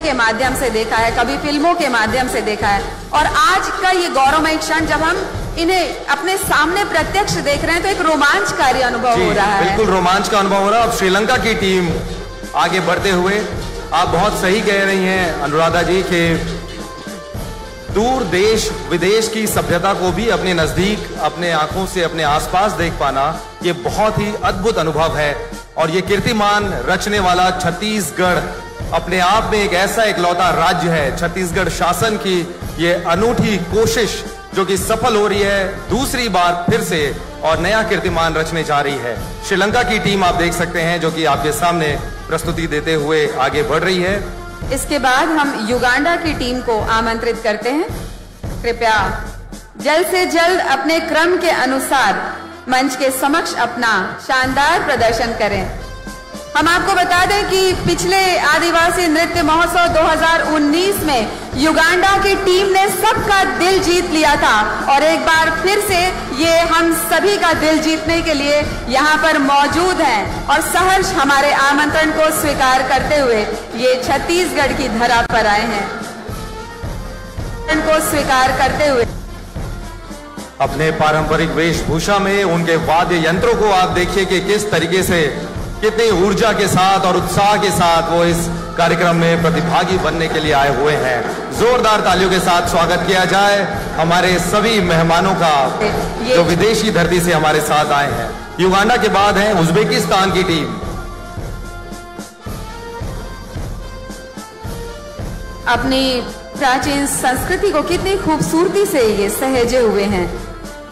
के माध्यम से देखा है, कभी फिल्मों के माध्यम से देखा है, और आज का ये गौरवमय क्षण जब हम इन्हें अपने सामने प्रत्यक्ष देख रहे हैं तो एक रोमांचकारी अनुभव हो रहा है। बिल्कुल रोमांच का अनुभव हो रहा है। अब श्रीलंका की टीम आगे बढ़ते हुए, आप बहुत सही कह रही हैं अनुराधा जी कि दूर देश विदेश की सभ्यता को भी अपने नजदीक, अपने आंखों से, अपने आसपास देख पाना, ये बहुत ही अद्भुत अनुभव है। और ये कीर्तिमान रचने वाला छत्तीसगढ़ अपने आप में एक ऐसा इकलौता राज्य है। छत्तीसगढ़ शासन की ये अनूठी कोशिश जो कि सफल हो रही है दूसरी बार फिर से, और नया कीर्तिमान रचने जा रही है। श्रीलंका की टीम आप देख सकते हैं जो कि आपके सामने प्रस्तुति देते हुए आगे बढ़ रही है। इसके बाद हम युगांडा की टीम को आमंत्रित करते हैं। कृपया जल्द से जल्द अपने क्रम के अनुसार मंच के समक्ष अपना शानदार प्रदर्शन करें। हम आपको बता दें कि पिछले आदिवासी नृत्य महोत्सव 2019 में युगांडा की टीम ने सबका दिल जीत लिया था, और एक बार फिर से ये हम सभी का दिल जीतने के लिए यहाँ पर मौजूद हैं और सहर्ष हमारे आमंत्रण को स्वीकार करते हुए ये छत्तीसगढ़ की धरा पर आए हैं। इनको स्वीकार करते हुए अपने पारंपरिक वेशभूषा में उनके वाद्य यंत्रों को आप देखिए कि किस तरीके से, कितनी ऊर्जा के साथ और उत्साह के साथ वो इस कार्यक्रम में प्रतिभागी बनने के लिए आए हुए हैं। जोरदार तालियों के साथ स्वागत किया जाए हमारे सभी मेहमानों का जो विदेशी धरती से हमारे साथ आए हैं। युगांडा के बाद है उज्बेकिस्तान की टीम। अपनी प्राचीन संस्कृति को कितनी खूबसूरती से ये सहेजे हुए हैं,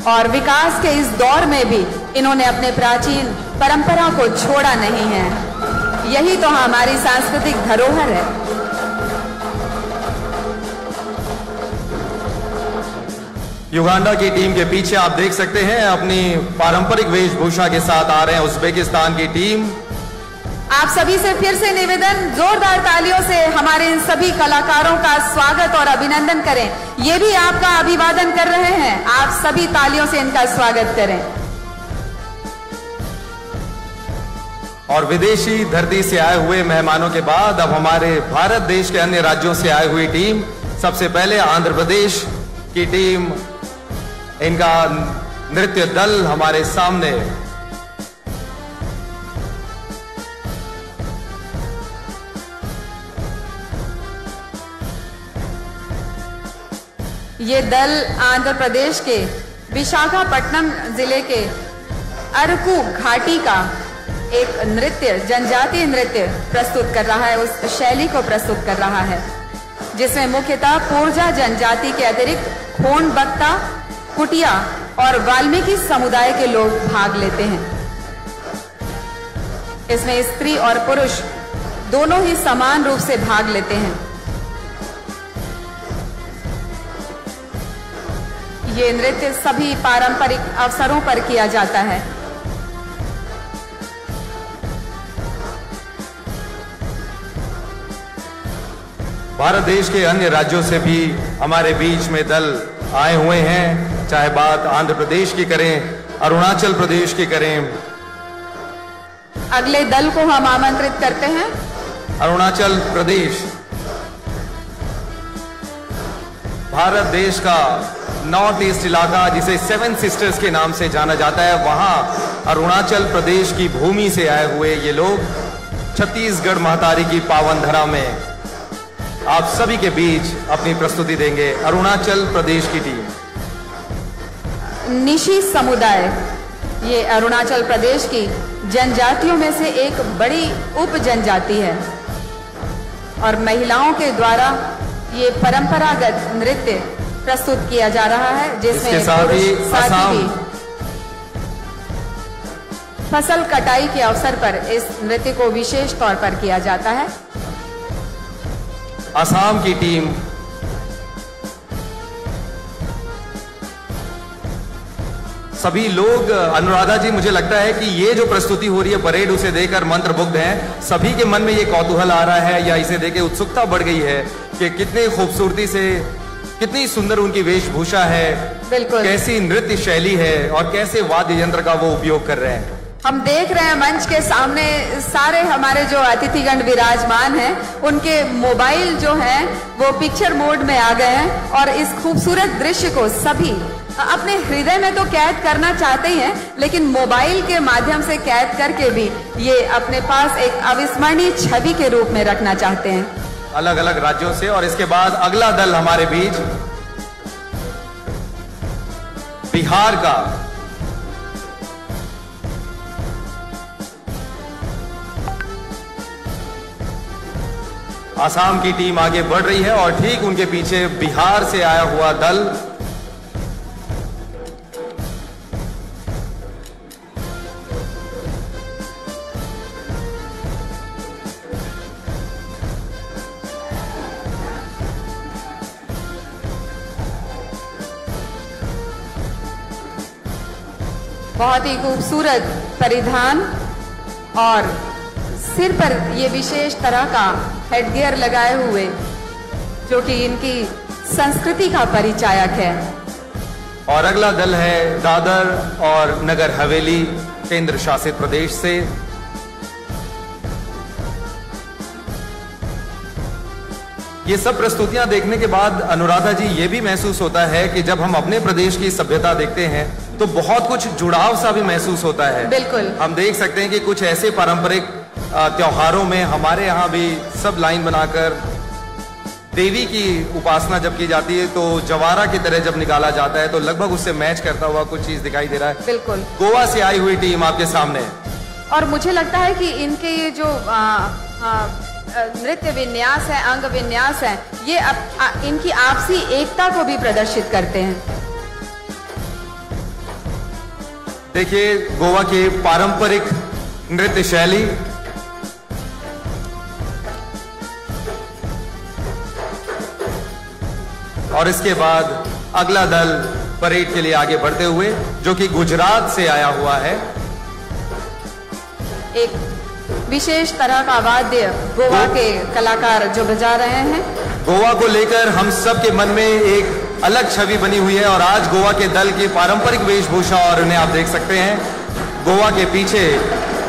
और विकास के इस दौर में भी इन्होंने अपने प्राचीन परंपरा को छोड़ा नहीं है। यही तो हमारी सांस्कृतिक धरोहर है। युगांडा की टीम के पीछे आप देख सकते हैं अपनी पारंपरिक वेशभूषा के साथ आ रहे हैं उज्बेकिस्तान की टीम। आप सभी से फिर से निवेदन, जोरदार तालियों से हमारे इन सभी कलाकारों का स्वागत और अभिनंदन करें। ये भी आपका अभिवादन कर रहे हैं, आप सभी तालियों से इनका स्वागत करें। और विदेशी धरती से आए हुए मेहमानों के बाद अब हमारे भारत देश के अन्य राज्यों से आई हुई टीम। सबसे पहले आंध्र प्रदेश की टीम, इनका नृत्य दल हमारे सामने। ये दल आंध्र प्रदेश के विशाखापट्टनम जिले के अरकू घाटी का एक नृत्य, जनजातीय नृत्य प्रस्तुत कर रहा है, उस शैली को प्रस्तुत कर रहा है जिसमें मुख्यतः कोरजा जनजाति के अतिरिक्त खोंड बक्ता, कुटिया और वाल्मीकि समुदाय के लोग भाग लेते हैं। इसमें स्त्री और पुरुष दोनों ही समान रूप से भाग लेते हैं। ये नृत्य सभी पारंपरिक अवसरों पर किया जाता है। भारत देश के अन्य राज्यों से भी हमारे बीच में दल आए हुए हैं, चाहे बात आंध्र प्रदेश की करें, अरुणाचल प्रदेश की करें। अगले दल को हम आमंत्रित करते हैं। अरुणाचल प्रदेश भारत देश का नॉर्थ ईस्ट इलाका, जिसे सेवन सिस्टर्स के नाम से जाना जाता है, वहां अरुणाचल प्रदेश की भूमि से आए हुए ये लोग छत्तीसगढ़ महतारी की पावन धरा में आप सभी के बीच अपनी प्रस्तुति देंगे। अरुणाचल प्रदेश की टीम निशी समुदाय, ये अरुणाचल प्रदेश की जनजातियों में से एक बड़ी उप जनजाति है और महिलाओं के द्वारा ये परंपरागत नृत्य प्रस्तुत किया जा रहा है, जिसमें साथ ही फसल कटाई के अवसर पर इस नृत्य को विशेष तौर पर किया जाता है। असम की टीम सभी लोग, अनुराधा जी, मुझे लगता है कि ये जो प्रस्तुति हो रही है परेड, उसे देखकर मंत्रमुग्ध हैं। सभी के मन में ये कौतूहल आ रहा है या इसे देखे उत्सुकता बढ़ गई है कि कितनी खूबसूरती से, कितनी सुंदर उनकी वेशभूषा है, बिल्कुल, कैसी नृत्य शैली है और कैसे वाद्य यंत्र का वो उपयोग कर रहे हैं। हम देख रहे हैं मंच के सामने सारे हमारे जो अतिथिगण विराजमान हैं, उनके मोबाइल जो हैं वो पिक्चर मोड में आ गए हैं और इस खूबसूरत दृश्य को सभी अपने हृदय में तो कैद करना चाहते ही हैं, लेकिन मोबाइल के माध्यम से कैद करके भी ये अपने पास एक अविस्मरणीय छवि के रूप में रखना चाहते हैं अलग अलग राज्यों से। और इसके बाद अगला दल हमारे बीच बिहार का आसाम की टीम आगे बढ़ रही है और ठीक उनके पीछे बिहार से आया हुआ दल बहुत ही खूबसूरत परिधान और सिर पर ये विशेष तरह का हेडगियर लगाए हुए, जो कि इनकी संस्कृति का परिचायक है। और अगला दल है दादर और नगर हवेली केंद्र शासित प्रदेश से। ये सब प्रस्तुतियां देखने के बाद अनुराधा जी ये भी महसूस होता है कि जब हम अपने प्रदेश की सभ्यता देखते हैं तो बहुत कुछ जुड़ाव सा भी महसूस होता है। बिल्कुल, हम देख सकते हैं कि कुछ ऐसे पारंपरिक त्योहारों में हमारे यहाँ भी सब लाइन बनाकर देवी की उपासना जब की जाती है तो जवारा की तरह जब निकाला जाता है तो लगभग उससे मैच करता हुआ कुछ चीज दिखाई दे रहा है। बिल्कुल, गोवा से आई हुई टीम आपके सामने, और मुझे लगता है कि इनके ये जो नृत्य विन्यास है, अंग विन्यास है, ये इनकी आपसी एकता को भी प्रदर्शित करते हैं। देखिए गोवा के पारंपरिक नृत्य शैली, और इसके बाद अगला दल परेड के लिए आगे बढ़ते हुए जो कि गुजरात से आया हुआ है। एक विशेष तरह का वाद्य गोवा के कलाकार जो बजा रहे हैं। गोवा को लेकर हम सब के मन में एक अलग छवि बनी हुई है और आज गोवा के दल की पारंपरिक वेशभूषा और उन्हें आप देख सकते हैं। गोवा के पीछे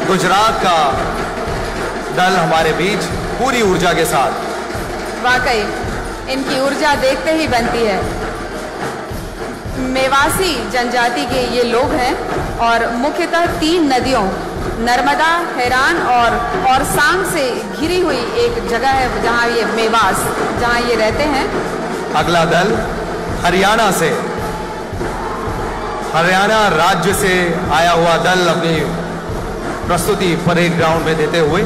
गुजरात का दल हमारे बीच पूरी ऊर्जा के साथ। वाकई इनकी ऊर्जा देखते ही बनती है। मेवासी जनजाति के ये लोग हैं और मुख्यतः 3 नदियों नर्मदा, हेरान और सांग से घिरी हुई एक जगह है जहां ये मेवास, जहां ये रहते हैं। अगला दल हरियाणा से, हरियाणा राज्य से आया हुआ दल अपनी प्रस्तुति परेड ग्राउंड में देते हुए।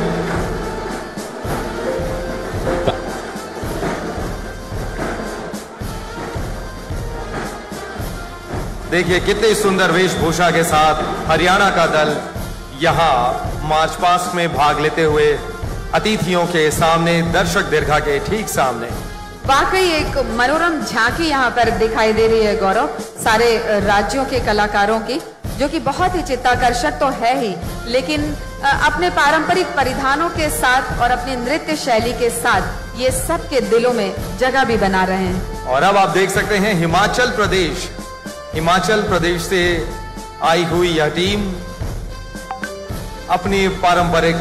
देखिए कितनी सुंदर वेशभूषा के साथ हरियाणा का दल यहाँ मार्च पास्ट में भाग लेते हुए अतिथियों के सामने, दर्शक दीर्घा के ठीक सामने। वाकई एक मनोरम झांकी यहाँ पर दिखाई दे रही है गौरव, सारे राज्यों के कलाकारों की, जो कि बहुत ही चित्ताकर्षक तो है ही, लेकिन अपने पारंपरिक परिधानों के साथ और अपनी नृत्य शैली के साथ ये सबके दिलों में जगह भी बना रहे हैं। और अब आप देख सकते हैं हिमाचल प्रदेश से आई हुई यह टीम अपनी पारंपरिक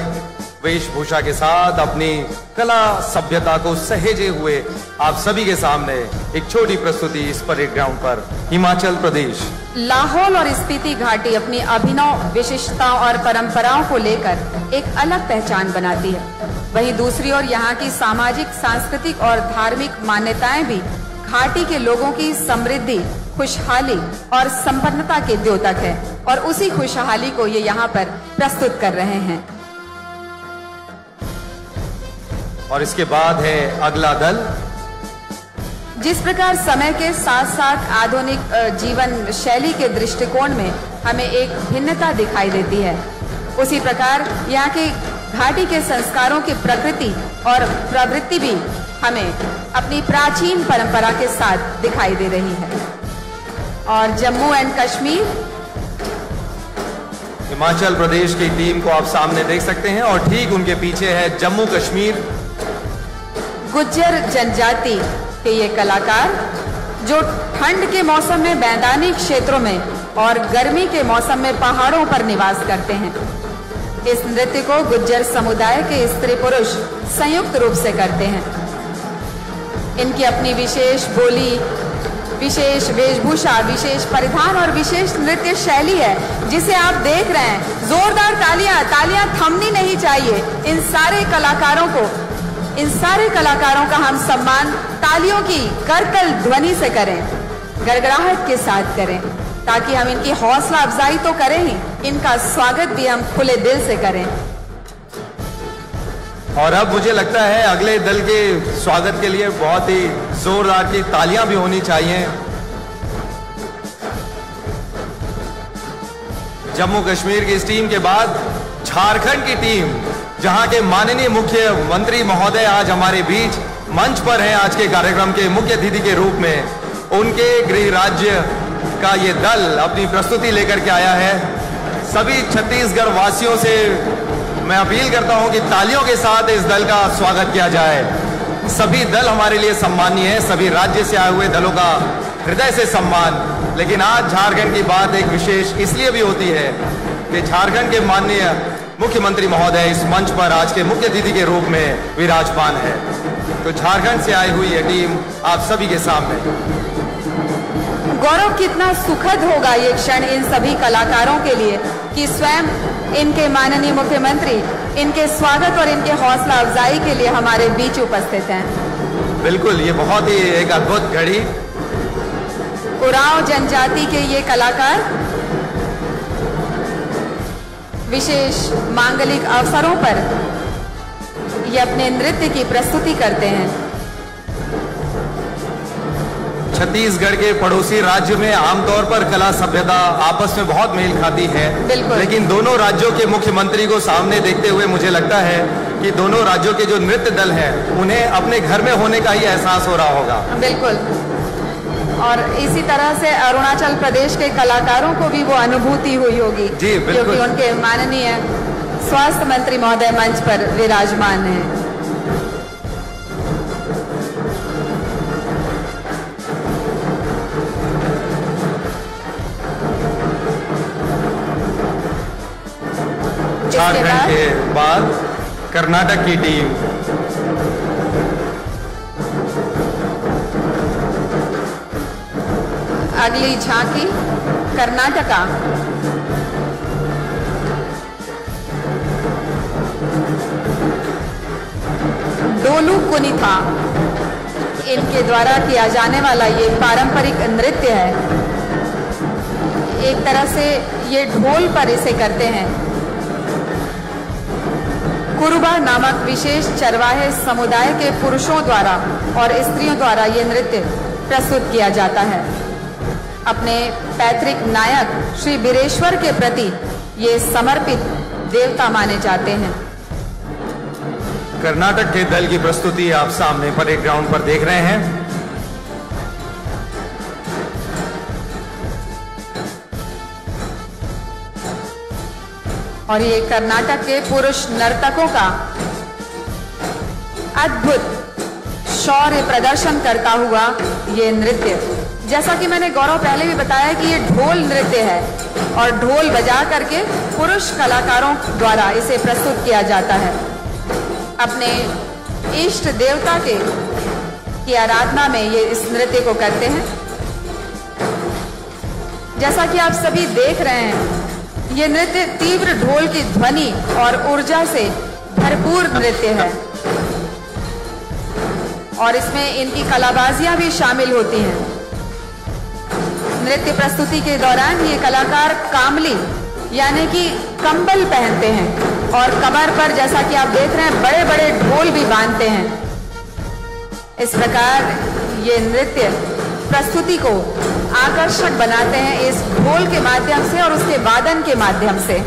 वेशभूषा के साथ अपनी कला सभ्यता को सहेजे हुए आप सभी के सामने एक छोटी प्रस्तुति इस परेड ग्राउंड पर। हिमाचल प्रदेश, लाहौल और स्पीति घाटी अपनी अभिनव विशिष्टताओं और परंपराओं को लेकर एक अलग पहचान बनाती है। वहीं दूसरी ओर यहाँ की सामाजिक, सांस्कृतिक और धार्मिक मान्यताएं भी घाटी के लोगों की समृद्धि, खुशहाली और संपन्नता के द्योतक है और उसी खुशहाली को ये यहाँ पर प्रस्तुत कर रहे हैं। और इसके बाद है अगला दल। जिस प्रकार समय के साथ साथ आधुनिक जीवन शैली के दृष्टिकोण में हमें एक भिन्नता दिखाई देती है, उसी प्रकार यहाँ की घाटी के संस्कारों की प्रकृति और प्रवृत्ति भी हमें अपनी प्राचीन परंपरा के साथ दिखाई दे रही है। और जम्मू एंड कश्मीर, हिमाचल प्रदेश की टीम को आप सामने देख सकते हैं और ठीक उनके पीछे है जम्मू कश्मीर, गुज्जर जनजाति के ये कलाकार जो ठंड के मौसम में मैदानी क्षेत्रों में और गर्मी के मौसम में पहाड़ों पर निवास करते हैं। इस नृत्य को गुज्जर समुदाय के स्त्री पुरुष संयुक्त रूप से करते हैं। इनकी अपनी विशेष बोली, विशेष वेशभूषा, विशेष परिधान और विशेष नृत्य शैली है जिसे आप देख रहे हैं। जोरदार तालियां थमनी नहीं चाहिए। इन सारे कलाकारों का हम सम्मान तालियों की करकल ध्वनि से करें, गड़गड़ाहट के साथ करें, ताकि हम इनकी हौसला अफजाई तो करें ही, इनका स्वागत भी हम खुले दिल से करें। और अब मुझे लगता है अगले दल के स्वागत के लिए बहुत ही जोरदार की तालियां भी होनी चाहिए। जम्मू कश्मीर की इस टीम के बाद झारखंड की टीम, जहां के माननीय मुख्यमंत्री महोदय आज हमारे बीच मंच पर हैं आज के कार्यक्रम के मुख्य अतिथि के रूप में, उनके गृह राज्य का ये दल अपनी प्रस्तुति लेकर के आया है। सभी छत्तीसगढ़ वासियों से मैं अपील करता हूं कि तालियों के साथ इस दल का स्वागत किया जाए। सभी दल हमारे लिए सम्मानीय है, सभी राज्य से आए हुए दलों का हृदय से सम्मान। लेकिन आज झारखंड की बात एक विशेष इसलिए भी होती है कि झारखंड के माननीय मुख्यमंत्री महोदय इस मंच पर आज के मुख्य अतिथि के रूप में विराजमान है। तो झारखंड से आई हुई यह टीम आप सभी के सामने। गौरव, कितना सुखद होगा ये क्षण इन सभी कलाकारों के लिए कि स्वयं इनके माननीय मुख्यमंत्री इनके स्वागत और इनके हौसला अफजाई के लिए हमारे बीच उपस्थित हैं। बिल्कुल, ये बहुत ही एक अद्भुत घड़ी। उरांव जनजाति के ये कलाकार विशेष मांगलिक अवसरों पर ये अपने नृत्य की प्रस्तुति करते हैं। छत्तीसगढ़ के पड़ोसी राज्य में आमतौर पर कला सभ्यता आपस में बहुत मेल खाती है, लेकिन दोनों राज्यों के मुख्यमंत्री को सामने देखते हुए मुझे लगता है कि दोनों राज्यों के जो नृत्य दल हैं उन्हें अपने घर में होने का ही एहसास हो रहा होगा। बिल्कुल, और इसी तरह से अरुणाचल प्रदेश के कलाकारों को भी वो अनुभूति हुई होगी जी, बिल्कुल, क्योंकि उनके माननीय स्वास्थ्य मंत्री महोदय मंच पर विराजमान हैं। झारखंड के बाद कर्नाटक की टीम अगली झांकी कर्नाटका। डोलू कुनिथा इनके द्वारा किया जाने वाला ये पारंपरिक नृत्य है। एक तरह से ये ढोल पर इसे करते हैं। कुरुबा नामक विशेष चरवाहे समुदाय के पुरुषों द्वारा और स्त्रियों द्वारा ये नृत्य प्रस्तुत किया जाता है। अपने पैतृक नायक श्री बीरेश्वर के प्रति ये समर्पित देवता माने जाते हैं। कर्नाटक के दल की प्रस्तुति आप सामने परेड ग्राउंड पर देख रहे हैं। और ये कर्नाटक के पुरुष नर्तकों का अद्भुत शौर्य प्रदर्शन करता हुआ ये नृत्य, जैसा कि मैंने गौरव पहले भी बताया कि ये ढोल नृत्य है और ढोल बजा करके पुरुष कलाकारों द्वारा इसे प्रस्तुत किया जाता है। अपने इष्ट देवता की आराधना में ये इस नृत्य को करते हैं। जैसा कि आप सभी देख रहे हैं, ये नृत्य तीव्र ढोल की ध्वनि और ऊर्जा से भरपूर नृत्य है और इसमें इनकी कलाबाजियां भी शामिल होती हैं। नृत्य प्रस्तुति के दौरान ये कलाकार कामली यानी कि कंबल पहनते हैं और कमर पर, जैसा कि आप देख रहे हैं, बड़े बड़े ढोल भी बांधते हैं। इस प्रकार ये नृत्य प्रस्तुति को आकर्षक बनाते हैं इस ढोल के माध्यम से और उसके वादन के माध्यम से।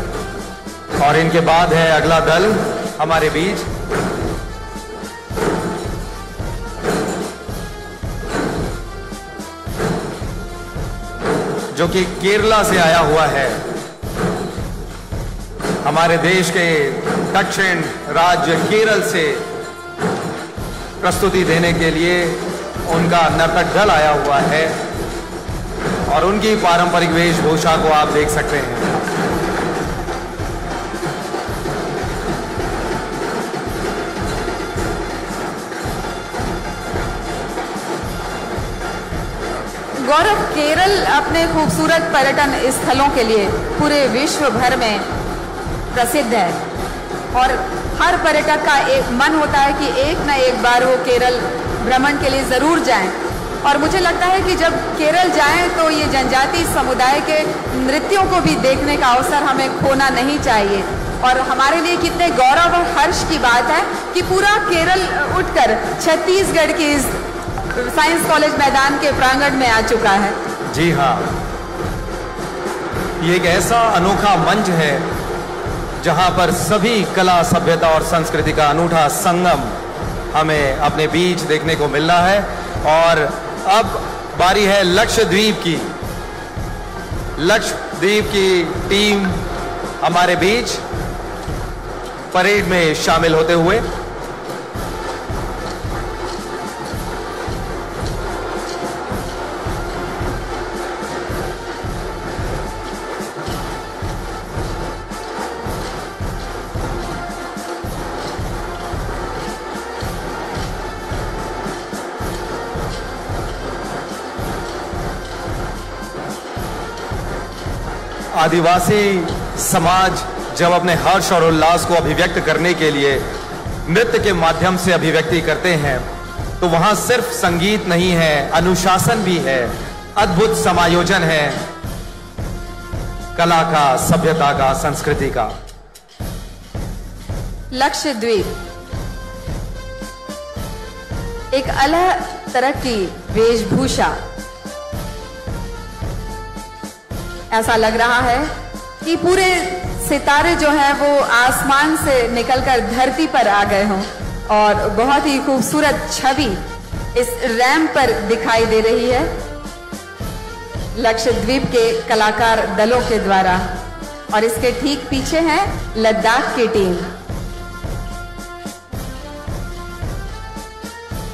और इनके बाद है अगला दल हमारे बीच, जो कि केरला से आया हुआ है। हमारे देश के दक्षिण राज्य केरल से प्रस्तुति देने के लिए उनका नर्तक दल आया हुआ है और उनकी पारंपरिक वेशभूषा को आप देख सकते हैं। गौरव, केरल अपने खूबसूरत पर्यटन स्थलों के लिए पूरे विश्व भर में प्रसिद्ध है और हर पर्यटक का एक मन होता है कि एक न एक बार वो केरल भ्रमण के लिए जरूर जाएं। और मुझे लगता है कि जब केरल जाएं तो ये जनजातीय समुदाय के नृत्यों को भी देखने का अवसर हमें खोना नहीं चाहिए। और हमारे लिए कितने गौरव और हर्ष की बात है कि पूरा केरल उठकर छत्तीसगढ़ की इस साइंस कॉलेज मैदान के प्रांगण में आ चुका है। जी हाँ, ये एक ऐसा अनोखा मंच है जहां पर सभी कला, सभ्यता और संस्कृति का अनूठा संगम हमें अपने बीच देखने को मिल रहा है। और अब बारी है लक्षद्वीप की। लक्षद्वीप की टीम हमारे बीच परेड में शामिल होते हुए। आदिवासी समाज जब अपने हर्ष और उल्लास को अभिव्यक्त करने के लिए नृत्य के माध्यम से अभिव्यक्ति करते हैं तो वहां सिर्फ संगीत नहीं है, अनुशासन भी है, अद्भुत समायोजन है कला का, सभ्यता का, संस्कृति का। लक्षद्वीप एक अलग तरह की वेशभूषा, ऐसा लग रहा है कि पूरे सितारे जो हैं वो आसमान से निकलकर धरती पर आ गए हों और बहुत ही खूबसूरत छवि इस रैंप पर दिखाई दे रही है लक्षद्वीप के कलाकार दलों के द्वारा। और इसके ठीक पीछे है लद्दाख की टीम।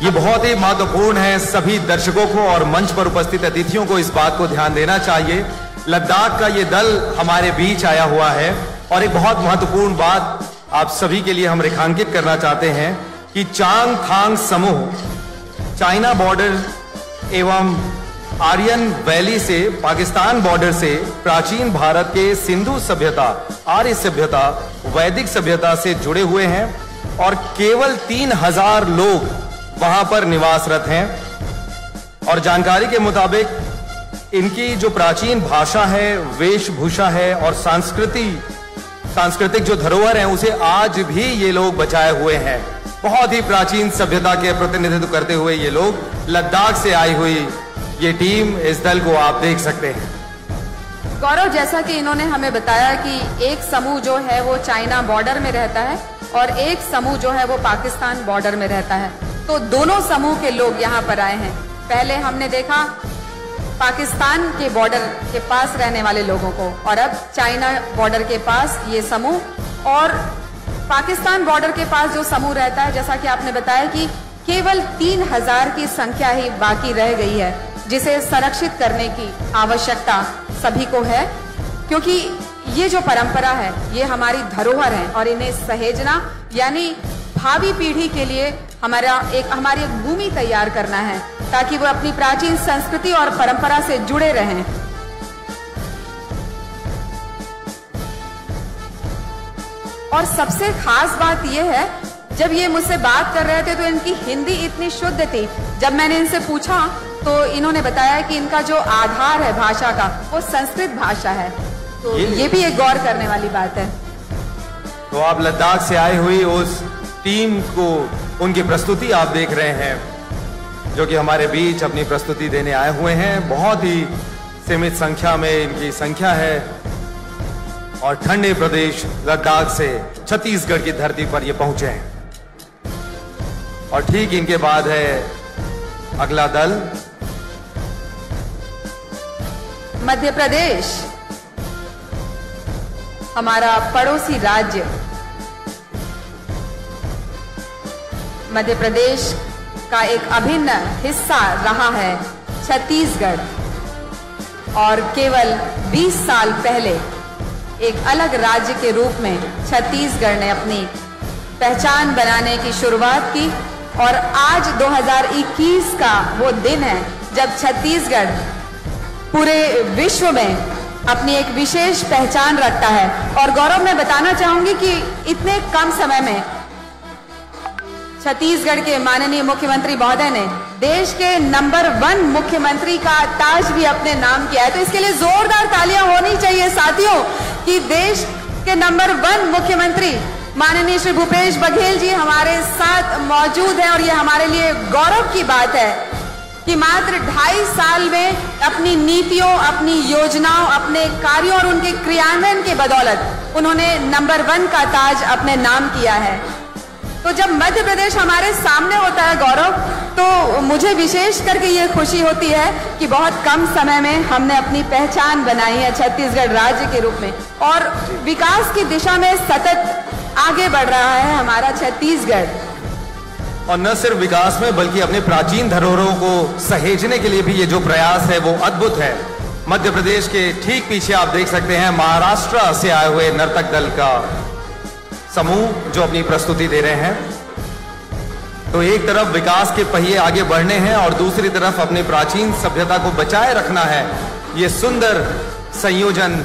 ये बहुत ही महत्वपूर्ण है, सभी दर्शकों को और मंच पर उपस्थित अतिथियों को इस बात को ध्यान देना चाहिए। लद्दाख का ये दल हमारे बीच आया हुआ है और एक बहुत महत्वपूर्ण बात आप सभी के लिए हम रेखांकित करना चाहते हैं कि चांगथांग समूह चाइना बॉर्डर एवं आर्यन वैली से, पाकिस्तान बॉर्डर से प्राचीन भारत के सिंधु सभ्यता, आर्य सभ्यता, वैदिक सभ्यता से जुड़े हुए हैं और केवल 3000 लोग वहां पर निवासरत हैं। और जानकारी के मुताबिक इनकी जो प्राचीन भाषा है, वेशभूषा है और सांस्कृतिक जो धरोहर है उसे आज भी ये लोग बचाए हुए हैं। बहुत ही प्राचीन सभ्यता के प्रतिनिधित्व करते हुए ये लोग, लद्दाख से आई हुई ये टीम, इस दल को आप देख सकते हैं। गौरव, जैसा कि इन्होंने हमें बताया कि एक समूह जो है वो चाइना बॉर्डर में रहता है और एक समूह जो है वो पाकिस्तान बॉर्डर में रहता है, तो दोनों समूह के लोग यहाँ पर आए हैं। पहले हमने देखा पाकिस्तान के बॉर्डर के पास रहने वाले लोगों को और अब चाइना बॉर्डर के पास ये समूह। और पाकिस्तान बॉर्डर के पास जो समूह रहता है, जैसा कि आपने बताया कि केवल 3000 की संख्या ही बाकी रह गई है, जिसे संरक्षित करने की आवश्यकता सभी को है, क्योंकि ये जो परंपरा है ये हमारी धरोहर है और इन्हें सहेजना यानी भावी पीढ़ी के लिए हमारी एक भूमि तैयार करना है ताकि वो अपनी प्राचीन संस्कृति और परंपरा से जुड़े रहें। और सबसे खास बात यह है, जब ये मुझसे बात कर रहे थे तो इनकी हिंदी इतनी शुद्ध थी। जब मैंने इनसे पूछा तो इन्होंने बताया कि इनका जो आधार है भाषा का वो संस्कृत भाषा है, तो ये भी एक गौर करने वाली बात है। तो आप लद्दाख से आई हुई उस टीम को, उनकी प्रस्तुति आप देख रहे हैं जो कि हमारे बीच अपनी प्रस्तुति देने आए हुए हैं। बहुत ही सीमित संख्या में इनकी संख्या है और ठंडे प्रदेश लद्दाख से छत्तीसगढ़ की धरती पर ये पहुंचे हैं। और ठीक इनके बाद है अगला दल मध्य प्रदेश, हमारा पड़ोसी राज्य। मध्य प्रदेश का एक अभिन्न हिस्सा रहा है छत्तीसगढ़। और केवल 20 साल पहले एक अलग राज्य के रूप में छत्तीसगढ़ ने अपनी पहचान बनाने की शुरुआत की और आज 2021 का वो दिन है जब छत्तीसगढ़ पूरे विश्व में अपनी एक विशेष पहचान रखता है। और गौरव, मैं बताना चाहूंगी कि इतने कम समय में छत्तीसगढ़ के माननीय मुख्यमंत्री महोदय ने देश के नंबर 1 मुख्यमंत्री का ताज भी अपने नाम किया है। तो इसके लिए जोरदार तालियां होनी चाहिए साथियों कि देश के नंबर 1 मुख्यमंत्री माननीय श्री भूपेश बघेल जी हमारे साथ मौजूद हैं। और ये हमारे लिए गौरव की बात है कि मात्र 2.5 साल में अपनी नीतियों, अपनी योजनाओं, अपने कार्यों और उनके क्रियान्वयन के बदौलत उन्होंने नंबर 1 का ताज अपने नाम किया है। तो जब मध्य प्रदेश हमारे सामने होता है गौरव, तो मुझे विशेष करके ये खुशी होती है कि बहुत कम समय में हमने अपनी पहचान बनाई है छत्तीसगढ़ राज्य के रूप में और विकास की दिशा में सतत आगे बढ़ रहा है हमारा छत्तीसगढ़। और न सिर्फ विकास में बल्कि अपने प्राचीन धरोहरों को सहेजने के लिए भी ये जो प्रयास है वो अद्भुत है। मध्य प्रदेश के ठीक पीछे आप देख सकते हैं महाराष्ट्र से आए हुए नर्तक दल का समूह जो अपनी प्रस्तुति दे रहे हैं। तो एक तरफ विकास के पहिए आगे बढ़ने हैं और दूसरी तरफ अपनी प्राचीन सभ्यता को बचाए रखना है। ये सुंदर संयोजन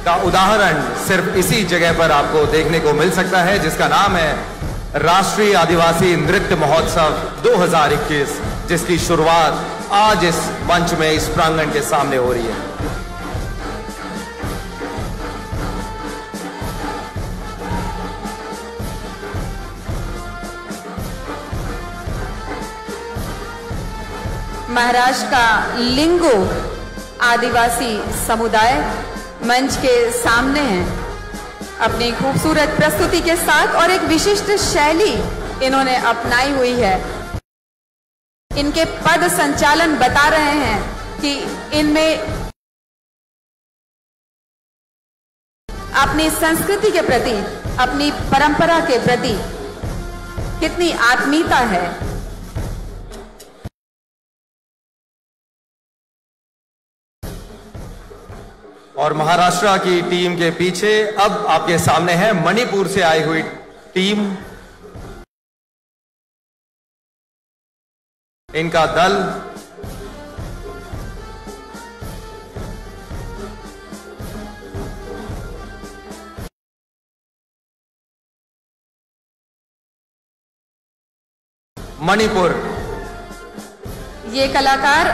का उदाहरण सिर्फ इसी जगह पर आपको देखने को मिल सकता है, जिसका नाम है राष्ट्रीय आदिवासी नृत्य महोत्सव 2021, जिसकी शुरुआत आज इस मंच में, इस प्रांगण के सामने हो रही है। महाराष्ट्र का लिंगो आदिवासी समुदाय मंच के सामने है अपनी खूबसूरत प्रस्तुति के साथ और एक विशिष्ट शैली इन्होंने अपनाई हुई है। इनके पद संचालन बता रहे हैं कि इनमें अपनी संस्कृति के प्रति, अपनी परंपरा के प्रति कितनी आत्मीयता है। और महाराष्ट्र की टीम के पीछे अब आपके सामने है मणिपुर से आई हुई टीम, इनका दल। मणिपुर, ये कलाकार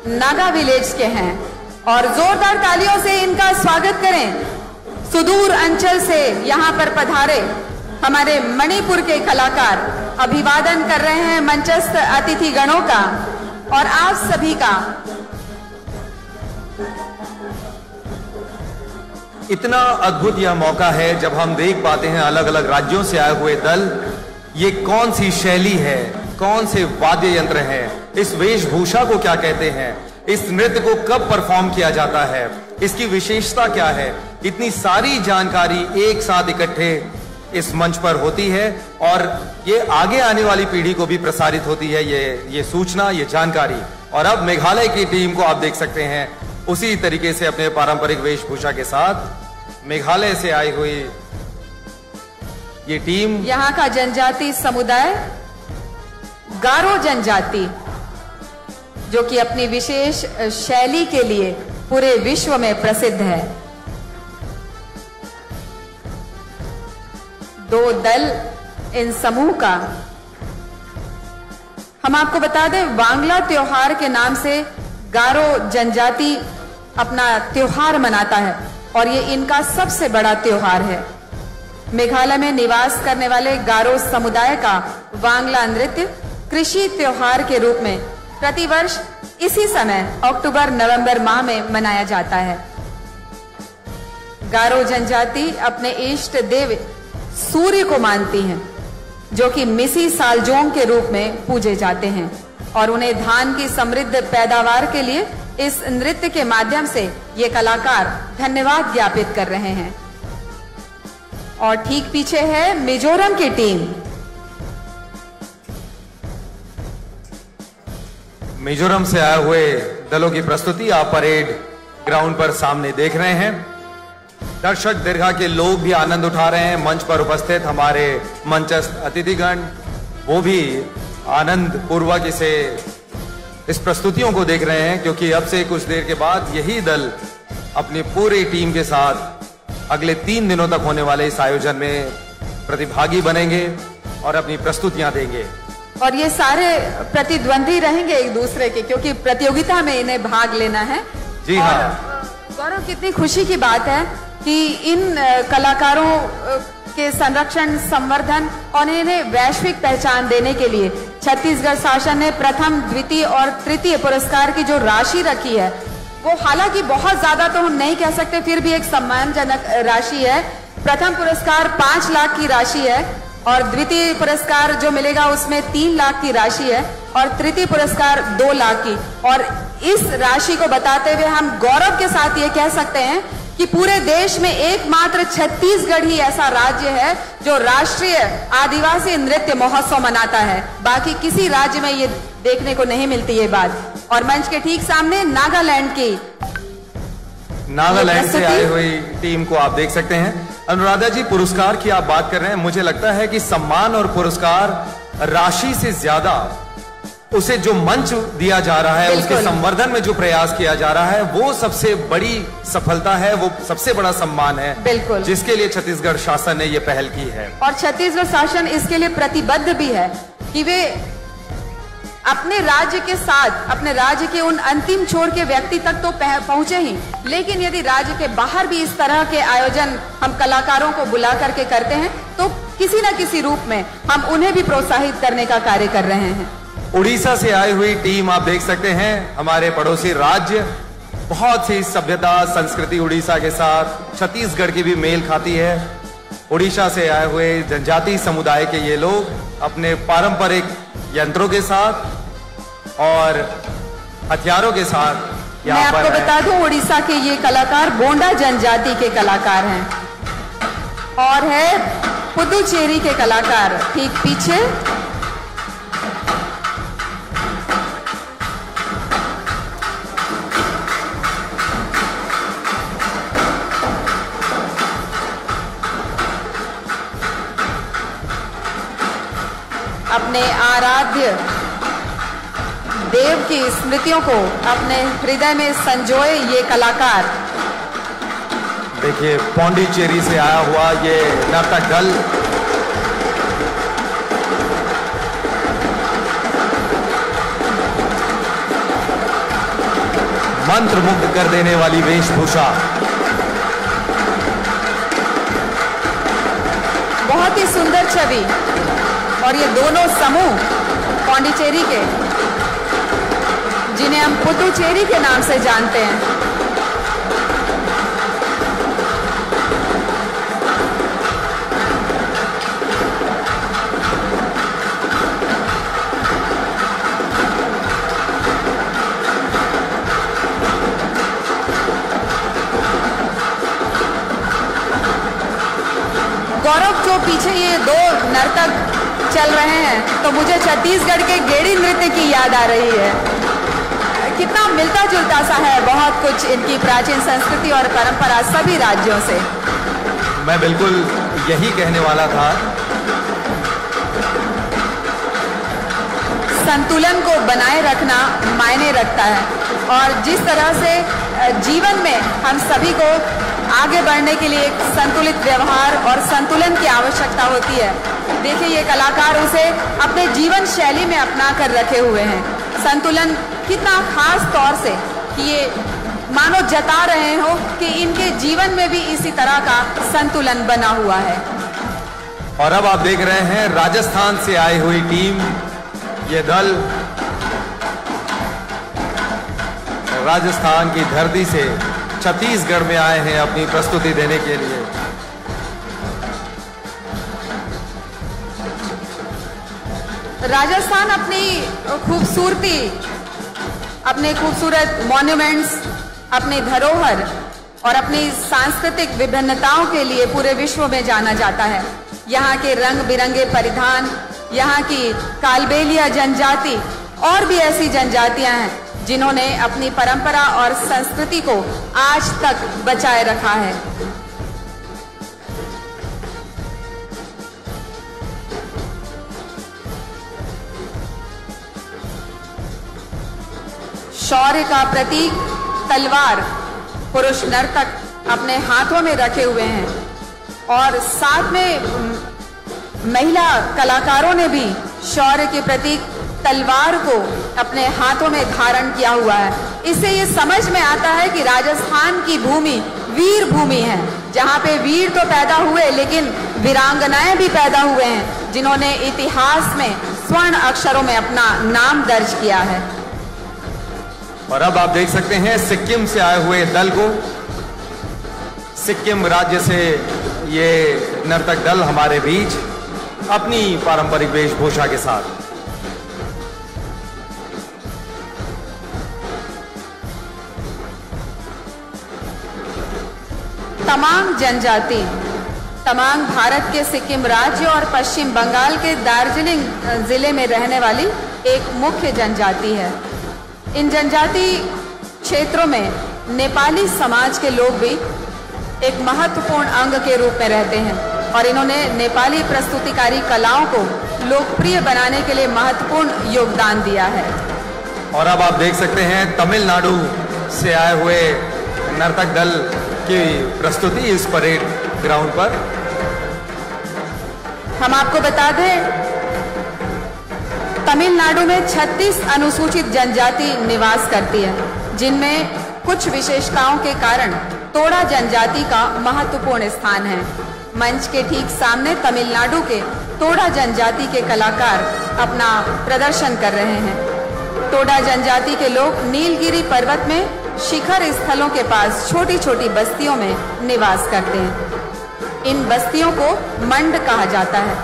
नागा विलेज के हैं और जोरदार तालियों से इनका स्वागत करें। सुदूर अंचल से यहाँ पर पधारे हमारे मणिपुर के कलाकार अभिवादन कर रहे हैं मंचस्थ अतिथि गणों का और आप सभी का। इतना अद्भुत यह मौका है जब हम देख पाते हैं अलग अलग राज्यों से आए हुए दल। ये कौन सी शैली है, कौन से वाद्य यंत्र हैं, इस वेशभूषा को क्या कहते हैं, इस नृत्य को कब परफॉर्म किया जाता है, इसकी विशेषता क्या है, इतनी सारी जानकारी एक साथ इकट्ठे इस मंच पर होती है और ये आगे आने वाली पीढ़ी को भी प्रसारित होती है ये सूचना, ये जानकारी। और अब मेघालय की टीम को आप देख सकते हैं उसी तरीके से अपने पारंपरिक वेशभूषा के साथ मेघालय से आई हुई ये टीम। यहाँ का जनजाति समुदाय गारो जनजाति, जो कि अपनी विशेष शैली के लिए पूरे विश्व में प्रसिद्ध है। दो दल इन समूह का, हम आपको बता दें, वांगला त्योहार के नाम से गारो जनजाति अपना त्योहार मनाता है और ये इनका सबसे बड़ा त्योहार है। मेघालय में निवास करने वाले गारो समुदाय का वांगला नृत्य कृषि त्योहार के रूप में प्रतिवर्ष इसी समय अक्टूबर-नवंबर माह में मनाया जाता है। गारो जनजाति अपने इष्ट देव सूर्य को मानती हैं, जो कि मिसी सालजोंग के रूप में पूजे जाते हैं और उन्हें धान की समृद्ध पैदावार के लिए इस नृत्य के माध्यम से ये कलाकार धन्यवाद ज्ञापित कर रहे हैं। और ठीक पीछे है मिजोरम की टीम। मिजोरम से आए हुए दलों की प्रस्तुति आप परेड ग्राउंड पर सामने देख रहे हैं। दर्शक दीर्घा के लोग भी आनंद उठा रहे हैं। मंच पर उपस्थित हमारे मंचस्थ अतिथिगण वो भी आनंद पूर्वक इस प्रस्तुतियों को देख रहे हैं, क्योंकि अब से कुछ देर के बाद यही दल अपनी पूरी टीम के साथ अगले 3 दिनों तक होने वाले इस आयोजन में प्रतिभागी बनेंगे और अपनी प्रस्तुतियां देंगे। और ये सारे प्रतिद्वंदी रहेंगे एक दूसरे के, क्योंकि प्रतियोगिता में इन्हें भाग लेना है। जी हाँ गौरव, कितनी खुशी की बात है कि इन कलाकारों के संरक्षण, संवर्धन और इन्हें वैश्विक पहचान देने के लिए छत्तीसगढ़ शासन ने प्रथम, द्वितीय और तृतीय पुरस्कार की जो राशि रखी है, वो हालांकि बहुत ज्यादा तो हम नहीं कह सकते, फिर भी एक सम्मानजनक राशि है। प्रथम पुरस्कार 5 लाख की राशि है और द्वितीय पुरस्कार जो मिलेगा उसमें 3 लाख की राशि है और तृतीय पुरस्कार 2 लाख की। और इस राशि को बताते हुए हम गौरव के साथ ये कह सकते हैं कि पूरे देश में एकमात्र छत्तीसगढ़ ही ऐसा राज्य है जो राष्ट्रीय आदिवासी नृत्य महोत्सव मनाता है। बाकी किसी राज्य में ये देखने को नहीं मिलती ये बात। और मंच के ठीक सामने नागालैंड से आई हुई टीम को आप देख सकते हैं। अनुराधा जी, पुरस्कार की आप बात कर रहे हैं, मुझे लगता है कि सम्मान और पुरस्कार राशि से ज्यादा उसे जो मंच दिया जा रहा है, उसके संवर्धन में जो प्रयास किया जा रहा है, वो सबसे बड़ी सफलता है, वो सबसे बड़ा सम्मान है। बिल्कुल, जिसके लिए छत्तीसगढ़ शासन ने ये पहल की है और छत्तीसगढ़ शासन इसके लिए प्रतिबद्ध भी है कि वे अपने राज्य के साथ, अपने राज्य के उन अंतिम छोर के व्यक्ति तक तो पहुंचे ही, लेकिन यदि राज्य के बाहर भी इस तरह के आयोजन हम कलाकारों को बुला करके करते हैं तो किसी न किसी रूप में हम उन्हें भी प्रोत्साहित करने का कार्य कर रहे हैं। उड़ीसा से आई हुई टीम आप देख सकते हैं, हमारे पड़ोसी राज्य, बहुत सी सभ्यता संस्कृति उड़ीसा के साथ छत्तीसगढ़ की भी मेल खाती है। उड़ीसा से आए हुए जनजाति समुदाय के ये लोग अपने पारंपरिक यंत्रों के साथ और हथियारों के साथ मैं आपको बता दूं, उड़ीसा के ये कलाकार गोंडा जनजाति के कलाकार हैं और है पुदुचेरी के कलाकार ठीक पीछे। अपने आराध्य देव की स्मृतियों को अपने हृदय में संजोए ये कलाकार। देखिए, पौंडीचेरी से आया हुआ ये नर्तक दल मंत्रमुग्ध कर देने वाली वेशभूषा, बहुत ही सुंदर छवि। और ये दोनों समूह पौंडीचेरी के, जिन्हें हम पुदुचेरी के नाम से जानते हैं, गौरव, जो पीछे ये 2 नर्तक चल रहे हैं तो मुझे छत्तीसगढ़ के गेड़ी नृत्य की याद आ रही है। कितना मिलता जुलता सा है बहुत कुछ इनकी प्राचीन संस्कृति और परंपरा सभी राज्यों से। मैं बिल्कुल यही कहने वाला था। संतुलन को बनाए रखना मायने रखता है और जिस तरह से जीवन में हम सभी को आगे बढ़ने के लिए एक संतुलित व्यवहार और संतुलन की आवश्यकता होती है। देखिए, ये कलाकार उसे अपने जीवन शैली में अपना कर रखे हुए हैं। संतुलन कितना खास तौर से कि ये मानो जता रहे हो कि इनके जीवन में भी इसी तरह का संतुलन बना हुआ है। और अब आप देख रहे हैं राजस्थान से आई हुई टीम, ये दल राजस्थान की धरती से छत्तीसगढ़ में आए हैं अपनी प्रस्तुति देने के लिए। राजस्थान अपनी खूबसूरती, अपने खूबसूरत मॉन्यूमेंट्स, अपने धरोहर और अपनी सांस्कृतिक विभिन्नताओं के लिए पूरे विश्व में जाना जाता है। यहाँ के रंग बिरंगे परिधान, यहाँ की कालबेलिया जनजाति और भी ऐसी जनजातियां हैं जिन्होंने अपनी परंपरा और संस्कृति को आज तक बचाए रखा है। शौर्य का प्रतीक तलवार पुरुष नर्तक अपने हाथों में रखे हुए हैं और साथ में महिला कलाकारों ने भी शौर्य के प्रतीक तलवार को अपने हाथों में धारण किया हुआ है। इससे ये समझ में आता है कि राजस्थान की भूमि वीर भूमि है, जहाँ पे वीर तो पैदा हुए लेकिन वीरांगनाएं भी पैदा हुए हैं, जिन्होंने इतिहास में स्वर्ण अक्षरों में अपना नाम दर्ज किया है। और अब आप देख सकते हैं सिक्किम से आए हुए दल को। सिक्किम राज्य से ये नर्तक दल हमारे बीच अपनी पारंपरिक वेशभूषा के साथ। तमांग जनजाति तमांग भारत के सिक्किम राज्य और पश्चिम बंगाल के दार्जिलिंग जिले में रहने वाली एक मुख्य जनजाति है। इन जनजाति क्षेत्रों में नेपाली समाज के लोग भी एक महत्वपूर्ण अंग के रूप में रहते हैं और इन्होंने नेपाली प्रस्तुतिकारी कलाओं को लोकप्रिय बनाने के लिए महत्वपूर्ण योगदान दिया है। और अब आप देख सकते हैं तमिलनाडु से आए हुए नर्तक दल की प्रस्तुति इस परेड ग्राउंड पर। हम आपको बता दें, तमिलनाडु में 36 अनुसूचित जनजाति निवास करती है, जिनमें कुछ विशेषताओं के कारण तोड़ा जनजाति का महत्वपूर्ण स्थान है। मंच के ठीक सामने तमिलनाडु के तोड़ा जनजाति के कलाकार अपना प्रदर्शन कर रहे हैं। तोड़ा जनजाति के लोग नीलगिरी पर्वत में शिखर स्थलों के पास छोटी छोटी बस्तियों में निवास करते हैं। इन बस्तियों को मंड कहा जाता है।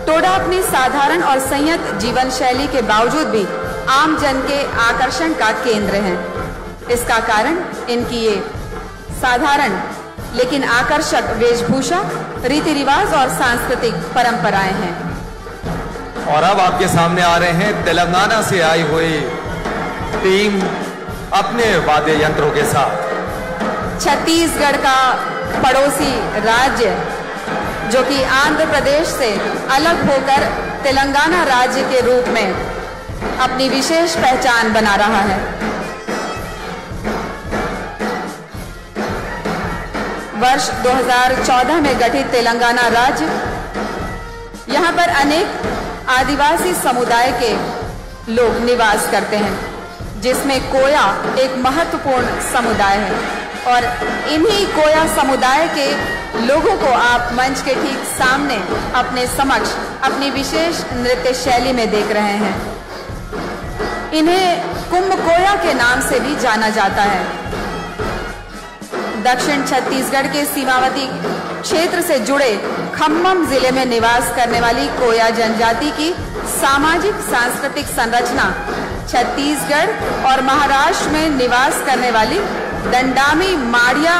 तोड़ा अपनी साधारण और संयत जीवन शैली के बावजूद भी आम जन के आकर्षण का केंद्र हैं। इसका कारण इनकी ये साधारण लेकिन आकर्षक वेशभूषा, रीति रिवाज और सांस्कृतिक परंपराएं हैं। और अब आपके सामने आ रहे हैं तेलंगाना से आई हुई टीम अपने वाद्य यंत्रों के साथ। छत्तीसगढ़ का पड़ोसी राज्य जो कि आंध्र प्रदेश से अलग होकर तेलंगाना राज्य के रूप में अपनी विशेष पहचान बना रहा है। वर्ष 2014 में गठित तेलंगाना राज्य, यहाँ पर अनेक आदिवासी समुदाय के लोग निवास करते हैं, जिसमें कोया एक महत्वपूर्ण समुदाय है। और इन्हीं कोया समुदाय के लोगों को आप मंच के ठीक सामने अपने समक्ष अपनी विशेष नृत्य शैली में देख रहे हैं। इन्हें कुंभ कोया के नाम से भी जाना जाता है। दक्षिण छत्तीसगढ़ के सीमावर्ती क्षेत्र से जुड़े खम्मम जिले में निवास करने वाली कोया जनजाति की सामाजिक सांस्कृतिक संरचना छत्तीसगढ़ और महाराष्ट्र में निवास करने वाली दंडामी माड़िया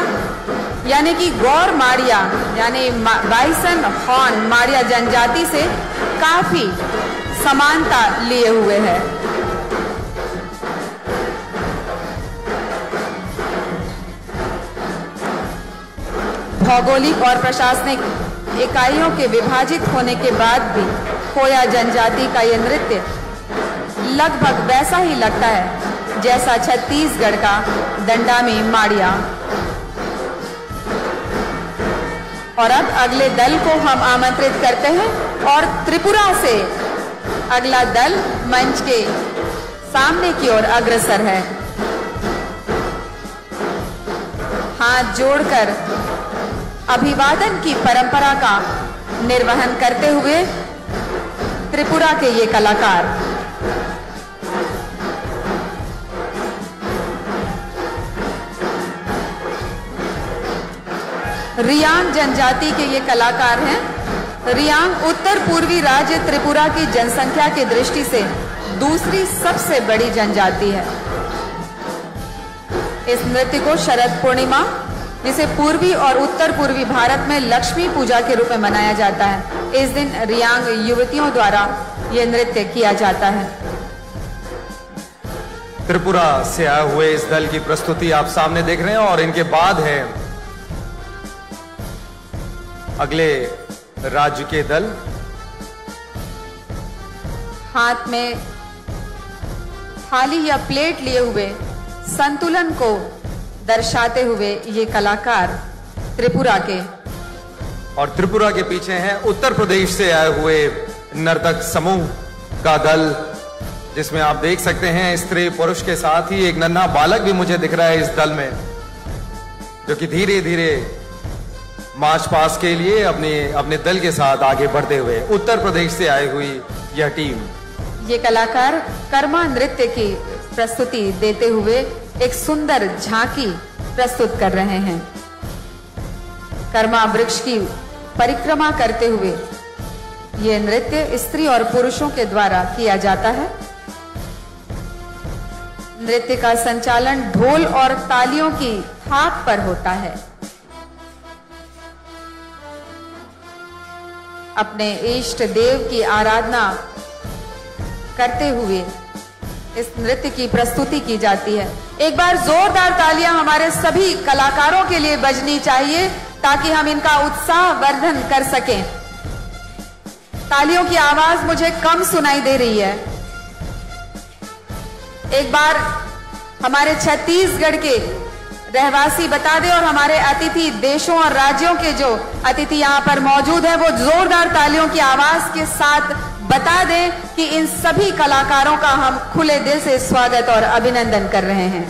यानी कि गौर माड़िया यानी बाइसन हॉर्न माड़िया जनजाति से काफी समानता लिए हुए है। भौगोलिक और प्रशासनिक इकाइयों के विभाजित होने के बाद भी कोया जनजाति का यह नृत्य लगभग वैसा ही लगता है जैसा छत्तीसगढ़ का दंडामी माड़िया। और अब अगले दल को हम आमंत्रित करते हैं और त्रिपुरा से अगला दल मंच के सामने की ओर अग्रसर है। हाथ जोड़कर अभिवादन की परंपरा का निर्वहन करते हुए त्रिपुरा के ये कलाकार। रियांग जनजाति के ये कलाकार हैं। रियांग उत्तर पूर्वी राज्य त्रिपुरा की जनसंख्या की दृष्टि से दूसरी सबसे बड़ी जनजाति है। इस नृत्य को शरद पूर्णिमा, जिसे पूर्वी और उत्तर पूर्वी भारत में लक्ष्मी पूजा के रूप में मनाया जाता है, इस दिन रियांग युवतियों द्वारा यह नृत्य किया जाता है। त्रिपुरा से आए हुए इस दल की प्रस्तुति आप सामने देख रहे हैं और इनके बाद है अगले राज्य के दल। हाथ में थाली या प्लेट लिए हुए संतुलन को दर्शाते हुए ये कलाकार त्रिपुरा के, और त्रिपुरा के पीछे हैं उत्तर प्रदेश से आए हुए नर्तक समूह का दल, जिसमें आप देख सकते हैं स्त्री पुरुष के साथ ही एक नन्हा बालक भी मुझे दिख रहा है इस दल में, जो कि धीरे धीरे मार्च पास के लिए अपने दल के साथ आगे बढ़ते हुए उत्तर प्रदेश से आई हुई यह टीम। ये कलाकार कर्मा नृत्य की प्रस्तुति देते हुए एक सुंदर झांकी प्रस्तुत कर रहे हैं। कर्मा वृक्ष की परिक्रमा करते हुए यह नृत्य स्त्री और पुरुषों के द्वारा किया जाता है। नृत्य का संचालन ढोल और तालियों की थाप पर होता है। अपने इष्ट देव की आराधना करते हुए इस नृत्य की प्रस्तुति की जाती है। एक बार जोरदार तालियां हमारे सभी कलाकारों के लिए बजनी चाहिए ताकि हम इनका उत्साह वर्धन कर सकें। तालियों की आवाज मुझे कम सुनाई दे रही है। एक बार हमारे छत्तीसगढ़ के रहवासी बता दें और हमारे अतिथि देशों और राज्यों के जो अतिथि यहाँ पर मौजूद हैं वो जोरदार तालियों की आवाज के साथ बता दें कि इन सभी कलाकारों का हम खुले दिल से स्वागत और अभिनंदन कर रहे हैं।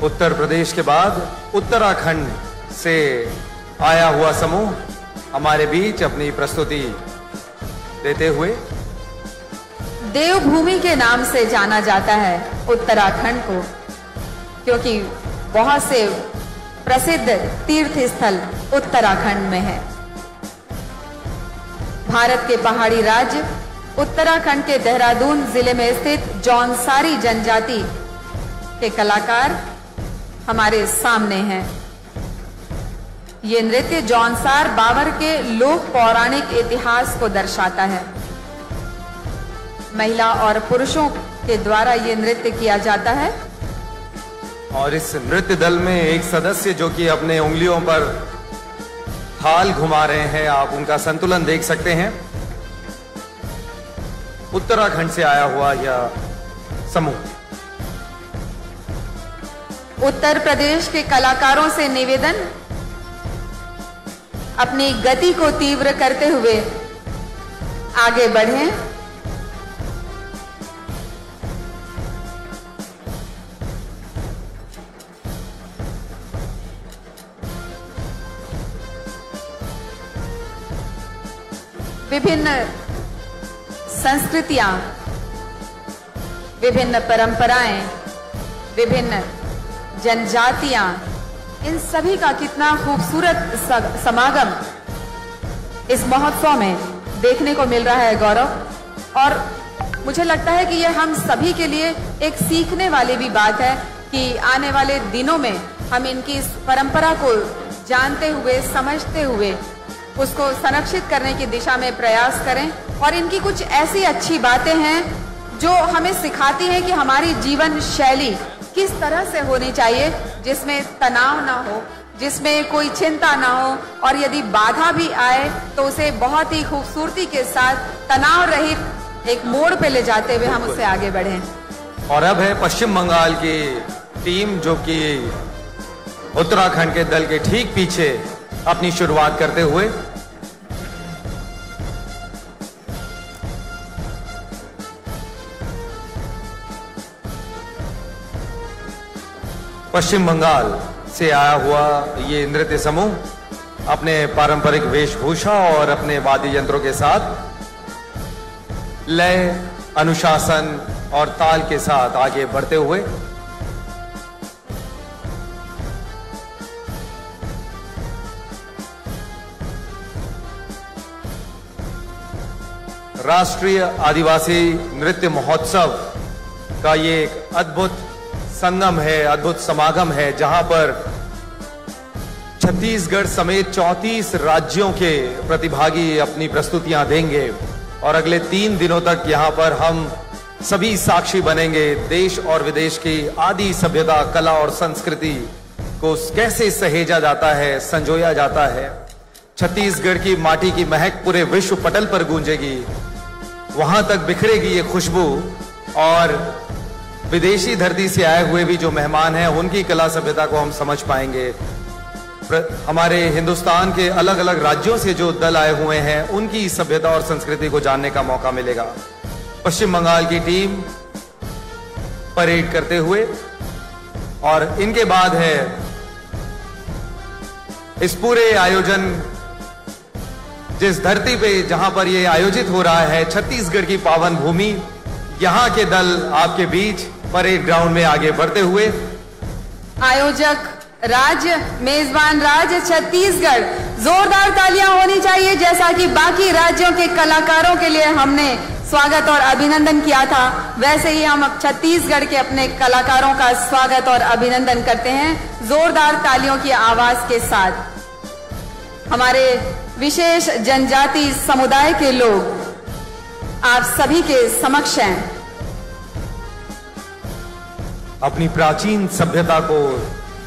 उत्तर प्रदेश के बाद उत्तराखंड से आया हुआ समूह हमारे बीच अपनी प्रस्तुति देते हुए। देवभूमि के नाम से जाना जाता है उत्तराखंड को, क्योंकि बहुत से प्रसिद्ध तीर्थ स्थल उत्तराखंड में है। भारत के पहाड़ी राज्य उत्तराखंड के देहरादून जिले में स्थित जौनसारी जनजाति के कलाकार हमारे सामने हैं। ये नृत्य जौनसार बावर के लोक पौराणिक इतिहास को दर्शाता है। महिला और पुरुषों के द्वारा ये नृत्य किया जाता है। और इस नृत्य दल में एक सदस्य जो कि अपने उंगलियों पर थाल घुमा रहे हैं, आप उनका संतुलन देख सकते हैं। उत्तराखंड से आया हुआ यह समूह। उत्तर प्रदेश के कलाकारों से निवेदन, अपनी गति को तीव्र करते हुए आगे बढ़ें। विभिन्न संस्कृतियां, विभिन्न परंपराएं, विभिन्न जनजातियां, इन सभी का कितना खूबसूरत समागम इस महोत्सव में देखने को मिल रहा है गौरव। और मुझे लगता है कि यह हम सभी के लिए एक सीखने वाली भी बात है कि आने वाले दिनों में हम इनकी इस परंपरा को जानते हुए, समझते हुए उसको संरक्षित करने की दिशा में प्रयास करें। और इनकी कुछ ऐसी अच्छी बातें हैं जो हमें सिखाती हैं कि हमारी जीवन शैली किस तरह से होनी चाहिए, जिसमें तनाव ना हो, जिसमें कोई चिंता ना हो, और यदि बाधा भी आए तो उसे बहुत ही खूबसूरती के साथ तनाव रहित एक मोड़ पे ले जाते हुए हम उससे आगे बढ़ें। और अब है पश्चिम बंगाल की टीम जो कि उत्तराखंड के दल के ठीक पीछे अपनी शुरुआत करते हुए। पश्चिम बंगाल से आया हुआ ये नृत्य समूह अपने पारंपरिक वेशभूषा और अपने वाद्य यंत्रों के साथ लय, अनुशासन और ताल के साथ आगे बढ़ते हुए राष्ट्रीय आदिवासी नृत्य महोत्सव का ये एक अद्भुत संगम है, अद्भुत समागम है, जहां पर छत्तीसगढ़ समेत 34 राज्यों के प्रतिभागी अपनी प्रस्तुतियां देंगे। और अगले 3 दिनों तक यहां पर हम सभी साक्षी बनेंगे देश और विदेश की आदि सभ्यता, कला और संस्कृति को कैसे सहेजा जाता है, संजोया जाता है। छत्तीसगढ़ की माटी की महक पूरे विश्व पटल पर गूंजेगी, वहां तक बिखरेगी ये खुशबू, और विदेशी धरती से आए हुए भी जो मेहमान हैं उनकी कला सभ्यता को हम समझ पाएंगे। हमारे हिंदुस्तान के अलग अलग राज्यों से जो दल आए हुए हैं उनकी सभ्यता और संस्कृति को जानने का मौका मिलेगा। पश्चिम बंगाल की टीम परेड करते हुए, और इनके बाद है इस पूरे आयोजन, जिस धरती पे जहां पर यह आयोजित हो रहा है, छत्तीसगढ़ की पावन भूमि, यहां के दल आपके बीच परेड ग्राउंड में आगे बढ़ते हुए। आयोजक राज्य, मेजबान राज्य छत्तीसगढ़, जोरदार तालियां होनी चाहिए। जैसा कि बाकी राज्यों के कलाकारों के लिए हमने स्वागत और अभिनंदन किया था, वैसे ही हम छत्तीसगढ़ के अपने कलाकारों का स्वागत और अभिनंदन करते हैं जोरदार तालियों की आवाज के साथ। हमारे विशेष जनजाति समुदाय के लोग आप सभी के समक्ष हैं। अपनी प्राचीन सभ्यता को,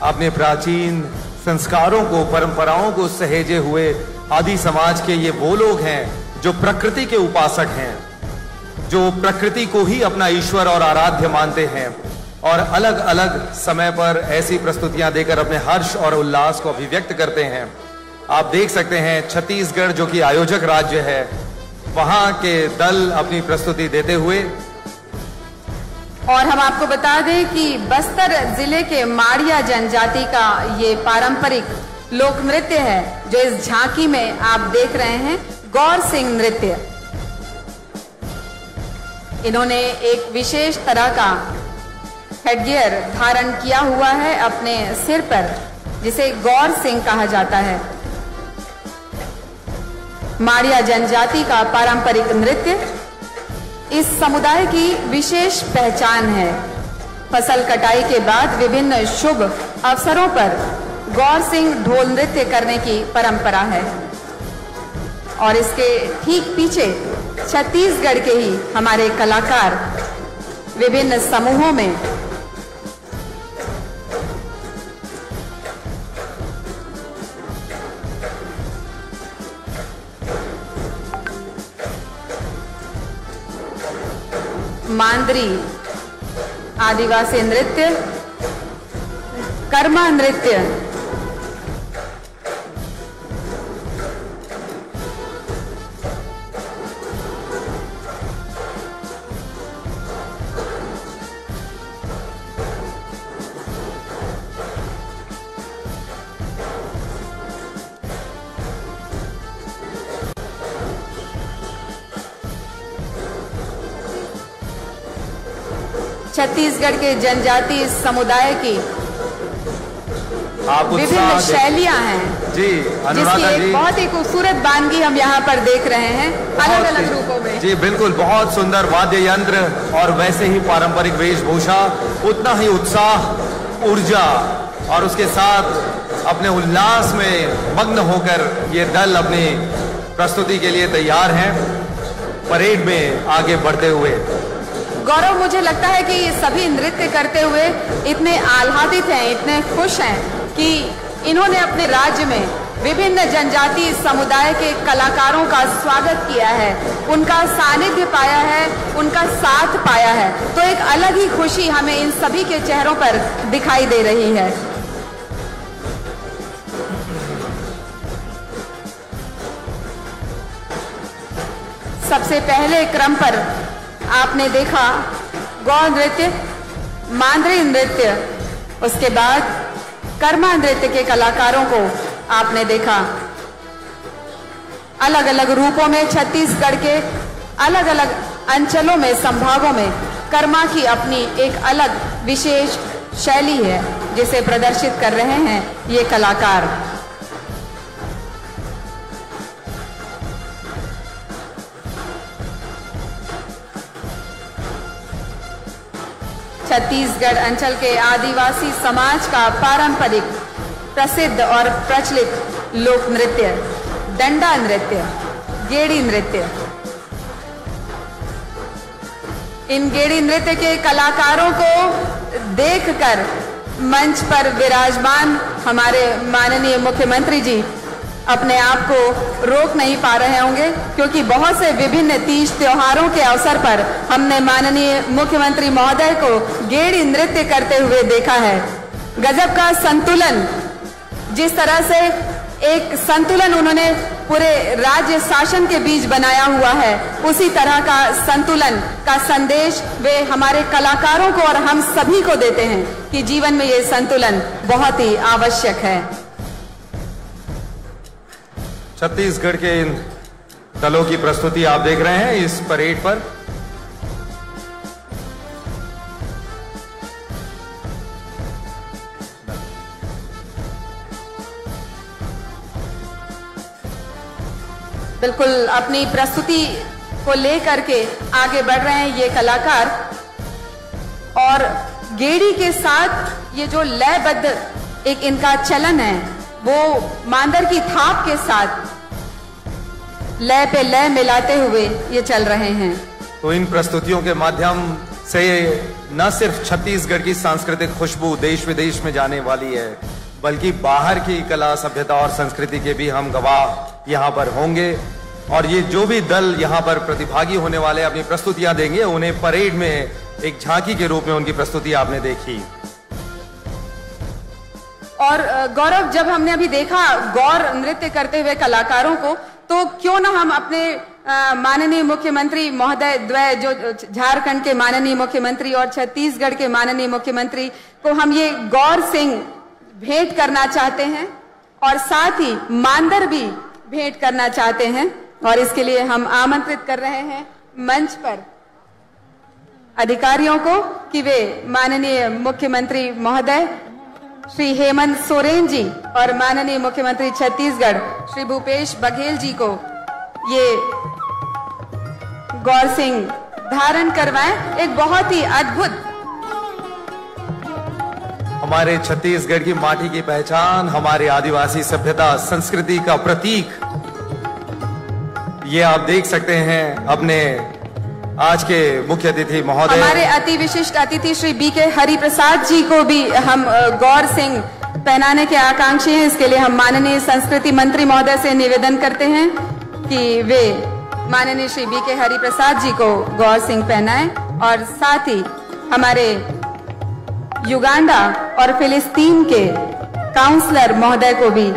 अपने प्राचीन संस्कारों को, परंपराओं को सहेजे हुए आदि समाज के ये वो लोग हैं जो प्रकृति के उपासक हैं, जो प्रकृति को ही अपना ईश्वर और आराध्य मानते हैं, और अलग अलग समय पर ऐसी प्रस्तुतियां देकर अपने हर्ष और उल्लास को अभिव्यक्त करते हैं। आप देख सकते हैं छत्तीसगढ़ जो कि आयोजक राज्य है, वहां के दल अपनी प्रस्तुति देते हुए। और हम आपको बता दें कि बस्तर जिले के माड़िया जनजाति का ये पारंपरिक लोक नृत्य है जो इस झांकी में आप देख रहे हैं, गौर सिंह नृत्य। इन्होंने एक विशेष तरह का हेडगियर धारण किया हुआ है अपने सिर पर, जिसे गौर सिंह कहा जाता है। माड़िया जनजाति का पारंपरिक नृत्य इस समुदाय की विशेष पहचान है। फसल कटाई के बाद विभिन्न शुभ अवसरों पर गौर सिंह ढोल नृत्य करने की परंपरा है, और इसके ठीक पीछे छत्तीसगढ़ के ही हमारे कलाकार विभिन्न समूहों में मांदरी आदिवासी नृत्य, कर्मा नृत्य, छत्तीसगढ़ के जनजाति समुदाय की विभिन्न शैलियां हैं जी, जिसकी एक बहुत ही खूबसूरत वानगी हम यहाँ पर देख रहे हैं अलग अलग रूपों में। जी बिल्कुल, बहुत सुंदर वाद्य यंत्र और वैसे ही पारंपरिक वेशभूषा, उतना ही उत्साह, ऊर्जा और उसके साथ अपने उल्लास में मग्न होकर ये दल अपनी प्रस्तुति के लिए तैयार हैं, परेड में आगे बढ़ते हुए। गौरव, मुझे लगता है कि सभी नृत्य करते हुए इतने आह्लादित हैं, इतने खुश हैं कि इन्होंने अपने राज्य में विभिन्न जनजाति समुदाय के कलाकारों का स्वागत किया है, उनका सानिध्य पाया है, उनका साथ पाया है, तो एक अलग ही खुशी हमें इन सभी के चेहरों पर दिखाई दे रही है। सबसे पहले क्रम पर आपने देखा गौ नृत्य, मांदरी नृत्य, उसके बाद कर्मा नृत्य के कलाकारों को आपने देखा। अलग अलग रूपों में छत्तीसगढ़ के अलग अलग अंचलों में, संभागों में कर्मा की अपनी एक अलग विशेष शैली है जिसे प्रदर्शित कर रहे हैं ये कलाकार। छत्तीसगढ़ अंचल के आदिवासी समाज का पारंपरिक, प्रसिद्ध और प्रचलित लोक नृत्य डंडा नृत्य, गेड़ी नृत्य। इन गेड़ी नृत्य के कलाकारों को देखकर मंच पर विराजमान हमारे माननीय मुख्यमंत्री जी अपने आप को रोक नहीं पा रहे होंगे, क्योंकि बहुत से विभिन्न तीज त्योहारों के अवसर पर हमने माननीय मुख्यमंत्री महोदय को गेड़ी नृत्य करते हुए देखा है। गजब का संतुलन, जिस तरह से एक संतुलन उन्होंने पूरे राज्य शासन के बीच बनाया हुआ है, उसी तरह का संतुलन का संदेश वे हमारे कलाकारों को और हम सभी को देते हैं कि जीवन में ये संतुलन बहुत ही आवश्यक है। छत्तीसगढ़ के इन दलों की प्रस्तुति आप देख रहे हैं इस परेड पर। बिल्कुल अपनी प्रस्तुति को लेकर के आगे बढ़ रहे हैं ये कलाकार, और गेड़ी के साथ ये जो लयबद्ध एक इनका चलन है वो मांदर की थाप के साथ लय पे लय मिलाते हुए ये चल रहे हैं। तो इन प्रस्तुतियों के माध्यम से न सिर्फ छत्तीसगढ़ की सांस्कृतिक खुशबू देश विदेश में जाने वाली है, बल्कि बाहर की कला सभ्यता और संस्कृति के भी हम गवाह यहाँ पर होंगे। और ये जो भी दल यहाँ पर प्रतिभागी होने वाले अपनी प्रस्तुतियां देंगे, उन्हें परेड में एक झांकी के रूप में उनकी प्रस्तुति आपने देखी। और गौरव, जब हमने अभी देखा गौर नृत्य करते हुए कलाकारों को, तो क्यों ना हम अपने माननीय मुख्यमंत्री महोदय द्वय, जो झारखंड के माननीय मुख्यमंत्री और छत्तीसगढ़ के माननीय मुख्यमंत्री को हम ये गौर सिंह भेंट करना चाहते हैं, और साथ ही मांदर भी भेंट करना चाहते हैं। और इसके लिए हम आमंत्रित कर रहे हैं मंच पर अधिकारियों को कि वे माननीय मुख्यमंत्री महोदय श्री हेमंत सोरेन जी और माननीय मुख्यमंत्री छत्तीसगढ़ श्री भूपेश बघेल जी को ये गौर सिंह धारण करवाएं। एक बहुत ही अद्भुत, हमारे छत्तीसगढ़ की माटी की पहचान, हमारे आदिवासी सभ्यता संस्कृति का प्रतीक, ये आप देख सकते हैं अपने आज के मुख्य अतिथि महोदय, हमारे अति विशिष्ट अतिथि श्री बी.के. हरिप्रसाद जी को भी हम गौर सिंह पहनाने के आकांक्षी हैं। इसके लिए हम माननीय संस्कृति मंत्री महोदय से निवेदन करते हैं कि वे माननीय श्री बी.के. हरिप्रसाद जी को गौर सिंह पहनाएं, और साथ ही हमारे युगांडा और फिलिस्तीन के काउंसलर महोदय को भी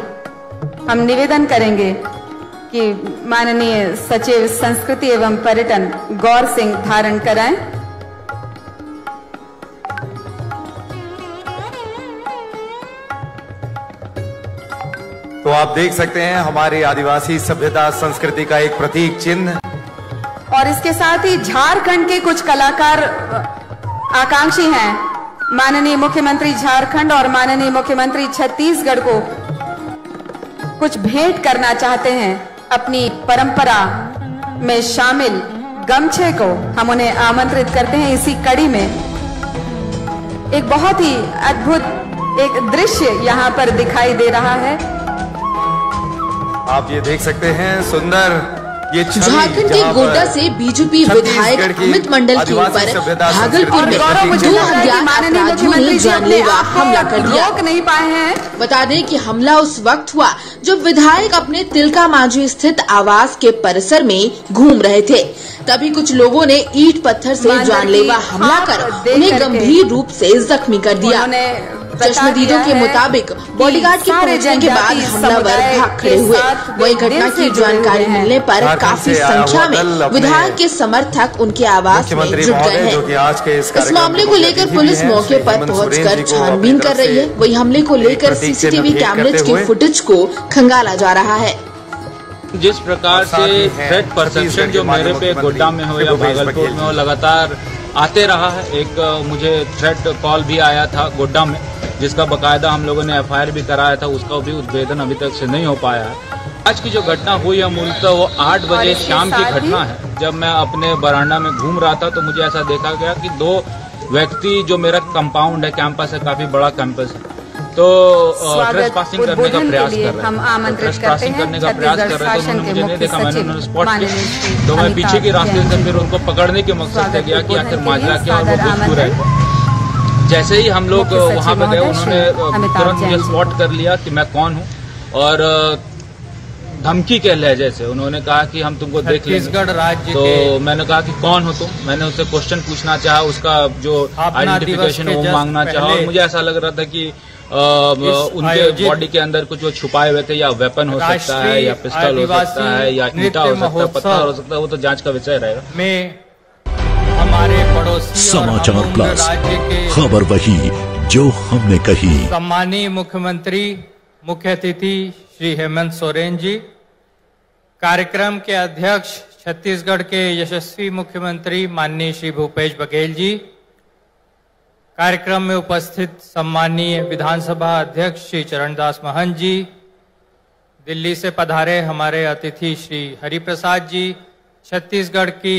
हम निवेदन करेंगे कि माननीय सचिव संस्कृति एवं पर्यटन गौर सिंह धारण कराएं। तो आप देख सकते हैं हमारी आदिवासी सभ्यता संस्कृति का एक प्रतीक चिन्ह। और इसके साथ ही झारखंड के कुछ कलाकार आकांक्षी हैं। माननीय मुख्यमंत्री झारखंड और माननीय मुख्यमंत्री छत्तीसगढ़ को कुछ भेंट करना चाहते हैं। अपनी परंपरा में शामिल गमछे को हम उन्हें आमंत्रित करते हैं। इसी कड़ी में एक बहुत ही अद्भुत एक दृश्य यहाँ पर दिखाई दे रहा है। आप ये देख सकते हैं सुंदर ये झारखंड के गोड्डा से बीजेपी विधायक अमित मंडल के ऊपर भागलपुर में 2 अज्ञात अपराधियों ने जानलेवा हमला कर दिया। रोक नहीं पाए हैं। बता दें कि हमला उस वक्त हुआ जब विधायक अपने तिलका मांझी स्थित आवास के परिसर में घूम रहे थे। तभी कुछ लोगों ने ईंट पत्थर से जानलेवा हमला कर उन्हें गंभीर रूप से जख्मी कर दिया। चश्मदीदों के मुताबिक बॉडीगार्ड के पहुंचने के बाद हमलावर भाग खड़े हुए। वही घटना की जानकारी मिलने पर काफी संख्या में विधायक के समर्थक उनके आवास में जुट गए हैं। इस मामले को लेकर पुलिस मौके पर पहुंचकर छानबीन कर रही है। वही हमले को लेकर सीसीटीवी कैमरेज की फुटेज को खंगाला जा रहा है। जिस प्रकार से थ्रेट परसेप्शन जो मेरे पे गोड्डा में हो या भागलपुर में हो लगातार आते रहा है। एक मुझे थ्रेट कॉल भी आया था गोड्डा में, जिसका बकायदा हम लोगों ने एफआईआर भी कराया था। उसका भी उद्भेदन अभी तक से नहीं हो पाया है। आज की जो घटना हुई है मूलतः वो 8 बजे शाम की घटना है। जब मैं अपने बरांडा में घूम रहा था तो मुझे ऐसा देखा गया कि 2 व्यक्ति, जो मेरा कंपाउंड है, कैंपस है, काफी बड़ा कैंपस है, तो ट्रेस पासिंग करने का प्रयास कर रहे हम आमंत्रित ट्रेस पासिंग करने का प्रयास कर रहे थे, उन्होंने मुझे नहीं देखा, मैंने उन्होंने स्पॉट किया तो मैं पीछे के रास्ते से फिर उनको पकड़ने के मकसद से गया कि आखिर माजरा क्या और वो बहुत दूर है। जैसे ही हम लोग वहाँ पे गए उन्होंने तुरंत मुझे स्पॉट कर लिया कि मैं कौन हूँ और धमकी के लहजे से उन्होंने कहा कि हम तुमको देख लेंगे। छत्तीसगढ़ राज्य तो मैंने कहा कि कौन हो तुम, मैंने उससे क्वेश्चन पूछना चाहा, उसका जो आइडेंटिफिकेशन है वो मांगना चाहा और मुझे ऐसा लग रहा था कि उनके बॉडी के अंदर कुछ वो छुपाए हुए थे, या वेपन हो सकता है या पिस्टल हो सकता है या ईंटा हो सकता है, पत्थर हो सकता है, वो तो जांच का विषय रहेगा। में हमारे पड़ोसी समाचार प्लस, खबर वही जो हमने कही। सम्मानीय मुख्यमंत्री मुख्य अतिथि श्री हेमंत सोरेन जी, कार्यक्रम के अध्यक्ष छत्तीसगढ़ के यशस्वी मुख्यमंत्री माननीय श्री भूपेश बघेल जी, कार्यक्रम में उपस्थित सम्मानीय विधानसभा अध्यक्ष श्री चरणदास महंत जी, दिल्ली से पधारे हमारे अतिथि श्री हरिप्रसाद जी, छत्तीसगढ़ की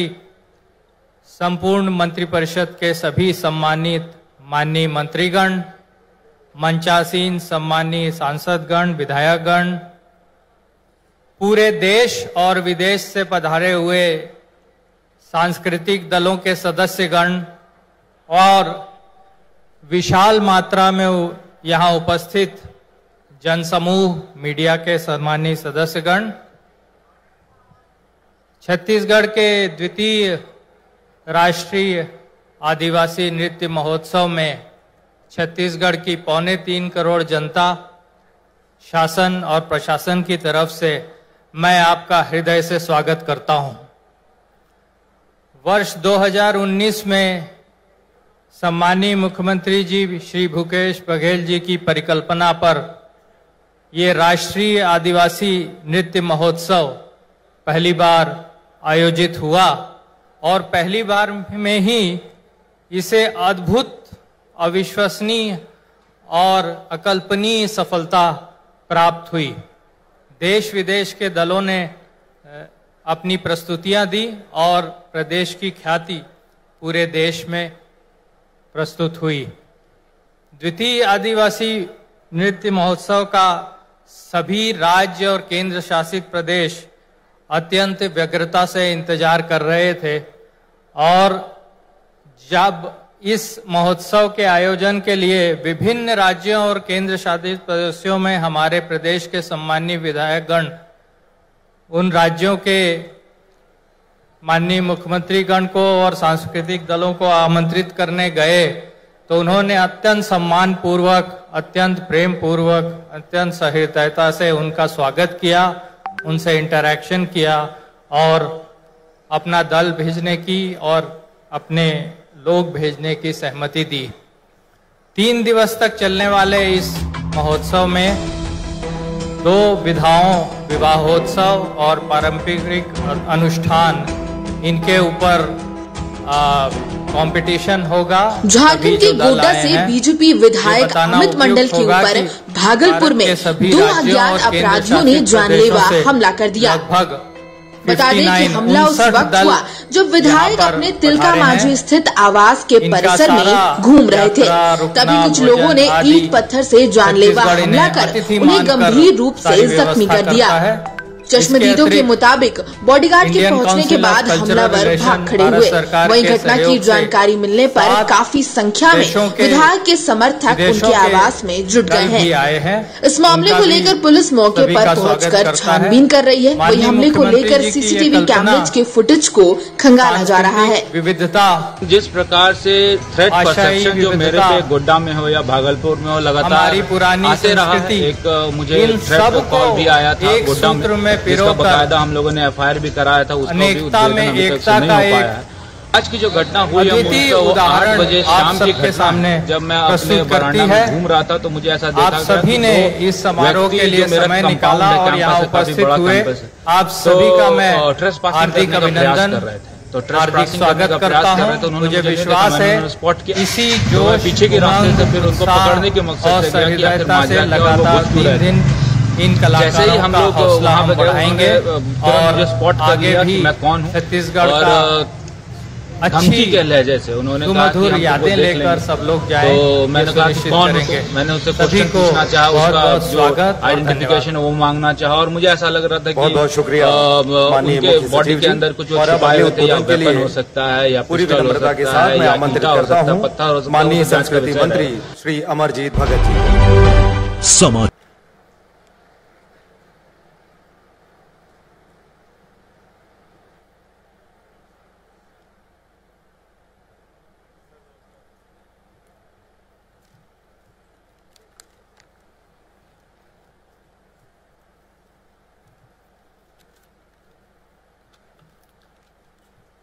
संपूर्ण मंत्रिपरिषद के सभी सम्मानित माननीय मंत्रीगण, मंचासीन सम्मानीय सांसदगण, विधायकगण, पूरे देश और विदेश से पधारे हुए सांस्कृतिक दलों के सदस्यगण और विशाल मात्रा में यहाँ उपस्थित जनसमूह, मीडिया के सम्मानीय सदस्यगण, छत्तीसगढ़ के द्वितीय राष्ट्रीय आदिवासी नृत्य महोत्सव में छत्तीसगढ़ की 3.25 करोड़ जनता, शासन और प्रशासन की तरफ से मैं आपका हृदय से स्वागत करता हूं। वर्ष 2019 में सम्मानीय मुख्यमंत्री जी श्री भूपेश बघेल जी की परिकल्पना पर ये राष्ट्रीय आदिवासी नृत्य महोत्सव पहली बार आयोजित हुआ और पहली बार में ही इसे अद्भुत, अविश्वसनीय और अकल्पनीय सफलता प्राप्त हुई। देश विदेश के दलों ने अपनी प्रस्तुतियां दी और प्रदेश की ख्याति पूरे देश में प्रस्तुत हुई। द्वितीय आदिवासी नृत्य महोत्सव का सभी राज्य और केंद्र शासित प्रदेश अत्यंत व्यग्रता से इंतजार कर रहे थे और जब इस महोत्सव के आयोजन के लिए विभिन्न राज्यों और केंद्र शासित प्रदेशों में हमारे प्रदेश के सम्मानीय विधायकगण उन राज्यों के माननीय मुख्यमंत्रीगण को और सांस्कृतिक दलों को आमंत्रित करने गए तो उन्होंने अत्यंत सम्मान पूर्वक, अत्यंत प्रेम पूर्वक, अत्यंत सहृदयता से उनका स्वागत किया, उनसे इंटरैक्शन किया और अपना दल भेजने की और अपने लोग भेजने की सहमति दी। 3 दिवस तक चलने वाले इस महोत्सव में 2 विधाओं, विवाहोत्सव और पारंपरिक अनुष्ठान, इनके ऊपर कंपटीशन होगा। झारखंड के गोड्डा से बीजेपी विधायक अमित मंडल के ऊपर भागलपुर में 2 अज्ञात अपराधियों ने जानलेवा हमला कर दिया। बता दें कि हमला उस वक्त हुआ जब विधायक अपने तिलका मांझी स्थित आवास के परिसर में घूम रहे थे। तभी कुछ लोगों ने ईंट पत्थर से जानलेवा हमला कर उन्हें गंभीर रूप से जख्मी कर दिया। चश्मदीदों के मुताबिक बॉडीगार्ड के पहुंचने के बाद हमलावर भाग खड़े हुए। वहीं घटना की जानकारी मिलने पर काफी संख्या में विधायक के समर्थक उनके आवास में जुट गए हैं। इस मामले को लेकर पुलिस मौके पर पहुंचकर छानबीन कर रही है। वहीं हमले को लेकर सीसीटीवी कैमरेज के फुटेज को खंगाला जा रहा है। विविधता जिस प्रकार से थ्रेट परसेप्शन जो मेरे पे गोड्डा में हो या भागलपुर में हो लगातार आते रहा है। एक मुझे थ्रेट कॉल भी आया था गोड्डा में, जिसका बकायदा हम लोगों ने एफआईआर भी कराया था, उसको भी उद्घाटन अभी तक से नहीं हो पाया है। आज की जो घटना हुई है वो 8 बजे शाम की घटना है। जब मैं अपने बरांडा में घूम रहा था तो मुझे ऐसा देखा आप सभी ने इस समारोह के लिए समय निकाला और यहाँ उपस्थित हुए। आप सभी का मैं हार्दिक अभिनंदन, हार्दिक स्वागत करता हूँ। मुझे विश्वास है इसी जो पीछे के रास्ते से फिर उनको पकड़ने के मकसद से लगातार 3 दिन इन जैसे ही हम लोग वहाँ पे बढ़ाएंगे और स्पॉट कर लिया कि मैं कौन हूँ छत्तीसगढ़ और धमकी के लहजे से उन्होंने कहा कि मधुर यादें लेकर सब लोग जाएं। तो मैंने कहा कौन, मैंने उससे क्वेश्चन पूछना चाहा, उसका जो आइडेंटिफिकेशन वो मांगना चाहा, और मुझे ऐसा लग रहा था कि बहुत शुक्रिया उनके बॉडी के अंदर कुछ छुपाए हुए थे, या वेपन हो सकता है, या पूरी विनम्रता के साथ मैं आमंत्रित करता हूं पत्थर हो सकता है। माननीय संस्कृति मंत्री श्री अमरजीत भगत जी। समाज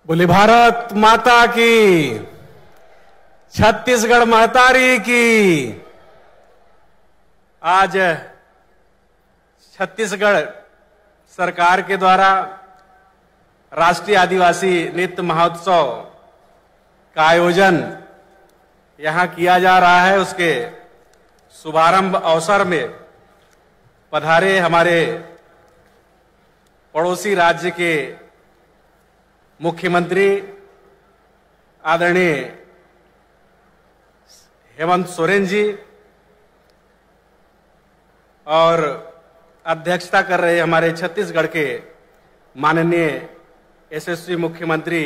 बोले भारत माता की, छत्तीसगढ़ महतारी की। आज छत्तीसगढ़ सरकार के द्वारा राष्ट्रीय आदिवासी नृत्य महोत्सव का आयोजन यहां किया जा रहा है। उसके शुभारंभ अवसर में पधारे हमारे पड़ोसी राज्य के मुख्यमंत्री आदरणीय हेमंत सोरेन जी और अध्यक्षता कर रहे हमारे छत्तीसगढ़ के माननीय यशस्वी मुख्यमंत्री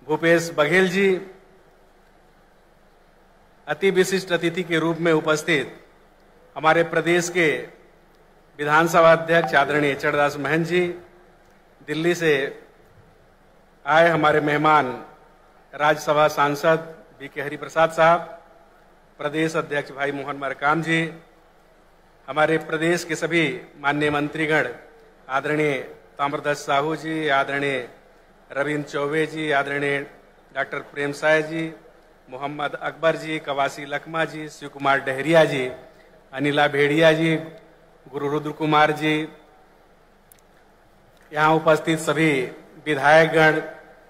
भूपेश बघेल जी, अति विशिष्ट अतिथि के रूप में उपस्थित हमारे प्रदेश के विधानसभा अध्यक्ष आदरणीय चरणदास महंत जी, दिल्ली से आए हमारे मेहमान राज्यसभा सांसद बीके हरिप्रसाद साहब, प्रदेश अध्यक्ष भाई मोहन मरकाम जी, हमारे प्रदेश के सभी माननीय मंत्रीगण आदरणीय ताम्रध्वज साहू जी, आदरणीय रविंद्र चौबे जी, आदरणीय डॉक्टर प्रेम साय जी, मोहम्मद अकबर जी, कवासी लखमा जी, शिव कुमार डहरिया जी, अनिला भेड़िया जी, गुरु रुद्र कुमार जी, यहाँ उपस्थित सभी विधायकगण,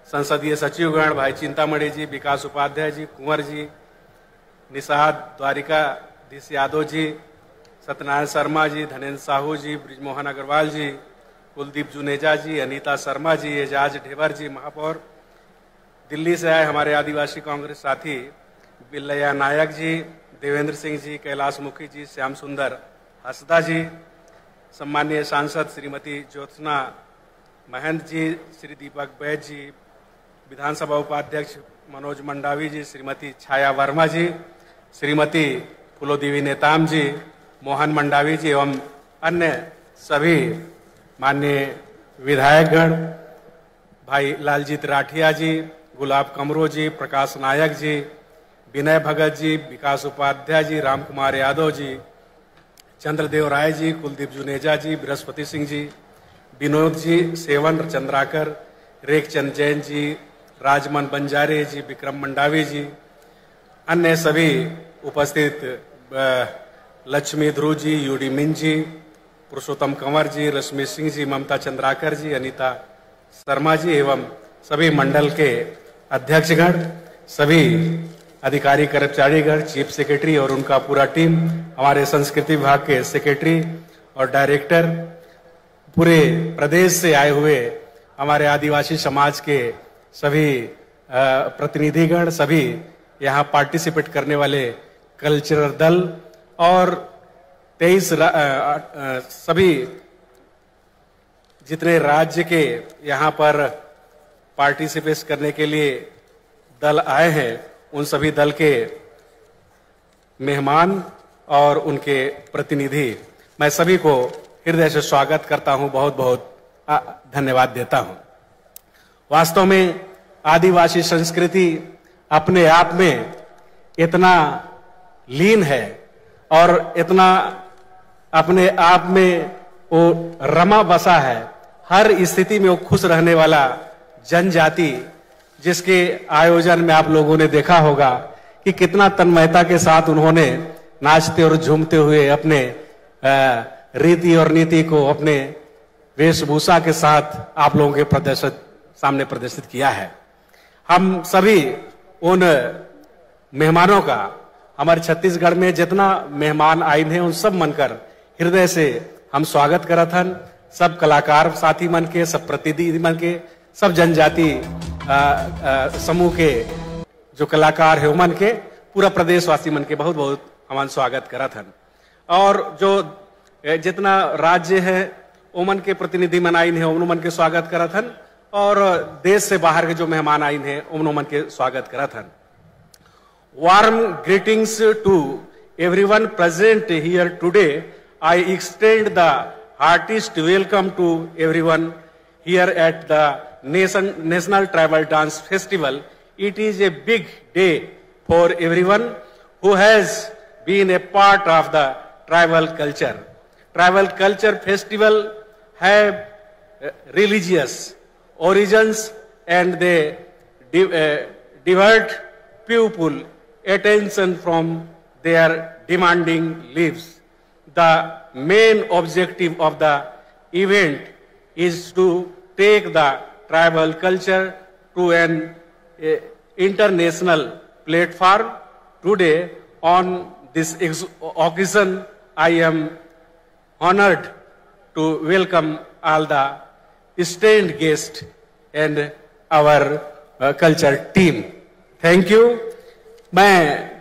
संसदीय सचिवगण, भाई चिंतामणि जी, विकास उपाध्याय जी, कुंवर जी, निषाद द्वारिकाधीश यादव जी, सत्यनारायण शर्मा जी, धनेन्द्र साहू जी, ब्रिजमोहन अग्रवाल जी, कुलदीप जुनेजा जी, अनीता शर्मा जी, एजाज ढेबर जी, महापौर, दिल्ली से आए हमारे आदिवासी कांग्रेस साथी बिल्लैया नायक जी, देवेंद्र सिंह जी, कैलाश मुखी जी, श्याम सुंदर हसदा जी, सम्मानीय सांसद श्रीमती ज्योत्सना महंत जी, श्री दीपक बैद जी, विधानसभा उपाध्यक्ष मनोज मंडावी जी, श्रीमती छाया वर्मा जी, श्रीमती फुलोदेवी नेताम जी, मोहन मंडावी जी एवं अन्य सभी माननीय विधायकगण, भाई लालजीत राठिया जी, गुलाब कमरो जी, प्रकाश नायक जी, विनय भगत जी, विकास उपाध्याय जी, राम कुमार यादव जी, चंद्रदेव राय जी, कुलदीप जुनेजा जी, बृहस्पति सिंह जी, विनोद जी, सेवन चंद्राकर, रेखचंद जैन जी, राजमन बंजारे जी, विक्रम मंडावी जी, अन्य सभी उपस्थित लक्ष्मी ध्रुव जी, यूडी मिन जी, पुरुषोत्तम कंवर जी, रश्मि सिंह जी, ममता चंद्राकर जी, अनीता शर्मा जी एवं सभी मंडल के अध्यक्षगण, सभी अधिकारी कर्मचारीगण, चीफ सेक्रेटरी और उनका पूरा टीम, हमारे संस्कृति विभाग के सेक्रेटरी और डायरेक्टर, पूरे प्रदेश से आए हुए हमारे आदिवासी समाज के सभी प्रतिनिधिगण, सभी यहाँ पार्टिसिपेट करने वाले कल्चरल दल और 23 सभी जितने राज्य के यहाँ पर पार्टिसिपेट करने के लिए दल आए हैं, उन सभी दल के मेहमान और उनके प्रतिनिधि, मैं सभी को हृदय से स्वागत करता हूं, बहुत बहुत धन्यवाद देता हूं। वास्तव में आदिवासी संस्कृति अपने आप में इतना लीन है और इतना अपने आप में वो रमा बसा है, हर स्थिति में वो खुश रहने वाला जनजाति, जिसके आयोजन में आप लोगों ने देखा होगा कि कितना तन्मयता के साथ उन्होंने नाचते और झूमते हुए अपने रीति और नीति को अपने वेशभूषा के साथ आप लोगों के सामने प्रदर्शित किया है। हम सभी उन मेहमानों का, हमारे छत्तीसगढ़ में जितना मेहमान आए हैं उन सब मनकर हृदय से हम स्वागत करत हन। सब कलाकार साथी मन के, सब प्रतिनिधि मन के, सब जनजाति समूह के जो कलाकार है उमन के पूरा प्रदेशवासी मन के बहुत बहुत हमान स्वागत करत हन। और जो जितना राज्य है ओमन के प्रतिनिधि मन आइन है ओमन के स्वागत करत हन, और देश से बाहर के जो मेहमान आइन है ओमन के स्वागत करत हन। Warm greetings to everyone present here today. I extend the heartiest welcome to everyone here at the National Tribal Dance Festival. It is a big day for everyone who has been a part of the tribal culture. Tribal culture festival have religious origins and they divert people attention from their demanding lives. The main objective of the event is to take the tribal culture to an international platform. Today, on this occasion, I am honored to welcome all the esteemed guests and our culture team. Thank you. मैं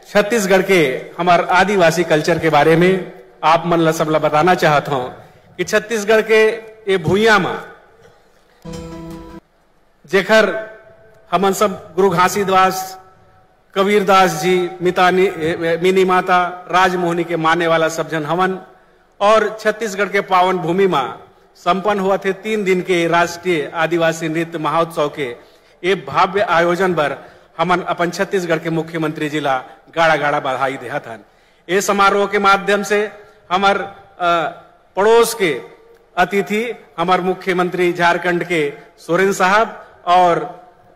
छत्तीसगढ़ के हमारे आदिवासी culture के बारे में आप मन ला सबला बताना चाहता हूं कि छत्तीसगढ़ के ये भूइया में जेखर हमन सब गुरु घासीदास, कबीरदास जी, मिनी माता, राजमोहनी के माने वाला सब जन हवन। और छत्तीसगढ़ के पावन भूमि में संपन्न हुआ थे 3 दिन के राष्ट्रीय आदिवासी नृत्य महोत्सव के ये भव्य आयोजन पर हमन अपन छत्तीसगढ़ के मुख्यमंत्री जिला गाड़ा गाड़ा बधाई देहत हन। ये समारोह के माध्यम से हमार पड़ोस के अतिथि हमार मुख्यमंत्री झारखंड के सोरेन साहब और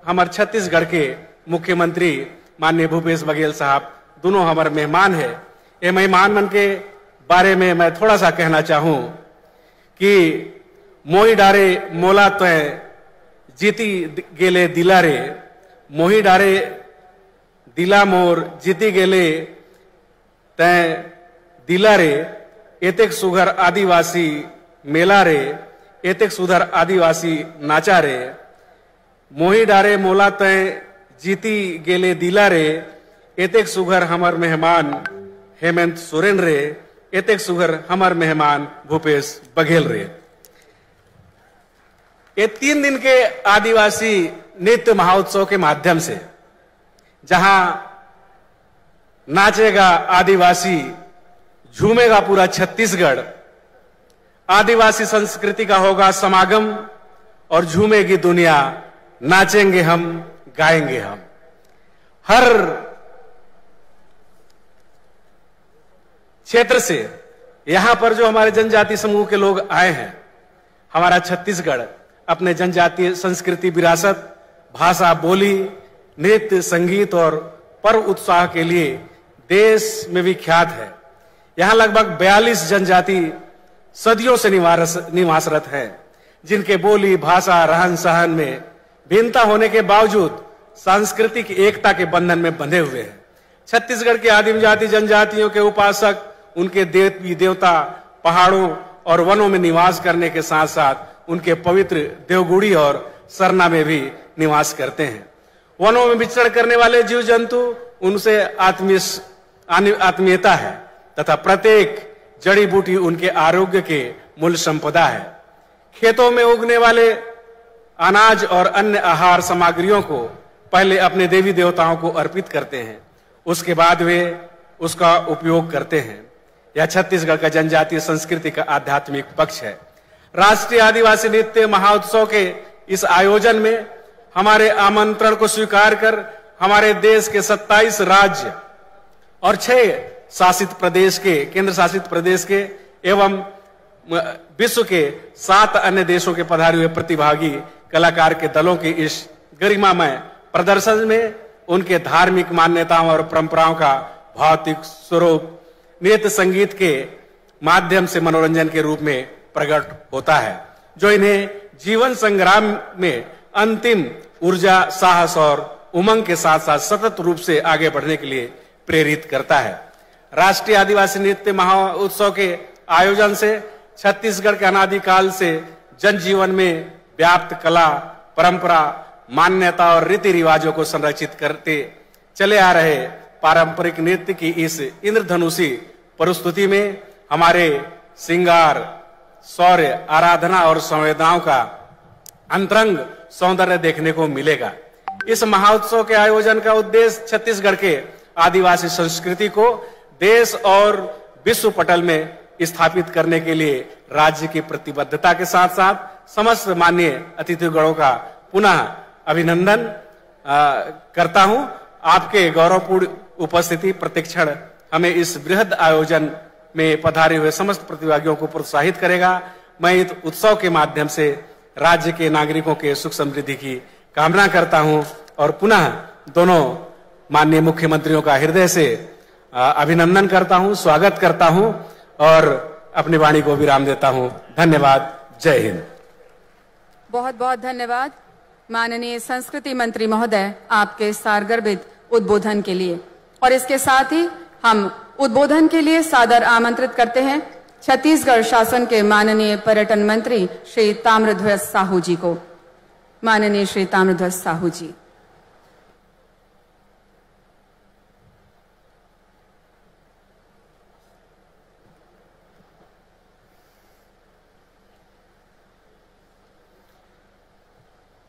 हमार छत्तीसगढ़ के मुख्यमंत्री माननीय भूपेश बघेल साहब दोनों हमारे मेहमान है। ये मेहमान मन के बारे में मैं थोड़ा सा कहना चाहूं कि मोही डारे मोला तो जीती गेले दिला रे, मोही डारे दिला मोर जीती गेले तै दिला रे, एतेक सुघर आदिवासी मेला रे, एतेक सुधर आदिवासी नाचा रे, मोही डारे मोला तै जीती गेले दिला रे, एतेक सुघर हमार मेहमान हेमंत सोरेन रे, एतेक सुघर हमार मेहमान भूपेश बघेल रे। ये 3 दिन के आदिवासी नृत्य महोत्सव के माध्यम से जहां नाचेगा आदिवासी, झूमेगा पूरा छत्तीसगढ़, आदिवासी संस्कृति का होगा समागम और झूमेगी दुनिया, नाचेंगे हम, गाएंगे हम। हर क्षेत्र से यहां पर जो हमारे जनजाति समूह के लोग आए हैं, हमारा छत्तीसगढ़ अपने जनजातीय संस्कृति, विरासत, भाषा, बोली, नृत्य, संगीत और पर्व उत्साह के लिए देश में विख्यात है। यहां लगभग 42 जनजाति सदियों से निवासरत हैं, जिनके बोली, भाषा, रहन सहन में भिन्नता होने के बावजूद सांस्कृतिक एकता के बंधन में बंधे हुए हैं। छत्तीसगढ़ के आदिम जाति जनजातियों के उपासक उनके देवी देवता पहाड़ों और वनों में निवास करने के साथ साथ उनके पवित्र देवगुड़ी और सरना में भी निवास करते हैं। वनों में विचरण करने वाले जीव जंतु उनसे आत्मीयता है तथा प्रत्येक जड़ी बूटी उनके आरोग्य के मूल संपदा है। खेतों में उगने वाले अनाज और अन्य आहार सामग्रियों को पहले अपने देवी देवताओं को अर्पित करते हैं, उसके बाद वे उसका उपयोग करते हैं। यह छत्तीसगढ़ का जनजातीय संस्कृति का आध्यात्मिक पक्ष है। राष्ट्रीय आदिवासी नृत्य महोत्सव के इस आयोजन में हमारे आमंत्रण को स्वीकार कर हमारे देश के 27 राज्य और 6 शासित प्रदेश के, केंद्र शासित प्रदेश के एवं विश्व के 7 अन्य देशों के पधारे हुए प्रतिभागी कलाकार के दलों की इस गरिमामय प्रदर्शन में उनके धार्मिक मान्यताओं और परंपराओं का भौतिक स्वरूप नृत्य संगीत के माध्यम से मनोरंजन के रूप में प्रकट होता है, जो इन्हें जीवन संग्राम में अंतिम ऊर्जा, साहस और उमंग के साथ साथ सतत रूप से आगे बढ़ने के लिए प्रेरित करता है। राष्ट्रीय आदिवासी नृत्य महोत्सव के आयोजन से छत्तीसगढ़ के अनादिकाल से जनजीवन में व्याप्त कला, परंपरा मान्यता और रीति रिवाजों को संरक्षित करते चले आ रहे पारंपरिक नृत्य की इस इंद्रधनुषी प्रस्तुति में हमारे श्रृंगार, शौर्य, आराधना और संवेदनाओं का अंतरंग सौंदर्य देखने को मिलेगा। इस महोत्सव के आयोजन का उद्देश्य छत्तीसगढ़ के आदिवासी संस्कृति को देश और विश्व पटल में स्थापित करने के लिए राज्य की प्रतिबद्धता के साथ साथ समस्त माननीय अतिथिगणों का पुनः अभिनंदन करता हूं। आपके गौरवपूर्ण उपस्थिति प्रतिक्षण हमें इस बृहद आयोजन में पधारे हुए समस्त प्रतिभागियों को प्रोत्साहित करेगा। मैं इस उत्सव के माध्यम से राज्य के नागरिकों के सुख समृद्धि की कामना करता हूं और पुनः दोनों माननीय मुख्यमंत्रियों का हृदय से अभिनंदन करता हूं, स्वागत करता हूं और अपनी वाणी को विराम देता हूं। धन्यवाद। जय हिंद। बहुत बहुत धन्यवाद माननीय संस्कृति मंत्री महोदय आपके सारगर्भित उद्बोधन के लिए। और इसके साथ ही हम उद्बोधन के लिए सादर आमंत्रित करते हैं छत्तीसगढ़ शासन के माननीय पर्यटन मंत्री श्री ताम्रध्वज साहू जी को। माननीय श्री ताम्रध्वज साहू जी।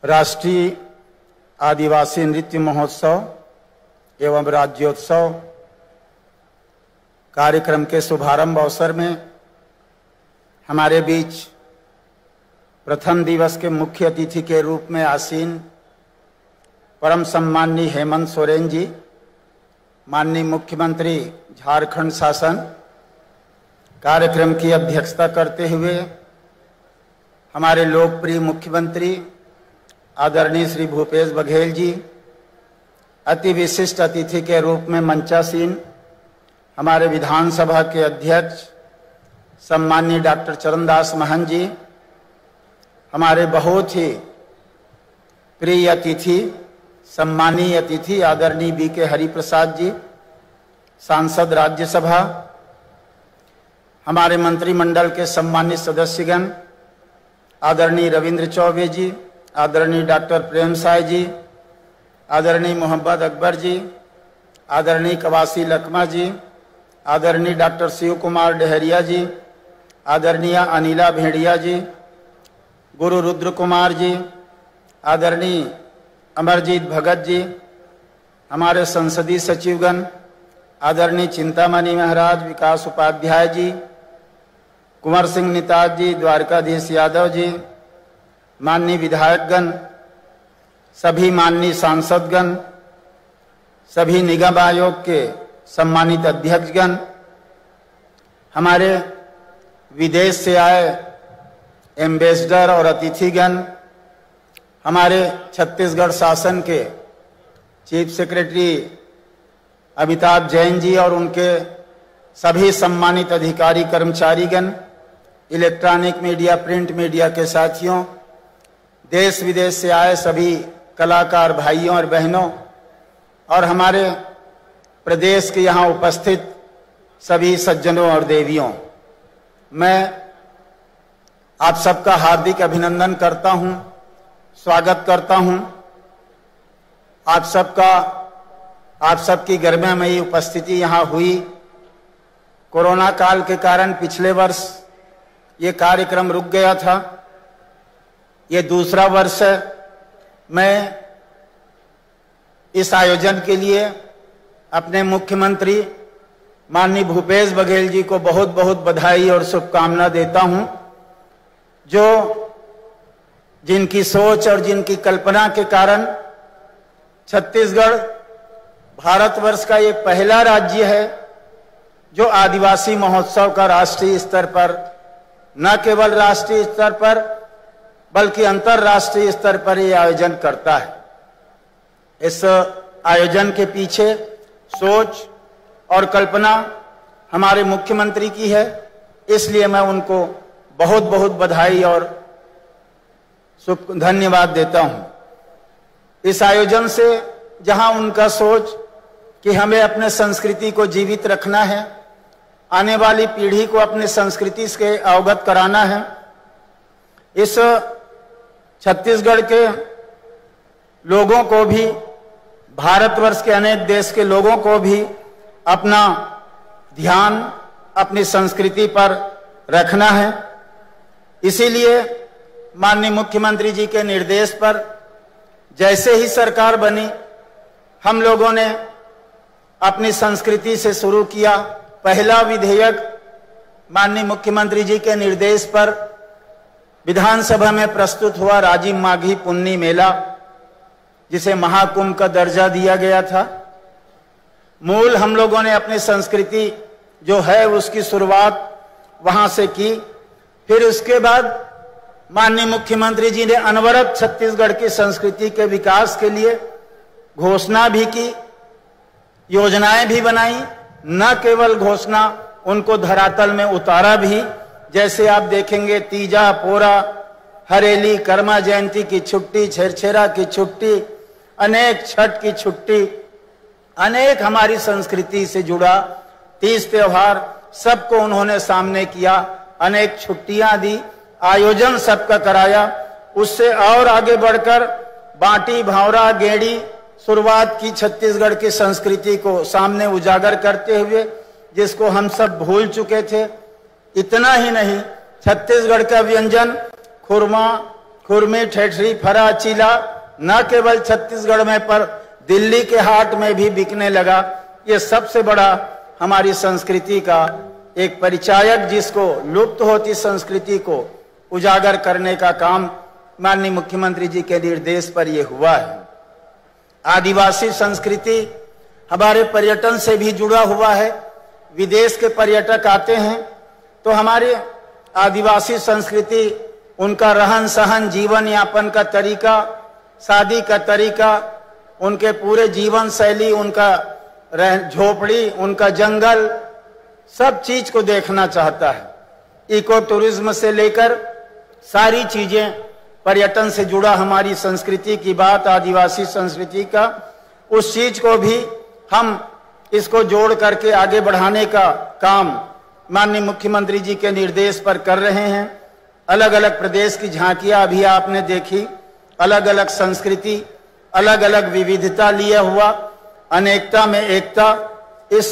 राष्ट्रीय आदिवासी नृत्य महोत्सव एवं राज्योत्सव कार्यक्रम के शुभारंभ अवसर में हमारे बीच प्रथम दिवस के मुख्य अतिथि के रूप में आसीन परम सम्माननीय हेमंत सोरेन जी, माननीय मुख्यमंत्री झारखंड शासन, कार्यक्रम की अध्यक्षता करते हुए हमारे लोकप्रिय मुख्यमंत्री आदरणीय श्री भूपेश बघेल जी, अति विशिष्ट अतिथि के रूप में मंचासीन हमारे विधानसभा के अध्यक्ष सम्माननीय डॉक्टर चरणदास महंत जी, हमारे बहुत ही प्रिय अतिथि सम्मानीय अतिथि आदरणीय बी.के. हरिप्रसाद जी, सांसद राज्यसभा, हमारे मंत्रिमंडल के सम्मानित सदस्यगण आदरणीय रविंद्र चौबे जी, आदरणीय डॉक्टर प्रेम साय जी, आदरणीय मोहम्मद अकबर जी, आदरणीय कवासी लकमा जी, आदरणीय डॉक्टर शिव कुमार डहरिया जी, आदरणीय अनिला भेड़िया जी, गुरु रुद्र कुमार जी, आदरणीय अमरजीत भगत जी, हमारे संसदीय सचिवगण आदरणीय चिंतामणि महाराज, विकास उपाध्याय जी, कुंवर सिंह निताज जी, द्वारकाधीश यादव जी, माननीय विधायकगण, सभी माननीय सांसदगण, सभी निगम आयोग के सम्मानित अध्यक्षगण, हमारे विदेश से आए एम्बेसडर और अतिथिगण, हमारे छत्तीसगढ़ शासन के चीफ सेक्रेटरी अमिताभ जैन जी और उनके सभी सम्मानित अधिकारी कर्मचारीगण, इलेक्ट्रॉनिक मीडिया, प्रिंट मीडिया के साथियों, देश विदेश से आए सभी कलाकार भाइयों और बहनों और हमारे प्रदेश के यहाँ उपस्थित सभी सज्जनों और देवियों, मैं आप सबका हार्दिक अभिनंदन करता हूँ, स्वागत करता हूँ। आप सबकी गरिमामयी उपस्थिति यहाँ हुई। कोरोना काल के कारण पिछले वर्ष ये कार्यक्रम रुक गया था, ये दूसरा वर्ष है। मैं इस आयोजन के लिए अपने मुख्यमंत्री माननीय भूपेश बघेल जी को बहुत बहुत बधाई और शुभकामना देता हूं, जो जिनकी सोच और जिनकी कल्पना के कारण छत्तीसगढ़ भारतवर्ष का ये पहला राज्य है जो आदिवासी महोत्सव का राष्ट्रीय स्तर पर, न केवल राष्ट्रीय स्तर पर बल्कि अंतर्राष्ट्रीय स्तर पर ये आयोजन करता है। इस आयोजन के पीछे सोच और कल्पना हमारे मुख्यमंत्री की है, इसलिए मैं उनको बहुत बहुत बधाई और धन्यवाद देता हूं। इस आयोजन से जहां उनका सोच कि हमें अपने संस्कृति को जीवित रखना है, आने वाली पीढ़ी को अपने संस्कृति से अवगत कराना है, इस छत्तीसगढ़ के लोगों को भी, भारतवर्ष के अनेक देश के लोगों को भी अपना ध्यान अपनी संस्कृति पर रखना है। इसीलिए माननीय मुख्यमंत्री जी के निर्देश पर जैसे ही सरकार बनी, हम लोगों ने अपनी संस्कृति से शुरू किया। पहला विधेयक माननीय मुख्यमंत्री जी के निर्देश पर विधानसभा में प्रस्तुत हुआ राजीव माघी पुन्नी मेला, जिसे महाकुंभ का दर्जा दिया गया था। मूल हम लोगों ने अपनी संस्कृति जो है उसकी शुरुआत वहां से की। फिर उसके बाद माननीय मुख्यमंत्री जी ने अनवरत छत्तीसगढ़ की संस्कृति के विकास के लिए घोषणा भी की, योजनाएं भी बनाई। न केवल घोषणा, उनको धरातल में उतारा भी। जैसे आप देखेंगे तीजा, पोरा, हरेली, कर्मा जयंती की छुट्टी, छेरछेरा की छुट्टी, अनेक छठ की छुट्टी, अनेक हमारी संस्कृति से जुड़ा तीज त्योहार, सबको उन्होंने सामने किया। अनेक छुट्टियां दी, आयोजन सबका कराया। उससे और आगे बढ़कर बाटी, भावरा, गेड़ी शुरुआत की छत्तीसगढ़ की संस्कृति को सामने उजागर करते हुए, जिसको हम सब भूल चुके थे। इतना ही नहीं, छत्तीसगढ़ का व्यंजन खुरमा, खुरमी, ठेठरी, फरा, चीला न केवल छत्तीसगढ़ में पर दिल्ली के हाट में भी बिकने लगा। ये सबसे बड़ा हमारी संस्कृति का एक परिचायक, जिसको लुप्त होती संस्कृति को उजागर करने का काम माननीय मुख्यमंत्री जी के निर्देश पर यह हुआ है। आदिवासी संस्कृति हमारे पर्यटन से भी जुड़ा हुआ है। विदेश के पर्यटक आते हैं तो हमारे आदिवासी संस्कृति, उनका रहन सहन, जीवन यापन का तरीका, शादी का तरीका, उनके पूरे जीवन शैली, उनका झोपड़ी, उनका जंगल, सब चीज को देखना चाहता है। इको टूरिज्म से लेकर सारी चीजें, पर्यटन से जुड़ा हमारी संस्कृति की बात, आदिवासी संस्कृति का, उस चीज को भी हम इसको जोड़ करके आगे बढ़ाने का काम माननीय मुख्यमंत्री जी के निर्देश पर कर रहे हैं। अलग अलग प्रदेश की झांकियां अभी आपने देखी, अलग अलग संस्कृति, अलग अलग विविधता लिए हुआ, अनेकता में एकता, इस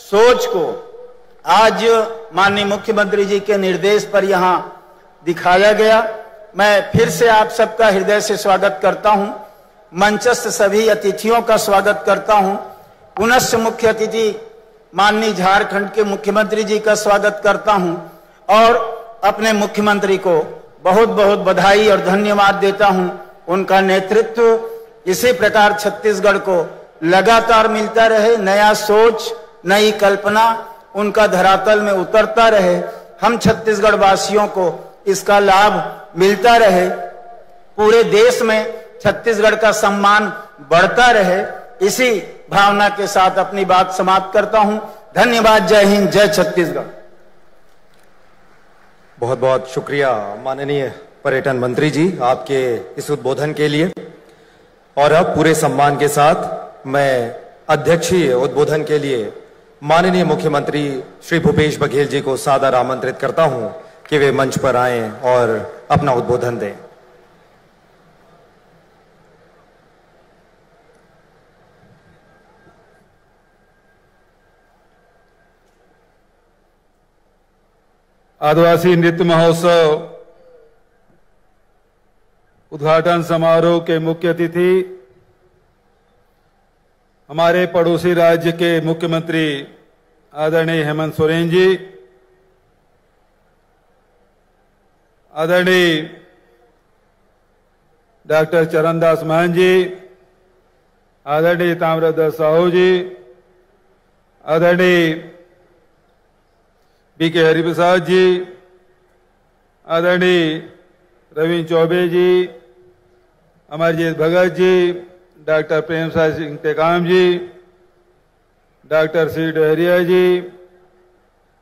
सोच को आज माननीय मुख्यमंत्री जी के निर्देश पर यहां दिखाया गया। मैं फिर से आप सबका हृदय से स्वागत करता हूं। मंचस्थ सभी अतिथियों का स्वागत करता हूं। पुनश्च मुख्य अतिथि माननीय झारखंड के मुख्यमंत्री जी का स्वागत करता हूं और अपने मुख्यमंत्री को बहुत बहुत बधाई और धन्यवाद देता हूं। उनका नेतृत्व इसी प्रकार छत्तीसगढ़ को लगातार मिलता रहे, नया सोच, नई कल्पना उनका धरातल में उतरता रहे, हम छत्तीसगढ़ वासियों को इसका लाभ मिलता रहे, पूरे देश में छत्तीसगढ़ का सम्मान बढ़ता रहे। इसी भावना के साथ अपनी बात समाप्त करता हूं। धन्यवाद। जय हिंद, जय छत्तीसगढ़। बहुत बहुत शुक्रिया माननीय पर्यटन मंत्री जी आपके इस उद्बोधन के लिए। और अब पूरे सम्मान के साथ मैं अध्यक्षीय उद्बोधन के लिए माननीय मुख्यमंत्री श्री भूपेश बघेल जी को सादर आमंत्रित करता हूं कि वे मंच पर आएं और अपना उद्बोधन दें। आदिवासी नृत्य महोत्सव उद्घाटन समारोह के मुख्य अतिथि हमारे पड़ोसी राज्य के मुख्यमंत्री आदरणीय हेमंत सोरेन जी, आदरणीय डॉक्टर चरणदास महंत जी, आदरणीय ताम्रध्वज साहू जी, आदरणीय बीके हरिप्रसाद जी, आदरणीय रविंद्र चौबे जी, अमरजीत भगत जी, डॉक्टर प्रेमसाय सिंह टेकाम जी, डॉक्टर सी डहरिया जी,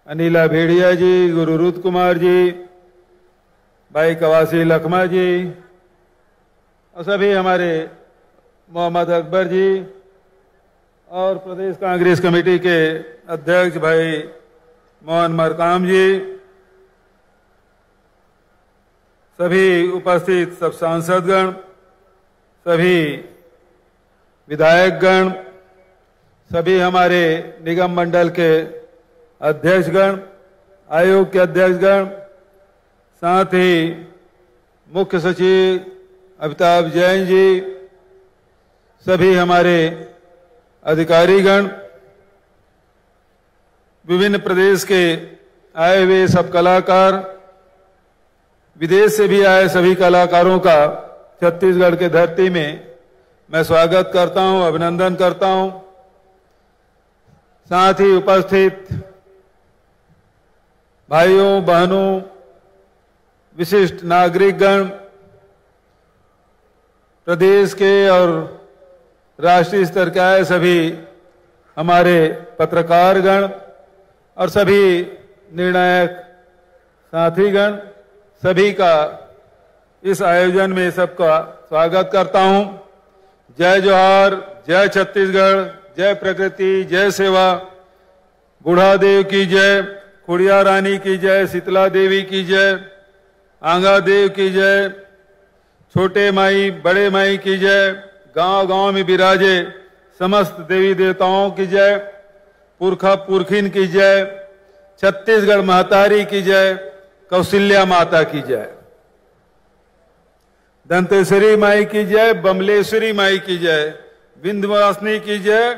अनिला भेड़िया जी, गुरु रुद्र कुमार जी, भाई कवासी लखमा जी और सभी हमारे मोहम्मद अकबर जी और प्रदेश कांग्रेस कमेटी के अध्यक्ष भाई मोहन मरकाम जी, सभी उपस्थित सब सांसदगण, सभी विधायकगण, सभी हमारे निगम मंडल के अध्यक्षगण, आयोग के अध्यक्षगण, साथ ही मुख्य सचिव अमिताभ जैन जी, सभी हमारे अधिकारीगण, विभिन्न प्रदेश के आए हुए सब कलाकार, विदेश से भी आए सभी कलाकारों का छत्तीसगढ़ के धरती में मैं स्वागत करता हूं, अभिनंदन करता हूं। साथ ही उपस्थित भाइयों बहनों, विशिष्ट नागरिकगण, प्रदेश के और राष्ट्रीय स्तर के आए सभी हमारे पत्रकारगण और सभी निर्णायक साथीगण, सभी का इस आयोजन में सबका स्वागत करता हूं। जय जोहार, जय छत्तीसगढ़, जय प्रकृति, जय सेवा, बूढ़ा देव की जय, खुड़िया रानी की जय, शीतला देवी की जय, आंगा देव की जय, छोटे माई बड़े माई की जय, गांव गांव में विराजे समस्त देवी देवताओं की जय, पुरखा पुरखिन की जय, छत्तीसगढ़ महतारी की जय, कौशल्या माता की जय, दंतेश्वरी माई की जय, बमलेश्वरी माई की जय, विंध्यवासिनी की जय,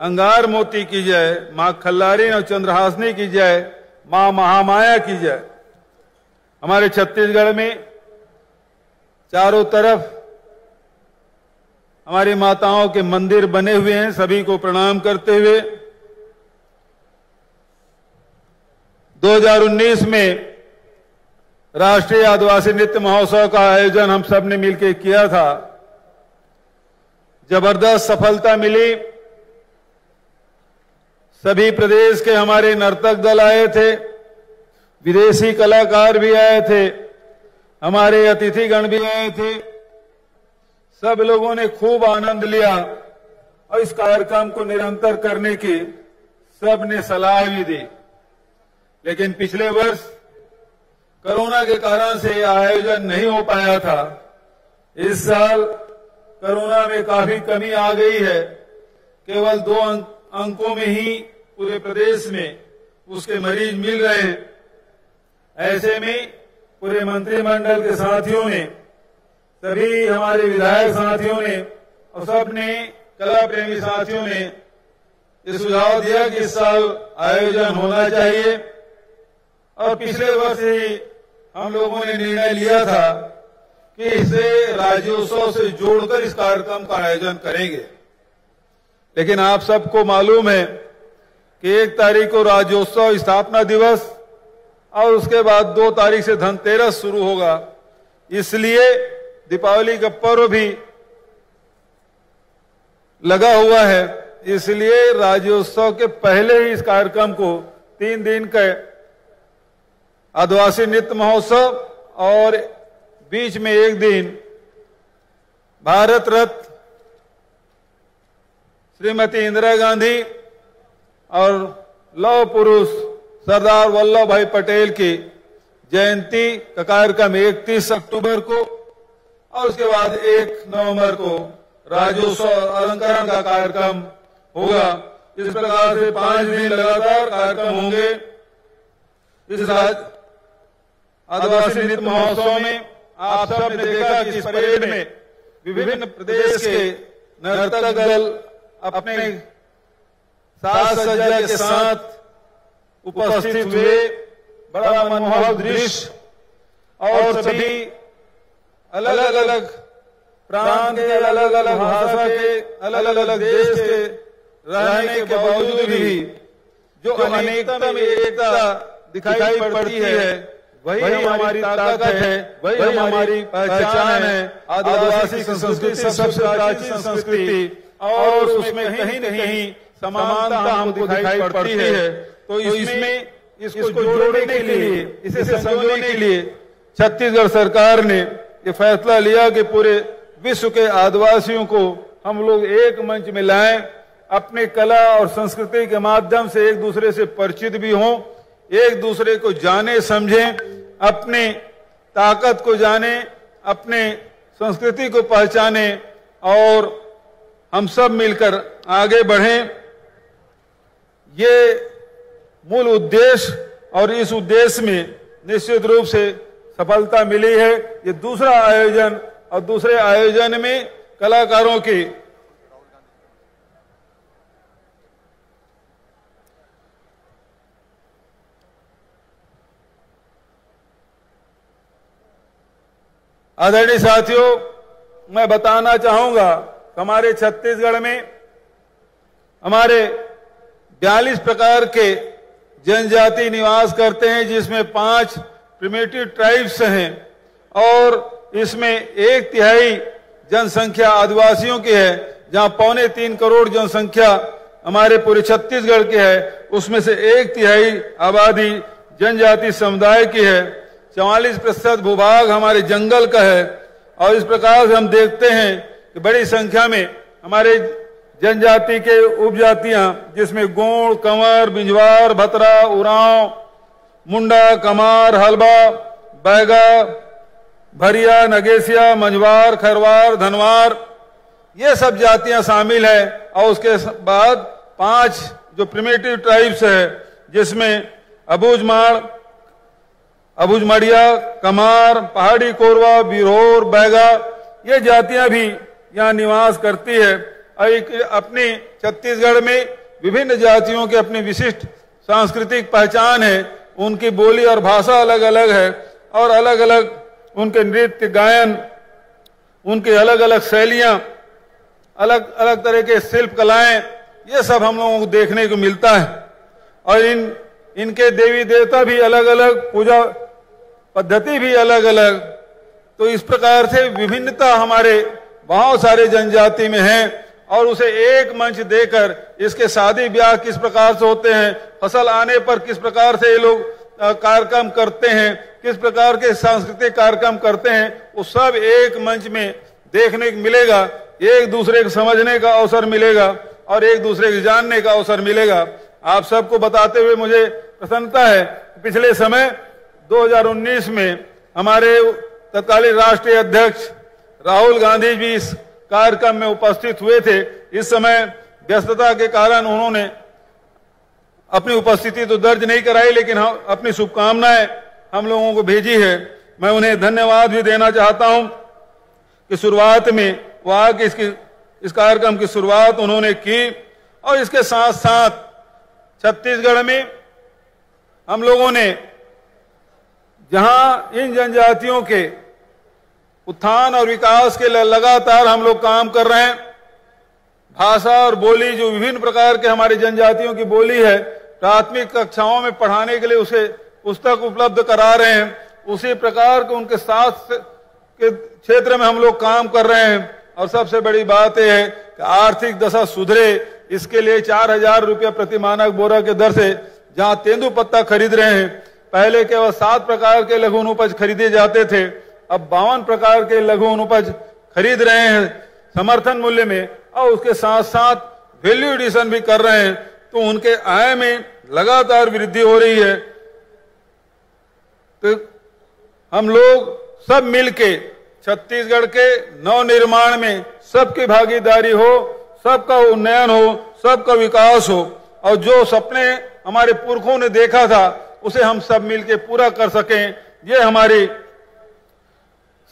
अंगार मोती की जय, माँ खल्लारी और चंद्रहासिनी की जय, माँ महामाया की जय। हमारे छत्तीसगढ़ में चारों तरफ हमारी माताओं के मंदिर बने हुए हैं। सभी को प्रणाम करते हुए 2019 में राष्ट्रीय आदिवासी नृत्य महोत्सव का आयोजन हम सब ने मिलकर किया था। जबरदस्त सफलता मिली। सभी प्रदेश के हमारे नर्तक दल आए थे, विदेशी कलाकार भी आए थे, हमारे अतिथिगण भी आए थे। सब लोगों ने खूब आनंद लिया और इस कार्यक्रम को निरंतर करने की सबने सलाह भी दी। लेकिन पिछले वर्ष कोरोना के कारण से आयोजन नहीं हो पाया था। इस साल कोरोना में काफी कमी आ गई है। केवल 2 अंकों में ही पूरे प्रदेश में उसके मरीज मिल रहे हैं। ऐसे में पूरे मंत्रिमंडल के साथियों ने, सभी हमारे विधायक साथियों ने और सबने कला प्रेमी साथियों ने ये सुझाव दिया कि इस साल आयोजन होना चाहिए। और पिछले वर्ष ही हम लोगों ने निर्णय लिया था कि इसे राज्योत्सव से जोड़कर इस कार्यक्रम का आयोजन करेंगे। लेकिन आप सबको मालूम है कि 1 तारीख को राज्योत्सव स्थापना दिवस और उसके बाद 2 तारीख से धनतेरस शुरू होगा। इसलिए दीपावली का पर्व भी लगा हुआ है। इसलिए राज्योत्सव के पहले ही इस कार्यक्रम को 3 दिन का आदिवासी नृत्य महोत्सव और बीच में 1 दिन भारत रत्न श्रीमती इंदिरा गांधी और लौह पुरुष सरदार वल्लभ भाई पटेल की जयंती का कार्यक्रम 31 अक्टूबर को और उसके बाद 1 नवंबर को राज्योत्सव अलंकरण का कार्यक्रम होगा। इस प्रकार से 5 दिन लगातार कार्यक्रम होंगे। इस आदिवासी नृत्य महोत्सव में आप सब ने देखा कि इस परेड में विभिन्न प्रदेश के नर्तक दल अपने साज सज्जा के साथ उपस्थित हुए। बड़ा मनमोहक दृश्य और सभी अलग अलग प्रांत के, अलग अलग भाषा के, अलग अलग देश के रहने के बावजूद भी जो अनेकता में एकता दिखाई पड़ती है, वही हमारी ताकत है, वही हमारी पहचान है। आदिवासी संस्कृति सबसे प्राचीन संस्कृति और उसमें कहीं न कहीं समानता हमको दिखाई पड़ती है। तो इसमें इसको जोड़ने के लिए, इसे संजोने के लिए छत्तीसगढ़ सरकार ने ये फैसला लिया कि पूरे विश्व के आदिवासियों को हम लोग एक मंच में लाएं, अपने कला और संस्कृति के माध्यम से एक दूसरे से परिचित भी हों, एक दूसरे को जाने समझें, अपने ताकत को जाने, अपने संस्कृति को पहचाने और हम सब मिलकर आगे बढ़ें, ये मूल उद्देश्य, और इस उद्देश्य में निश्चित रूप से सफलता मिली है। ये दूसरा आयोजन, और दूसरे आयोजन में कलाकारों की आदरणीय साथियों, मैं बताना चाहूंगा हमारे छत्तीसगढ़ में हमारे 42 प्रकार के जनजाति निवास करते हैं, जिसमें 5 प्रिमिटिव ट्राइब्स हैं, और इसमें 1/3 जनसंख्या आदिवासियों की है। जहां 2.25 करोड़ जनसंख्या हमारे पूरे छत्तीसगढ़ की है, उसमें से 1/3 आबादी जनजाति समुदाय की है। 44% भूभाग हमारे जंगल का है, और इस प्रकार से हम देखते हैं कि बड़ी संख्या में हमारे जनजाति के उपजातियां, जिसमें गोंड, कंवर, बिंजवार, भतरा, उरांव, मुंडा, कमार, हलबा, बैगा, भरिया, नगेसिया, मंझवार, खरवार, धनवार, ये सब जातियां शामिल है। और उसके बाद 5 जो प्रिमिटिव ट्राइब्स है, जिसमें अबूझमाड़, अबूझमड़िया, कमार, पहाड़ी कोरवा, बिरहोर, बैगा, ये जातियां भी यहाँ निवास करती है। और एक अपनी छत्तीसगढ़ में विभिन्न जातियों के अपनी विशिष्ट सांस्कृतिक पहचान है, उनकी बोली और भाषा अलग अलग है, और अलग अलग उनके नृत्य, गायन, उनके अलग अलग शैलियां, अलग अलग तरह के शिल्प कलाएं, ये सब हम लोगों को देखने को मिलता है। और इनके देवी देवता भी अलग अलग, पूजा पद्धति भी अलग अलग। तो इस प्रकार से विभिन्नता हमारे बहुत सारे जनजाति में है, और उसे एक मंच देकर इसके शादी ब्याह किस प्रकार से होते हैं, फसल आने पर किस प्रकार से ये लोग कार्यक्रम करते हैं, किस प्रकार के सांस्कृतिक कार्यक्रम करते हैं, वो सब एक मंच में देखने को मिलेगा। एक दूसरे को समझने का अवसर मिलेगा, और एक दूसरे को जानने का अवसर मिलेगा। आप सबको बताते हुए मुझे प्रसन्नता है, पिछले समय 2019 में हमारे तत्कालीन राष्ट्रीय अध्यक्ष राहुल गांधी भी इस कार्यक्रम में उपस्थित हुए थे। इस समय व्यस्तता के कारण उन्होंने अपनी उपस्थिति तो दर्ज नहीं कराई, लेकिन हम अपनी शुभकामनाएं हम लोगों को भेजी है। मैं उन्हें धन्यवाद भी देना चाहता हूं कि शुरुआत में वहां की इस कार्यक्रम की शुरुआत उन्होंने की, और इसके साथ साथ छत्तीसगढ़ में हम लोगों ने जहां इन जनजातियों के उत्थान और विकास के लिए लगातार हम लोग काम कर रहे हैं, भाषा और बोली जो विभिन्न प्रकार के हमारे जनजातियों की बोली है, प्राथमिक कक्षाओं में पढ़ाने के लिए उसे पुस्तक उपलब्ध करा रहे हैं। उसी प्रकार के उनके साथ के क्षेत्र में हम लोग काम कर रहे हैं। और सबसे बड़ी बात यह है कि आर्थिक दशा सुधरे, इसके लिए 4,000 रुपया प्रति मानक बोरा के दर से जहां तेंदुपत्ता खरीद रहे हैं, पहले केवल 7 प्रकार के लघु उपज खरीदे जाते थे, अब 52 प्रकार के लघु उपज खरीद रहे हैं समर्थन मूल्य में, और उसके साथ साथ वैल्यू एडिशन भी कर रहे हैं। तो उनके आय में लगातार वृद्धि हो रही है। तो हम लोग सब मिलके छत्तीसगढ़ के नवनिर्माण में सबकी भागीदारी हो, सबका उन्नयन हो, सबका विकास हो, और जो सपने हमारे पुरखों ने देखा था उसे हम सब मिलके पूरा कर सकें, ये हमारी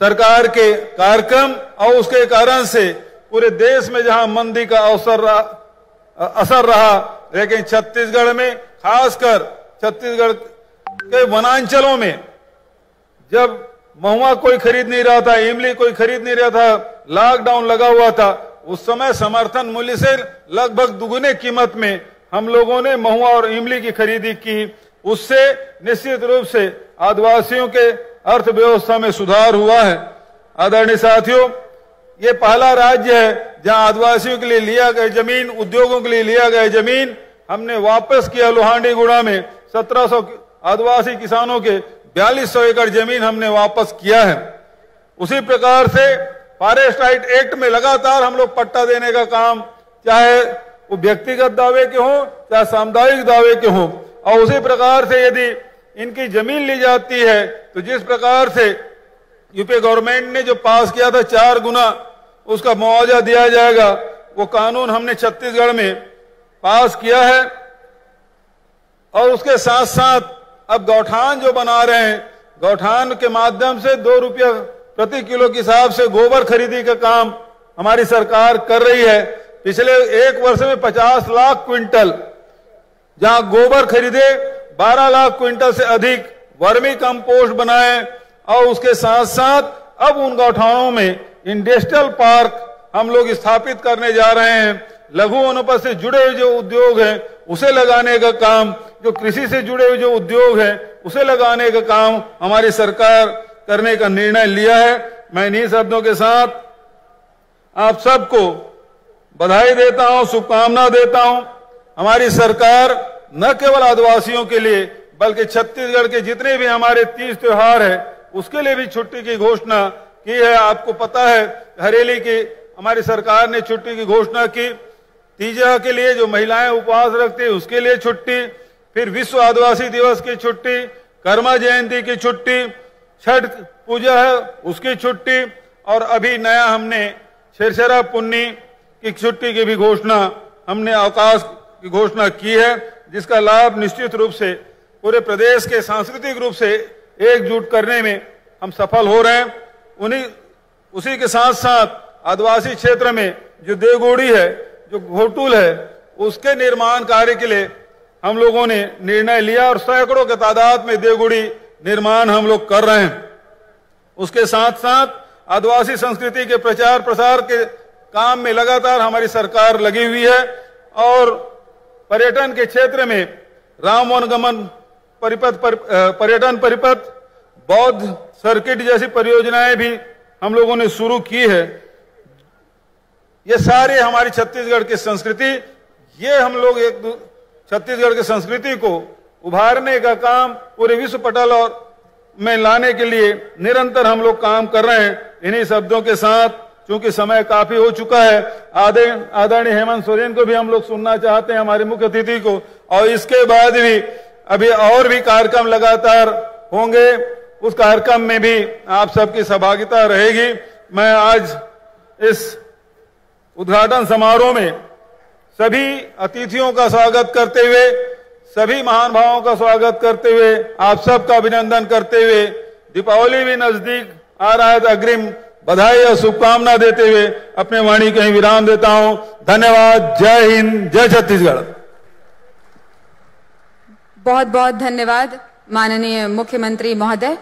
सरकार के कार्यक्रम। और उसके कारण से पूरे देश में जहां मंदी का असर रहा, लेकिन छत्तीसगढ़ में, खासकर छत्तीसगढ़ के वनांचलों में, जब महुआ कोई खरीद नहीं रहा था, इमली कोई खरीद नहीं रहा था, लॉकडाउन लगा हुआ था, उस समय समर्थन मूल्य से लगभग दुगुने कीमत में हम लोगों ने महुआ और इमली की खरीदी की। उससे निश्चित रूप से आदिवासियों के अर्थव्यवस्था में सुधार हुआ है। आदरणीय साथियों, ये पहला राज्य है जहां आदिवासियों के लिए लिया गया जमीन, उद्योगों के लिए लिया गया जमीन हमने वापस किया। लोहांडीगुड़ा में 1700 आदिवासी किसानों के 4200 एकड़ जमीन हमने वापस किया है। उसी प्रकार से फॉरेस्ट राइट एक्ट में लगातार हम लोग पट्टा देने का काम, चाहे वो व्यक्तिगत दावे के हों चाहे सामुदायिक दावे के हों, और उसी प्रकार से यदि इनकी जमीन ली जाती है तो जिस प्रकार से यूपी गवर्नमेंट ने जो पास किया था 4 गुना उसका मुआवजा दिया जाएगा, वो कानून हमने छत्तीसगढ़ में पास किया है। और उसके साथ साथ अब गौठान जो बना रहे हैं, गौठान के माध्यम से 2 रुपया प्रति किलो के हिसाब से गोबर खरीदी का काम हमारी सरकार कर रही है। पिछले 1 वर्ष में 50 लाख क्विंटल जहां गोबर खरीदे, 12 लाख क्विंटल से अधिक वर्मी कंपोस्ट बनाए। और उसके साथ साथ अब उन गौठानों में इंडस्ट्रियल पार्क हम लोग स्थापित करने जा रहे हैं। लघु वनोपज से जुड़े हुए जो उद्योग हैं उसे लगाने का काम, जो कृषि से जुड़े हुए जो उद्योग हैं उसे लगाने का काम हमारी सरकार करने का निर्णय लिया है। मैं इन्हीं शब्दों के साथ आप सबको बधाई देता हूं, शुभकामना देता हूं। हमारी सरकार न केवल आदिवासियों के लिए बल्कि छत्तीसगढ़ के जितने भी हमारे तीज त्योहार है उसके लिए भी छुट्टी की घोषणा की है। आपको पता है हरेली की हमारी सरकार ने छुट्टी की घोषणा की। तीजा के लिए जो महिलाएं उपवास रखती है उसके लिए छुट्टी, फिर विश्व आदिवासी दिवस की छुट्टी, कर्मा जयंती की छुट्टी, छठ पूजा है उसकी छुट्टी, और अभी नया हमने छेरछेरा पुन्नी की छुट्टी की भी घोषणा, हमने अवकाश की घोषणा की है, जिसका लाभ निश्चित रूप से पूरे प्रदेश के सांस्कृतिक रूप से एकजुट करने में हम सफल हो रहे हैं। उसी के साथ साथ आदिवासी क्षेत्र में जो देवगुड़ी है, जो घोटुल है, उसके निर्माण कार्य के लिए हम लोगों ने निर्णय लिया और सैकड़ों के तादाद में देवगुड़ी निर्माण हम लोग कर रहे हैं। उसके साथ साथ आदिवासी संस्कृति के प्रचार प्रसार के काम में लगातार हमारी सरकार लगी हुई है। और पर्यटन के क्षेत्र में राम वनगमन परिपथ, पर्यटन परिपथ, बौद्ध सर्किट जैसी परियोजनाएं भी हम लोगों ने शुरू की है। ये सारे हमारी छत्तीसगढ़ की संस्कृति, ये हम लोग एक छत्तीसगढ़ की संस्कृति को उभारने का काम पूरे विश्व पटल और में लाने के लिए निरंतर हम लोग काम कर रहे हैं। इन्हीं शब्दों के साथ, चूंकि समय काफी हो चुका है, आदरणीय हेमंत सोरेन को भी हम लोग सुनना चाहते हैं, हमारे मुख्य अतिथि को। और इसके बाद भी अभी और भी कार्यक्रम लगातार होंगे, उस कार्यक्रम में भी आप सबकी सहभागिता रहेगी। मैं आज इस उद्घाटन समारोह में सभी अतिथियों का स्वागत करते हुए, सभी महान भावों का स्वागत करते हुए, आप सबका अभिनंदन करते हुए, दीपावली भी नजदीक आ रहा है तो अग्रिम बधाई और शुभकामना देते हुए अपने वाणी कहीं विराम देता हूं। धन्यवाद। जय हिंद, जय छत्तीसगढ़। बहुत बहुत धन्यवाद माननीय मुख्यमंत्री महोदय।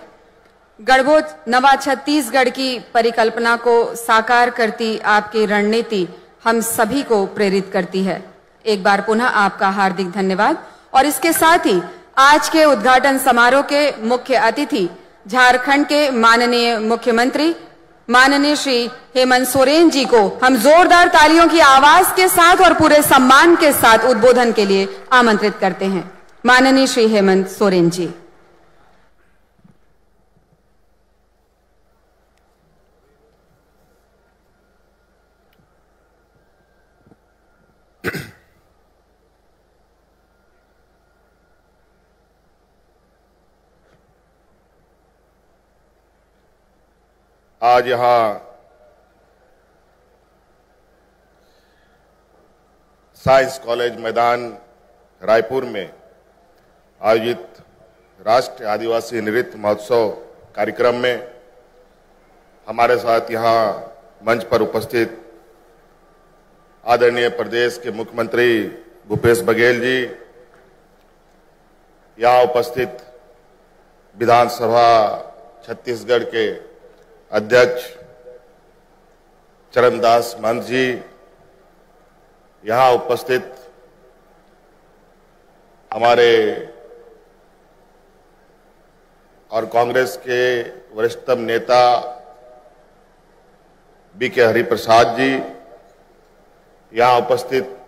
गढ़बोध नवा छत्तीसगढ़ की परिकल्पना को साकार करती आपकी रणनीति हम सभी को प्रेरित करती है। एक बार पुनः आपका हार्दिक धन्यवाद। और इसके साथ ही आज के उद्घाटन समारोह के मुख्य अतिथि झारखंड के माननीय मुख्यमंत्री माननीय श्री हेमंत सोरेन जी को हम जोरदार तालियों की आवाज के साथ और पूरे सम्मान के साथ उद्बोधन के लिए आमंत्रित करते हैं। माननीय श्री हेमंत सोरेन जी। आज यहां साइंस कॉलेज मैदान रायपुर में आयोजित राष्ट्रीय आदिवासी नृत्य महोत्सव कार्यक्रम में हमारे साथ यहां मंच पर उपस्थित आदरणीय प्रदेश के मुख्यमंत्री भूपेश बघेल जी, यहां उपस्थित विधानसभा छत्तीसगढ़ के अध्यक्ष चरणदास महंत जी, यहां उपस्थित हमारे और कांग्रेस के वरिष्ठतम नेता बीके हरिप्रसाद जी, यहां उपस्थित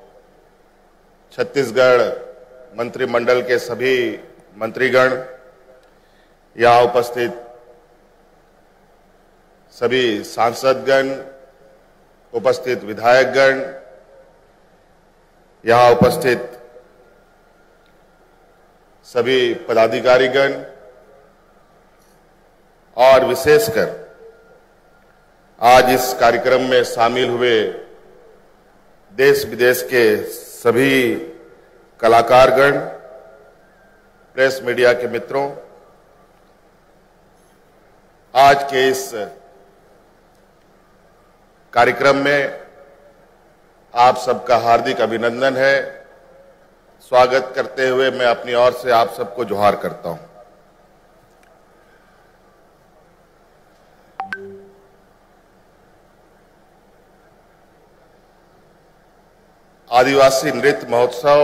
छत्तीसगढ़ मंत्रिमंडल के सभी मंत्रीगण, यहां उपस्थित सभी सांसदगण, उपस्थित विधायकगण, यहां उपस्थित सभी पदाधिकारीगण और विशेषकर आज इस कार्यक्रम में शामिल हुए देश विदेश के सभी कलाकारगण, प्रेस मीडिया के मित्रों, आज के इस कार्यक्रम में आप सबका हार्दिक अभिनंदन है। स्वागत करते हुए मैं अपनी ओर से आप सबको जोहार करता हूं। आदिवासी नृत्य महोत्सव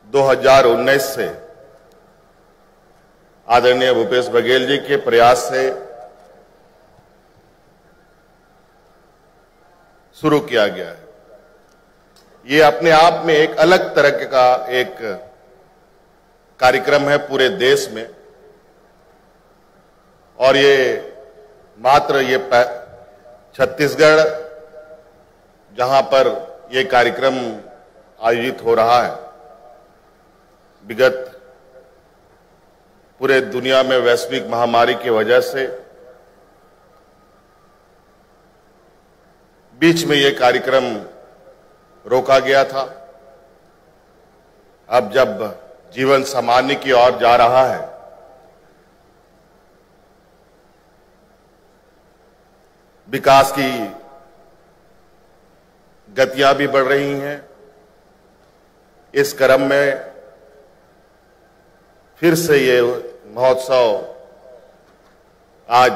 2019 से आदरणीय भूपेश बघेल जी के प्रयास से शुरू किया गया है। ये अपने आप में एक अलग तरह का एक कार्यक्रम है पूरे देश में, और ये मात्र ये छत्तीसगढ़ जहां पर ये कार्यक्रम आयोजित हो रहा है, विगत पूरे दुनिया में वैश्विक महामारी की वजह से बीच में ये कार्यक्रम रोका गया था। अब जब जीवन सामान्य की ओर जा रहा है, विकास की गतियां भी बढ़ रही हैं, इस क्रम में फिर से ये महोत्सव आज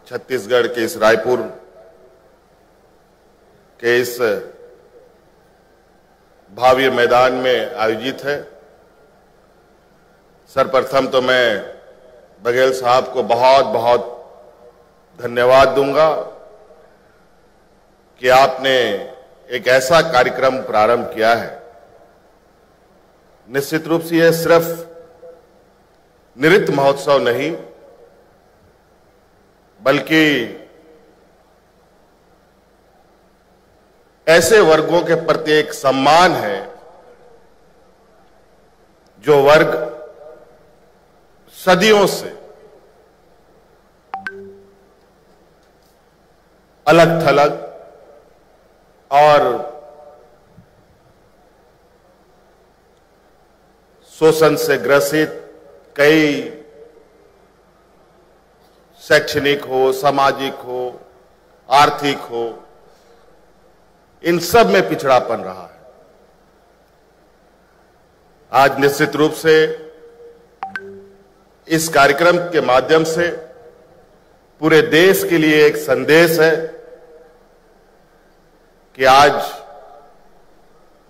छत्तीसगढ़ के इस रायपुर के इस भव्य मैदान में आयोजित है। सर्वप्रथम तो मैं बघेल साहब को बहुत बहुत धन्यवाद दूंगा कि आपने एक ऐसा कार्यक्रम प्रारंभ किया है। निश्चित रूप से यह सिर्फ नृत्य महोत्सव नहीं, बल्कि ऐसे वर्गों के प्रति एक सम्मान है जो वर्ग सदियों से अलग थलग और शोषण से ग्रसित, कई शैक्षणिक हो, सामाजिक हो, आर्थिक हो, इन सब में पिछड़ापन रहा है। आज निश्चित रूप से इस कार्यक्रम के माध्यम से पूरे देश के लिए एक संदेश है कि आज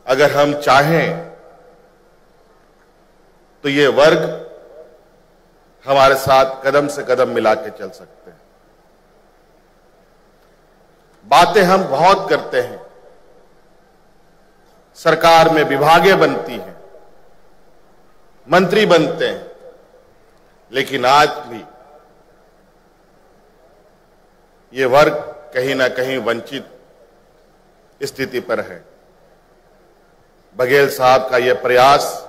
अगर हम चाहें तो ये वर्ग हमारे साथ कदम से कदम मिला के चल सकते हैं। बातें हम बहुत करते हैं, सरकार में विभागें बनती हैं, मंत्री बनते हैं, लेकिन आज भी ये वर्ग कहीं ना कहीं वंचित स्थिति पर है। बघेल साहब का यह प्रयास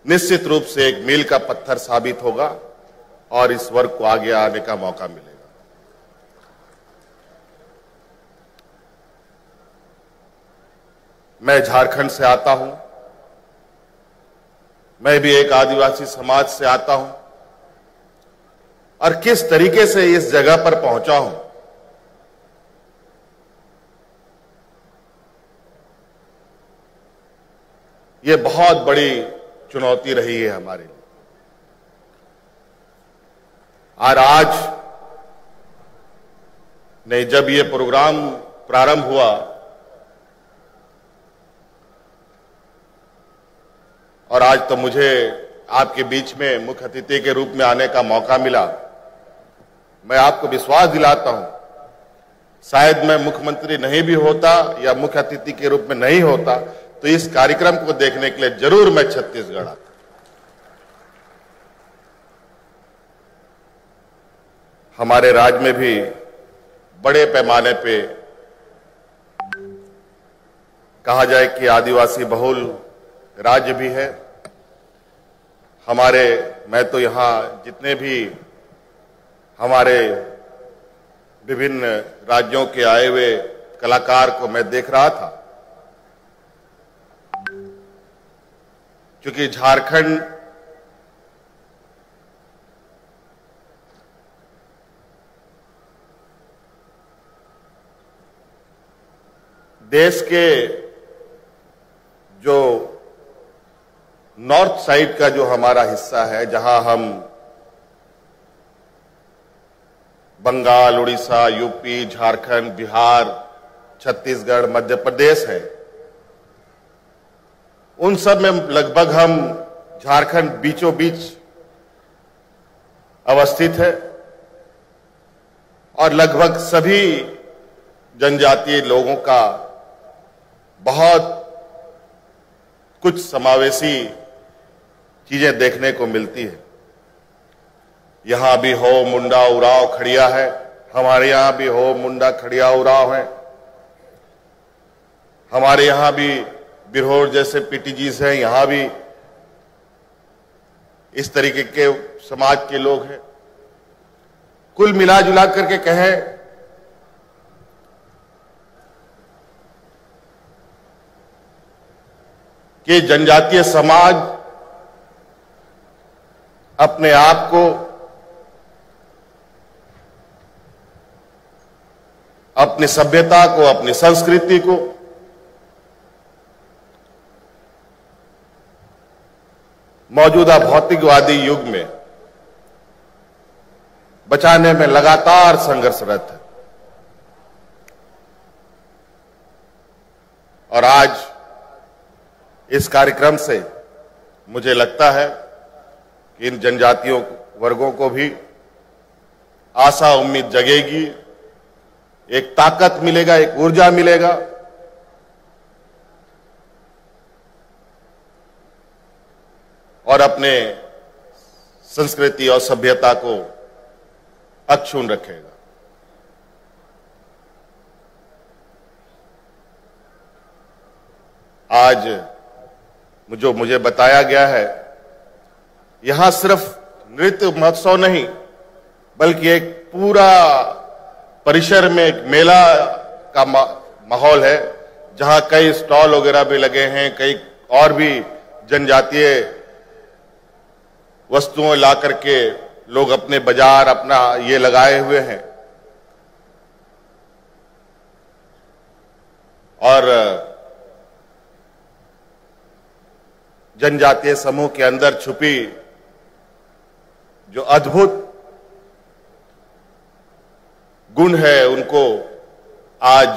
निश्चित रूप से एक मील का पत्थर साबित होगा और इस वर्ग को आगे आने का मौका मिलेगा। मैं झारखंड से आता हूं, मैं भी एक आदिवासी समाज से आता हूं, और किस तरीके से इस जगह पर पहुंचा हूं, ये बहुत बड़ी चुनौती रही है हमारे लिए। और आज नहीं, जब ये प्रोग्राम प्रारंभ हुआ और आज तो मुझे आपके बीच में मुख्य अतिथि के रूप में आने का मौका मिला, मैं आपको विश्वास दिलाता हूं, शायद मैं मुख्यमंत्री नहीं भी होता या मुख्य अतिथि के रूप में नहीं होता तो इस कार्यक्रम को देखने के लिए जरूर मैं छत्तीसगढ़ आता। हमारे राज्य में भी बड़े पैमाने पे कहा जाए कि आदिवासी बहुल राज्य भी है। मैं तो यहां जितने भी हमारे विभिन्न राज्यों के आए हुए कलाकार को मैं देख रहा था। क्योंकि झारखंड देश के जो नॉर्थ साइड का जो हमारा हिस्सा है, जहां हम बंगाल, उड़ीसा, यूपी, झारखंड, बिहार, छत्तीसगढ़, मध्य प्रदेश है, उन सब में लगभग हम झारखंड बीचों बीच अवस्थित है और लगभग सभी जनजातीय लोगों का बहुत कुछ समावेशी चीजें देखने को मिलती है। यहां भी हो मुंडा उराव खड़िया है, हमारे यहां भी हो मुंडा खड़िया उराव है, हमारे यहां भी बिरहोर जैसे पीटीजीज हैं, यहां भी इस तरीके के समाज के लोग हैं। कुल मिला जुला करके कहें कि जनजातीय समाज अपने आप को, अपनी सभ्यता को, अपनी संस्कृति को मौजूदा भौतिकवादी युग में बचाने में लगातार संघर्षरत है। और आज इस कार्यक्रम से मुझे लगता है कि इन जनजातीय वर्गों को भी आशा उम्मीद जगेगी, एक ताकत मिलेगा, एक ऊर्जा मिलेगा और अपने संस्कृति और सभ्यता को अक्षुण्ण रखेगा। आज जो मुझे बताया गया है, यहां सिर्फ नृत्य महोत्सव नहीं बल्कि एक पूरा परिसर में एक मेला का माहौल है, जहां कई स्टॉल वगैरह भी लगे हैं, कई और भी जनजातीय वस्तुओं ला करके लोग अपने बाजार अपना ये लगाए हुए हैं। और जनजातीय समूह के अंदर छुपी जो अद्भुत गुण है, उनको आज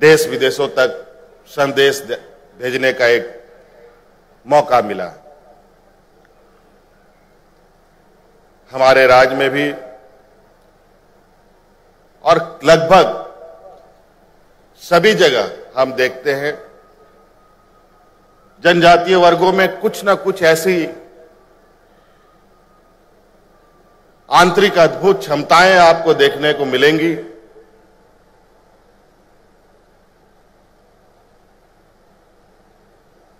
देश विदेशों तक संदेश भेजने का एक मौका मिला। हमारे राज्य में भी और लगभग सभी जगह हम देखते हैं जनजातीय वर्गों में कुछ न कुछ ऐसी आंतरिक अद्भुत क्षमताएं आपको देखने को मिलेंगी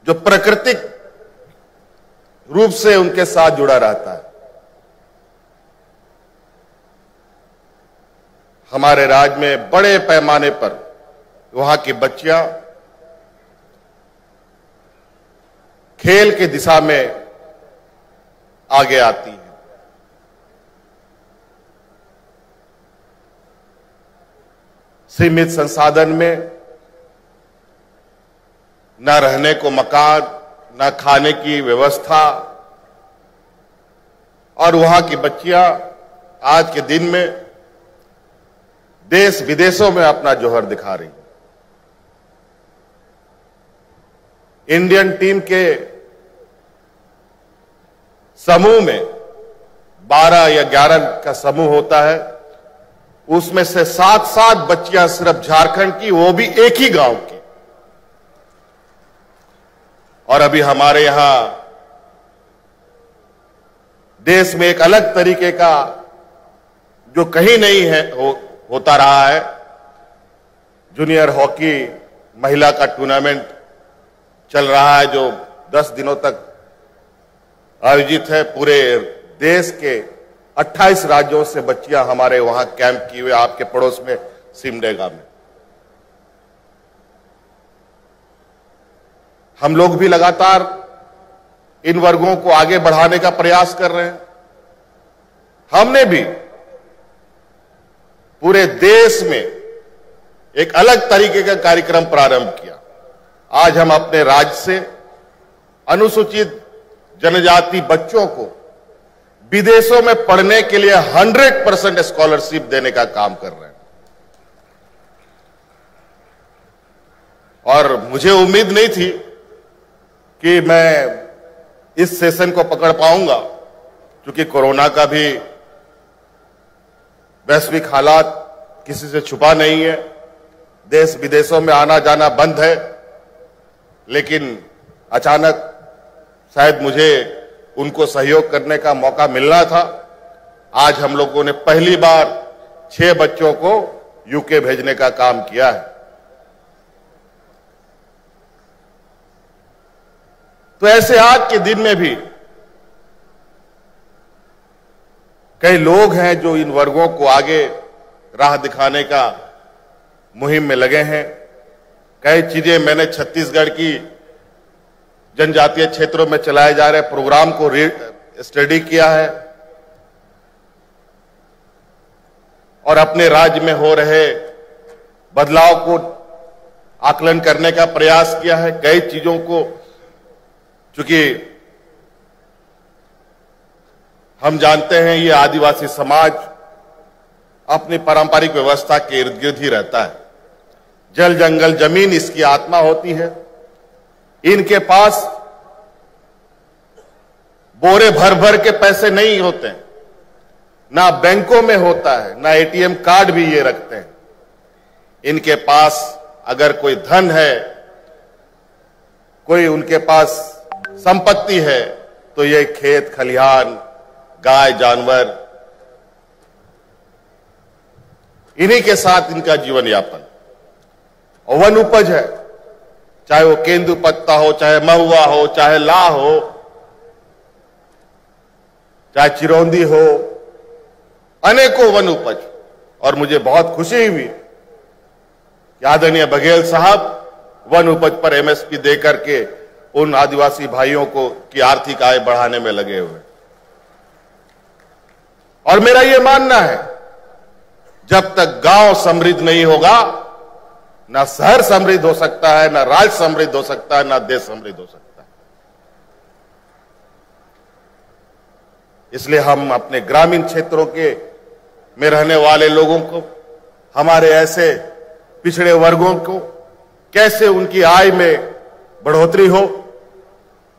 जो प्राकृतिक रूप से उनके साथ जुड़ा रहता है। हमारे राज्य में बड़े पैमाने पर वहां की बच्चियां खेल की दिशा में आगे आती हैं। सीमित संसाधन में न रहने को मकान, न खाने की व्यवस्था, और वहां की बच्चियां आज के दिन में देश विदेशों में अपना जौहर दिखा रही हैं। इंडियन टीम के समूह में 12 या 11 का समूह होता है, उसमें से 7 बच्चियां सिर्फ झारखंड की, वो भी एक ही गांव की। और अभी हमारे यहां देश में एक अलग तरीके का जो कहीं नहीं है होता रहा है, जूनियर हॉकी महिला का टूर्नामेंट चल रहा है जो 10 दिनों तक आयोजित है। पूरे देश के 28 राज्यों से बच्चियां हमारे वहां कैंप किए हुए, आपके पड़ोस में सिमडेगा में। हम लोग भी लगातार इन वर्गों को आगे बढ़ाने का प्रयास कर रहे हैं। हमने भी पूरे देश में एक अलग तरीके का कार्यक्रम प्रारंभ किया। आज हम अपने राज्य से अनुसूचित जनजाति बच्चों को विदेशों में पढ़ने के लिए 100% स्कॉलरशिप देने का काम कर रहे हैं। और मुझे उम्मीद नहीं थी कि मैं इस सेशन को पकड़ पाऊंगा, क्योंकि कोरोना का भी वैश्विक हालात किसी से छुपा नहीं है। देश विदेशों में आना जाना बंद है, लेकिन अचानक शायद मुझे उनको सहयोग करने का मौका मिलना था। आज हम लोगों ने पहली बार 6 बच्चों को यूके भेजने का काम किया है। तो ऐसे आज के दिन में भी कई लोग हैं जो इन वर्गों को आगे राह दिखाने का मुहिम में लगे हैं। कई चीजें मैंने छत्तीसगढ़ की जनजातीय क्षेत्रों में चलाए जा रहे प्रोग्राम को स्टडी किया है और अपने राज्य में हो रहे बदलाव को आकलन करने का प्रयास किया है। कई चीजों को, चूंकि हम जानते हैं ये आदिवासी समाज अपनी पारंपरिक व्यवस्था के इर्द गिर्द ही रहता है। जल जंगल जमीन इसकी आत्मा होती है। इनके पास बोरे भर भर के पैसे नहीं होते, ना बैंकों में होता है, ना एटीएम कार्ड भी ये रखते हैं। इनके पास अगर कोई धन है, कोई उनके पास संपत्ति है, तो ये खेत खलिहान, गाय जानवर, इन्हीं के साथ इनका जीवन यापन। और वन उपज है, चाहे वो केंदू पत्ता हो, चाहे महुआ हो, चाहे ला हो, चाहे चिरौंदी हो, अनेकों वन उपज। और मुझे बहुत खुशी हुई कि आदरणीय बघेल साहब वन उपज पर एमएसपी देकर के उन आदिवासी भाइयों को की आर्थिक आय बढ़ाने में लगे हुए। और मेरा यह मानना है, जब तक गांव समृद्ध नहीं होगा, ना शहर समृद्ध हो सकता है, ना राज्य समृद्ध हो सकता है, ना देश समृद्ध हो सकता है। इसलिए हम अपने ग्रामीण क्षेत्रों के में रहने वाले लोगों को, हमारे ऐसे पिछड़े वर्गों को कैसे उनकी आय में बढ़ोतरी हो,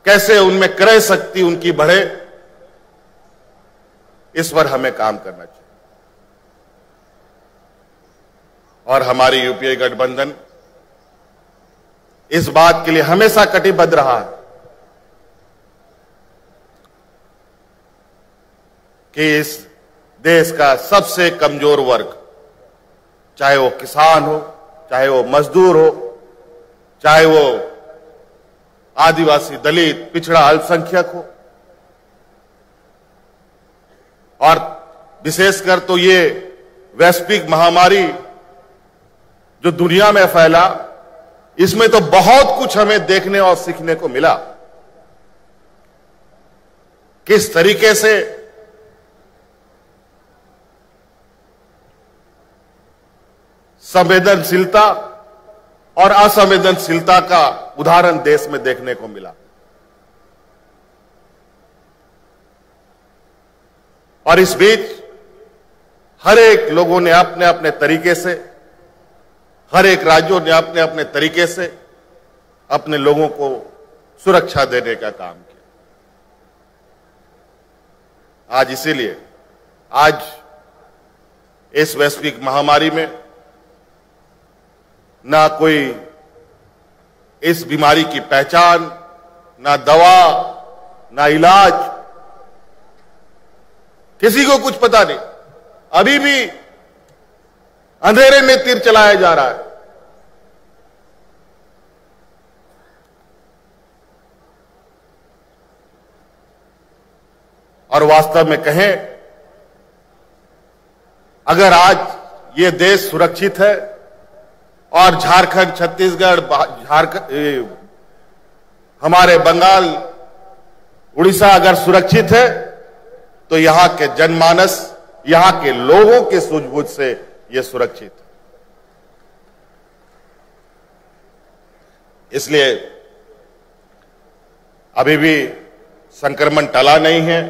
कैसे उनमें क्रय शक्ति उनकी बढ़े, इस पर हमें काम करना चाहिए। और हमारी यूपीए गठबंधन इस बात के लिए हमेशा कटिबद्ध रहा है कि इस देश का सबसे कमजोर वर्ग, चाहे वो किसान हो, चाहे वो मजदूर हो, चाहे वो आदिवासी, दलित, पिछड़ा, अल्पसंख्यक हो, और विशेषकर तो ये वैश्विक महामारी जो दुनिया में फैला, इसमें तो बहुत कुछ हमें देखने और सीखने को मिला। किस तरीके से संवेदनशीलता और असंवेदनशीलता का उदाहरण देश में देखने को मिला। और इस बीच हर एक लोगों ने अपने अपने तरीके से, हर एक राज्यों ने अपने अपने तरीके से अपने लोगों को सुरक्षा देने का काम किया। आज इसीलिए आज इस वैश्विक महामारी में ना कोई इस बीमारी की पहचान, ना दवा, ना इलाज, किसी को कुछ पता नहीं। अभी भी अंधेरे में तीर चलाया जा रहा है। और वास्तव में कहें, अगर आज ये देश सुरक्षित है और झारखंड, छत्तीसगढ़, हमारे बंगाल, उड़ीसा अगर सुरक्षित है, तो यहां के जनमानस, यहां के लोगों के सूझबूझ से यह सुरक्षित है। इसलिए अभी भी संक्रमण टला नहीं है,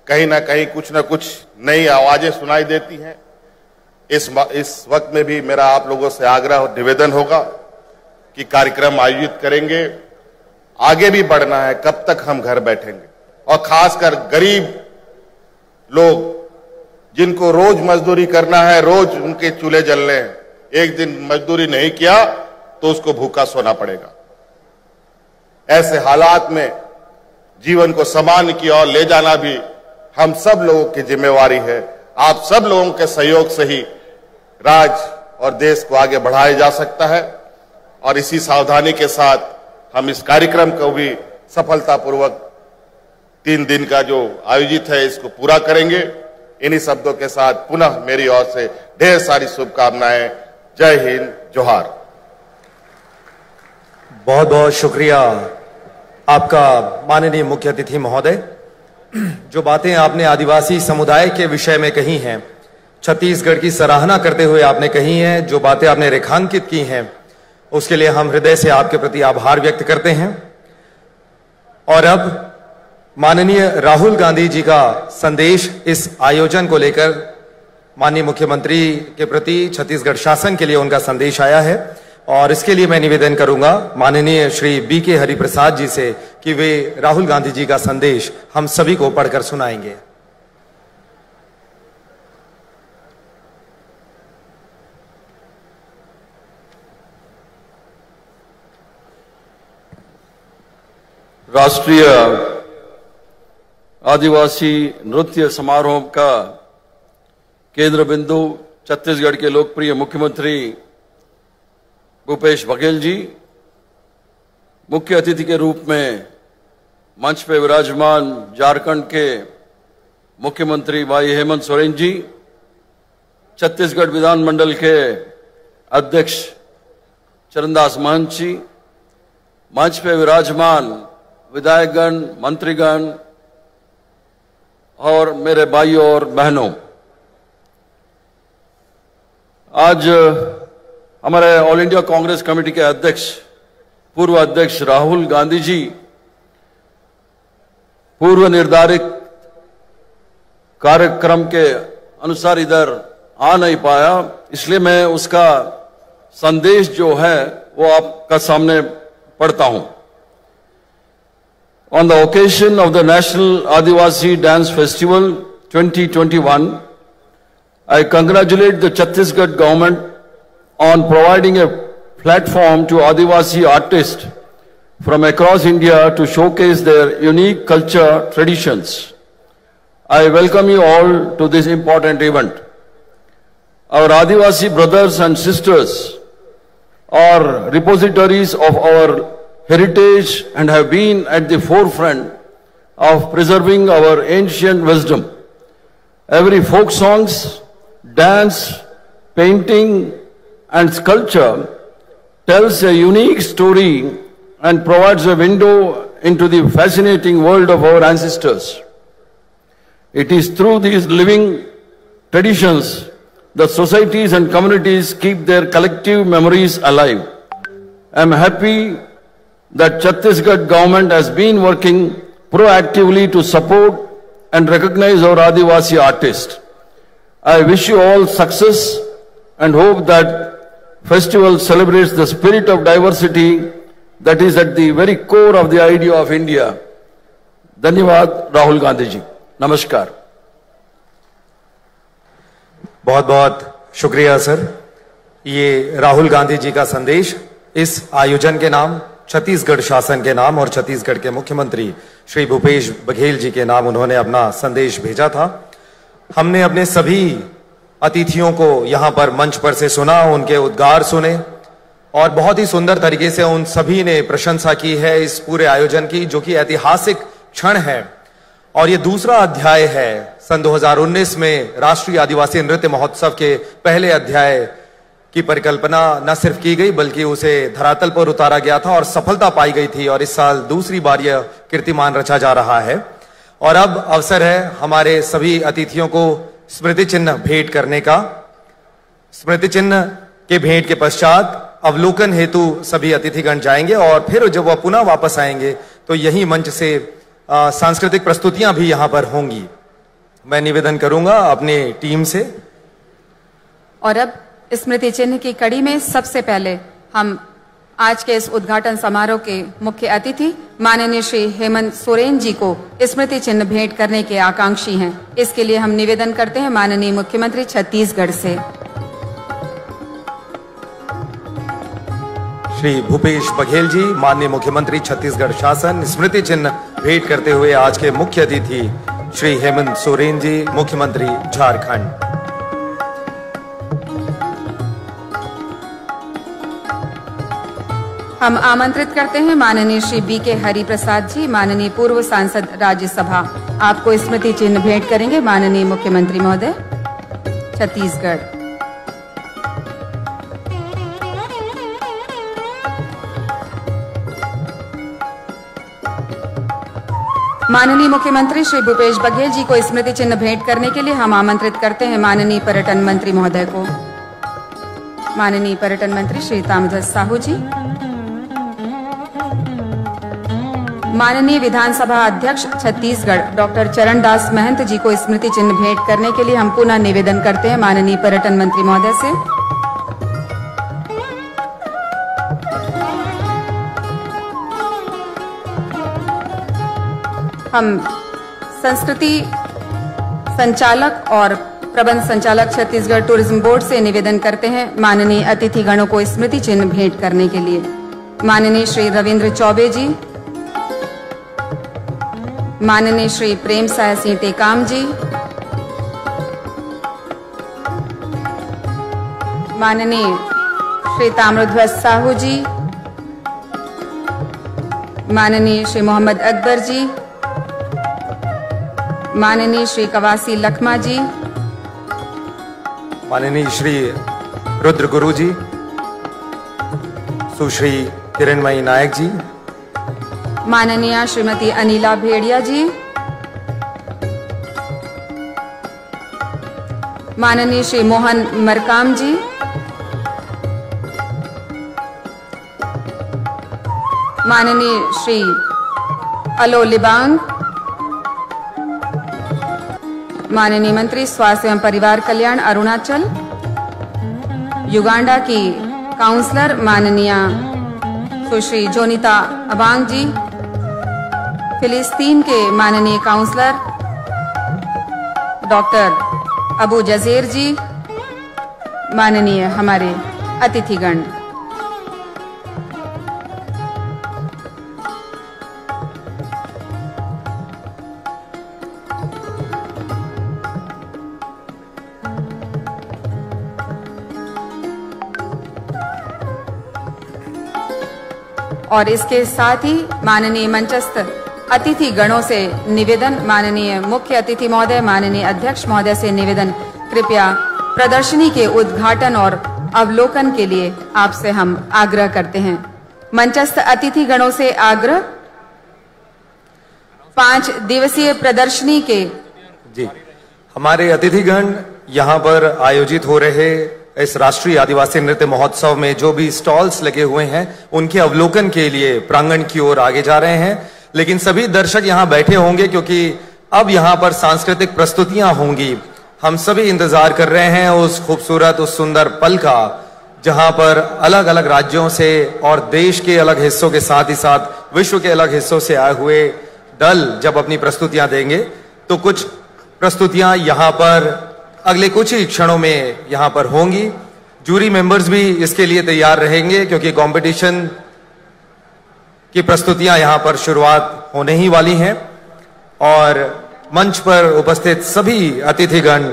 कहीं ना कहीं कुछ ना कुछ नई आवाजें सुनाई देती हैं। इस वक्त में भी मेरा आप लोगों से आग्रह और निवेदन होगा कि कार्यक्रम आयोजित करेंगे, आगे भी बढ़ना है, कब तक हम घर बैठेंगे। और खासकर गरीब लोग जिनको रोज मजदूरी करना है, रोज उनके चूल्हे जलने हैं, एक दिन मजदूरी नहीं किया तो उसको भूखा सोना पड़ेगा। ऐसे हालात में जीवन को सामान्य की ओर ले जाना भी हम सब लोगों की जिम्मेवारी है। आप सब लोगों के सहयोग से ही राज्य और देश को आगे बढ़ाया जा सकता है। और इसी सावधानी के साथ हम इस कार्यक्रम को भी सफलतापूर्वक 3 दिन का जो आयोजित है इसको पूरा करेंगे। इन्हीं शब्दों के साथ पुनः मेरी ओर से ढेर सारी शुभकामनाएं। जय हिंद, जोहार। बहुत बहुत शुक्रिया आपका माननीय मुख्य अतिथि महोदय। जो बातें आपने आदिवासी समुदाय के विषय में कही हैं, छत्तीसगढ़ की सराहना करते हुए आपने कही हैं, जो बातें आपने रेखांकित की हैं, उसके लिए हम हृदय से आपके प्रति आभार व्यक्त करते हैं। और अब माननीय राहुल गांधी जी का संदेश इस आयोजन को लेकर माननीय मुख्यमंत्री के प्रति छत्तीसगढ़ शासन के लिए उनका संदेश आया है। और इसके लिए मैं निवेदन करूंगा माननीय श्री B.K. हरिप्रसाद जी से कि वे राहुल गांधी जी का संदेश हम सभी को पढ़कर सुनाएंगे। राष्ट्रीय आदिवासी नृत्य समारोह का केंद्र बिंदु छत्तीसगढ़ के लोकप्रिय मुख्यमंत्री भूपेश बघेल जी, मुख्य अतिथि के रूप में मंच पे विराजमान झारखंड के मुख्यमंत्री भाई हेमंत सोरेन जी, छत्तीसगढ़ विधानमंडल के अध्यक्ष चरणदास महंत जी, मंच पे विराजमान विधायकगण, मंत्रीगण और मेरे भाइयों और बहनों, आज हमारे ऑल इंडिया कांग्रेस कमेटी के अध्यक्ष, पूर्व अध्यक्ष राहुल गांधी जी पूर्व निर्धारित कार्यक्रम के अनुसार इधर आ नहीं पाया, इसलिए मैं उसका संदेश जो है वो आपका सामने पढ़ता हूं। On the occasion of the National Adivasi Dance Festival 2021, I congratulate the Chhattisgarh government on providing a platform to Adivasi artists from across India to showcase their unique culture traditions. I welcome you all to this important event. Our Adivasi brothers and sisters are repositories of our heritage and have been at the forefront of preserving our ancient wisdom. Every folk songs, dance, painting, and sculpture tells a unique story and provides a window into the fascinating world of our ancestors. It is through these living traditions that societies and communities keep their collective memories alive. I am happy that Chhattisgarh government has been working proactively to support and recognize our Adivasi artists. I wish you all success and hope that festival celebrates the spirit of diversity that is at the very core of the idea of India. धन्यवाद राहुल गांधी जी, नमस्कार। बहुत बहुत शुक्रिया sir. ये राहुल गांधी जी का संदेश इस आयोजन के नाम, छत्तीसगढ़ शासन के नाम और छत्तीसगढ़ के मुख्यमंत्री श्री भूपेश बघेल जी के नाम उन्होंने अपना संदेश भेजा था। हमने अपने सभी अतिथियों को यहां पर मंच पर से सुना, उनके उद्गार सुने और बहुत ही सुंदर तरीके से उन सभी ने प्रशंसा की है इस पूरे आयोजन की, जो कि ऐतिहासिक क्षण है। और ये दूसरा अध्याय है सन 2019 में राष्ट्रीय आदिवासी नृत्य महोत्सव के पहले अध्याय की परिकल्पना न सिर्फ की गई बल्कि उसे धरातल पर उतारा गया था और सफलता पाई गई थी, और इस साल दूसरी बार यह कीर्तिमान रचा जा रहा है। और अब अवसर है हमारे सभी अतिथियों को स्मृति चिन्ह भेंट करने का। स्मृति चिन्ह के भेंट के पश्चात अवलोकन हेतु सभी अतिथिगण जाएंगे और फिर जब वह पुनः वापस आएंगे तो यही मंच से सांस्कृतिक प्रस्तुतियां भी यहां पर होंगी। मैं निवेदन करूंगा अपनी टीम से। और अब स्मृति चिन्ह की कड़ी में सबसे पहले हम आज के इस उद्घाटन समारोह के मुख्य अतिथि माननीय श्री हेमंत सोरेन जी को स्मृति चिन्ह भेंट करने के आकांक्षी हैं। इसके लिए हम निवेदन करते हैं माननीय मुख्यमंत्री छत्तीसगढ़ से श्री भूपेश बघेल जी, माननीय मुख्यमंत्री छत्तीसगढ़ शासन, स्मृति चिन्ह भेंट करते हुए आज के मुख्य अतिथि श्री हेमंत सोरेन जी, मुख्यमंत्री झारखंड। हम आमंत्रित करते हैं माननीय श्री बी.के. हरिप्रसाद जी, माननीय पूर्व सांसद राज्यसभा। आपको स्मृति चिन्ह भेंट करेंगे माननीय मुख्यमंत्री महोदय छत्तीसगढ़। माननीय मुख्यमंत्री श्री भूपेश बघेल जी को स्मृति चिन्ह भेंट करने के लिए हम आमंत्रित करते हैं माननीय पर्यटन मंत्री महोदय को। माननीय पर्यटन मंत्री श्री ताम्रध्वज साहू जी, माननीय विधानसभा अध्यक्ष छत्तीसगढ़ डॉक्टर चरणदास महंत जी को स्मृति चिन्ह भेंट करने के लिए हम पुनः निवेदन करते हैं माननीय पर्यटन मंत्री महोदय से। हम संस्कृति संचालक और प्रबंध संचालक छत्तीसगढ़ टूरिज्म बोर्ड से निवेदन करते हैं माननीय अतिथिगणों को स्मृति चिन्ह भेंट करने के लिए। माननीय श्री रविंद्र चौबे जी, माननीय श्री प्रेम साय सिंह टेकाम जी, माननीय श्री ताम्रध्वज साहू जी, माननीय श्री मोहम्मद अकबर जी, माननीय श्री कवासी लखमा जी, माननीय श्री रुद्र गुरु जी, सुश्री किरणमयी नायक जी, माननीय श्रीमती अनिला भेड़िया जी, माननीय श्री मोहन मरकाम जी, माननीय श्री अलो लिबांग, माननीय मंत्री स्वास्थ्य एवं परिवार कल्याण अरुणाचल, युगांडा की काउंसलर माननीय सुश्री जोनिता अबांग जी, फिलिस्तीन के माननीय काउंसलर डॉक्टर अबू जजीर जी, माननीय हमारे अतिथिगण, और इसके साथ ही माननीय मंचस्थ अतिथि गणों से निवेदन, माननीय मुख्य अतिथि महोदय, माननीय अध्यक्ष महोदय से निवेदन, कृपया प्रदर्शनी के उद्घाटन और अवलोकन के लिए आपसे हम आग्रह करते हैं। मंचस्थ अतिथि गणों से आग्रह, 5 दिवसीय प्रदर्शनी के जी हमारे अतिथिगण यहाँ पर आयोजित हो रहे इस राष्ट्रीय आदिवासी नृत्य महोत्सव में जो भी स्टॉल्स लगे हुए हैं उनके अवलोकन के लिए प्रांगण की ओर आगे जा रहे हैं। लेकिन सभी दर्शक यहाँ बैठे होंगे क्योंकि अब यहाँ पर सांस्कृतिक प्रस्तुतियां होंगी। हम सभी इंतजार कर रहे हैं उस खूबसूरत, उस सुंदर पल का जहां पर अलग अलग राज्यों से और देश के अलग हिस्सों के साथ ही साथ विश्व के अलग हिस्सों से आए हुए दल जब अपनी प्रस्तुतियां देंगे तो कुछ प्रस्तुतियां यहाँ पर अगले कुछ ही क्षणों में यहाँ पर होंगी। जूरी मेंबर्स भी इसके लिए तैयार रहेंगे क्योंकि कंपटीशन की प्रस्तुतियां यहाँ पर शुरुआत होने ही वाली हैं और मंच पर उपस्थित सभी अतिथिगण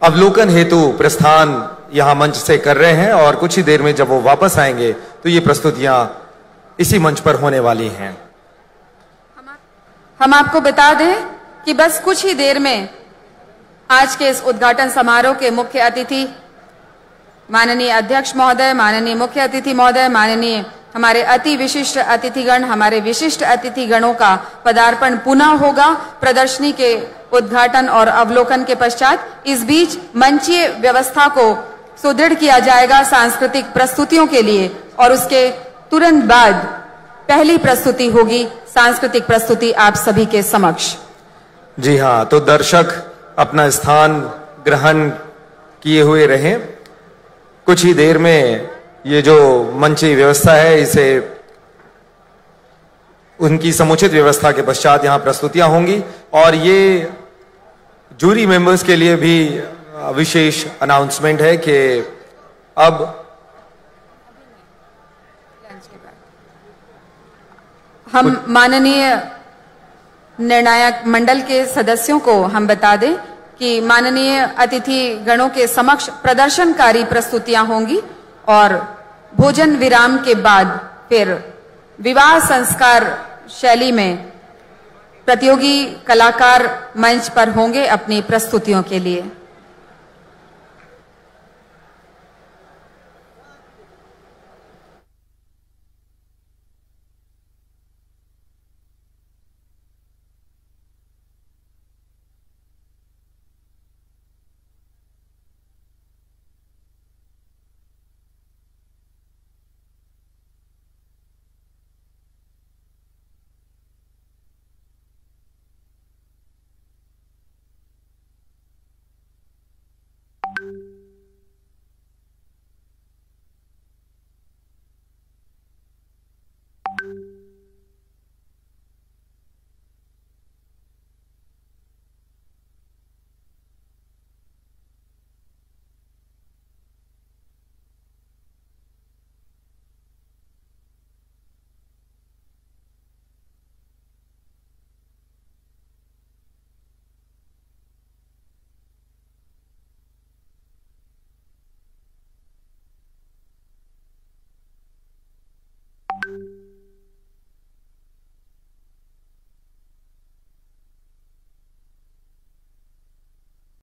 अवलोकन हेतु प्रस्थान यहाँ मंच से कर रहे हैं और कुछ ही देर में जब वो वापस आएंगे तो ये प्रस्तुतियां इसी मंच पर होने वाली हैं। हम आपको बता दें कि बस कुछ ही देर में आज के इस उद्घाटन समारोह के मुख्य अतिथि माननीय अध्यक्ष महोदय, माननीय मुख्य अतिथि महोदय, माननीय हमारे अति विशिष्ट अतिथिगण, हमारे विशिष्ट अतिथिगणों का पदार्पण पुनः होगा प्रदर्शनी के उद्घाटन और अवलोकन के पश्चात। इस बीच मंचीय व्यवस्था को सुदृढ़ किया जाएगा सांस्कृतिक प्रस्तुतियों के लिए और उसके तुरंत बाद पहली प्रस्तुति होगी सांस्कृतिक प्रस्तुति आप सभी के समक्ष। जी हाँ, तो दर्शक अपना स्थान ग्रहण किए हुए रहें। कुछ ही देर में ये जो मंची व्यवस्था है इसे उनकी समुचित व्यवस्था के पश्चात यहां प्रस्तुतियां होंगी और ये जूरी मेंबर्स के लिए भी विशेष अनाउंसमेंट है कि अब हम माननीय निर्णायक मंडल के सदस्यों को हम बता दें कि माननीय अतिथि गणों के समक्ष प्रदर्शनकारी प्रस्तुतियां होंगी और भोजन विराम के बाद फिर विवाह संस्कार शैली में प्रतियोगी कलाकार मंच पर होंगे अपनी प्रस्तुतियों के लिए।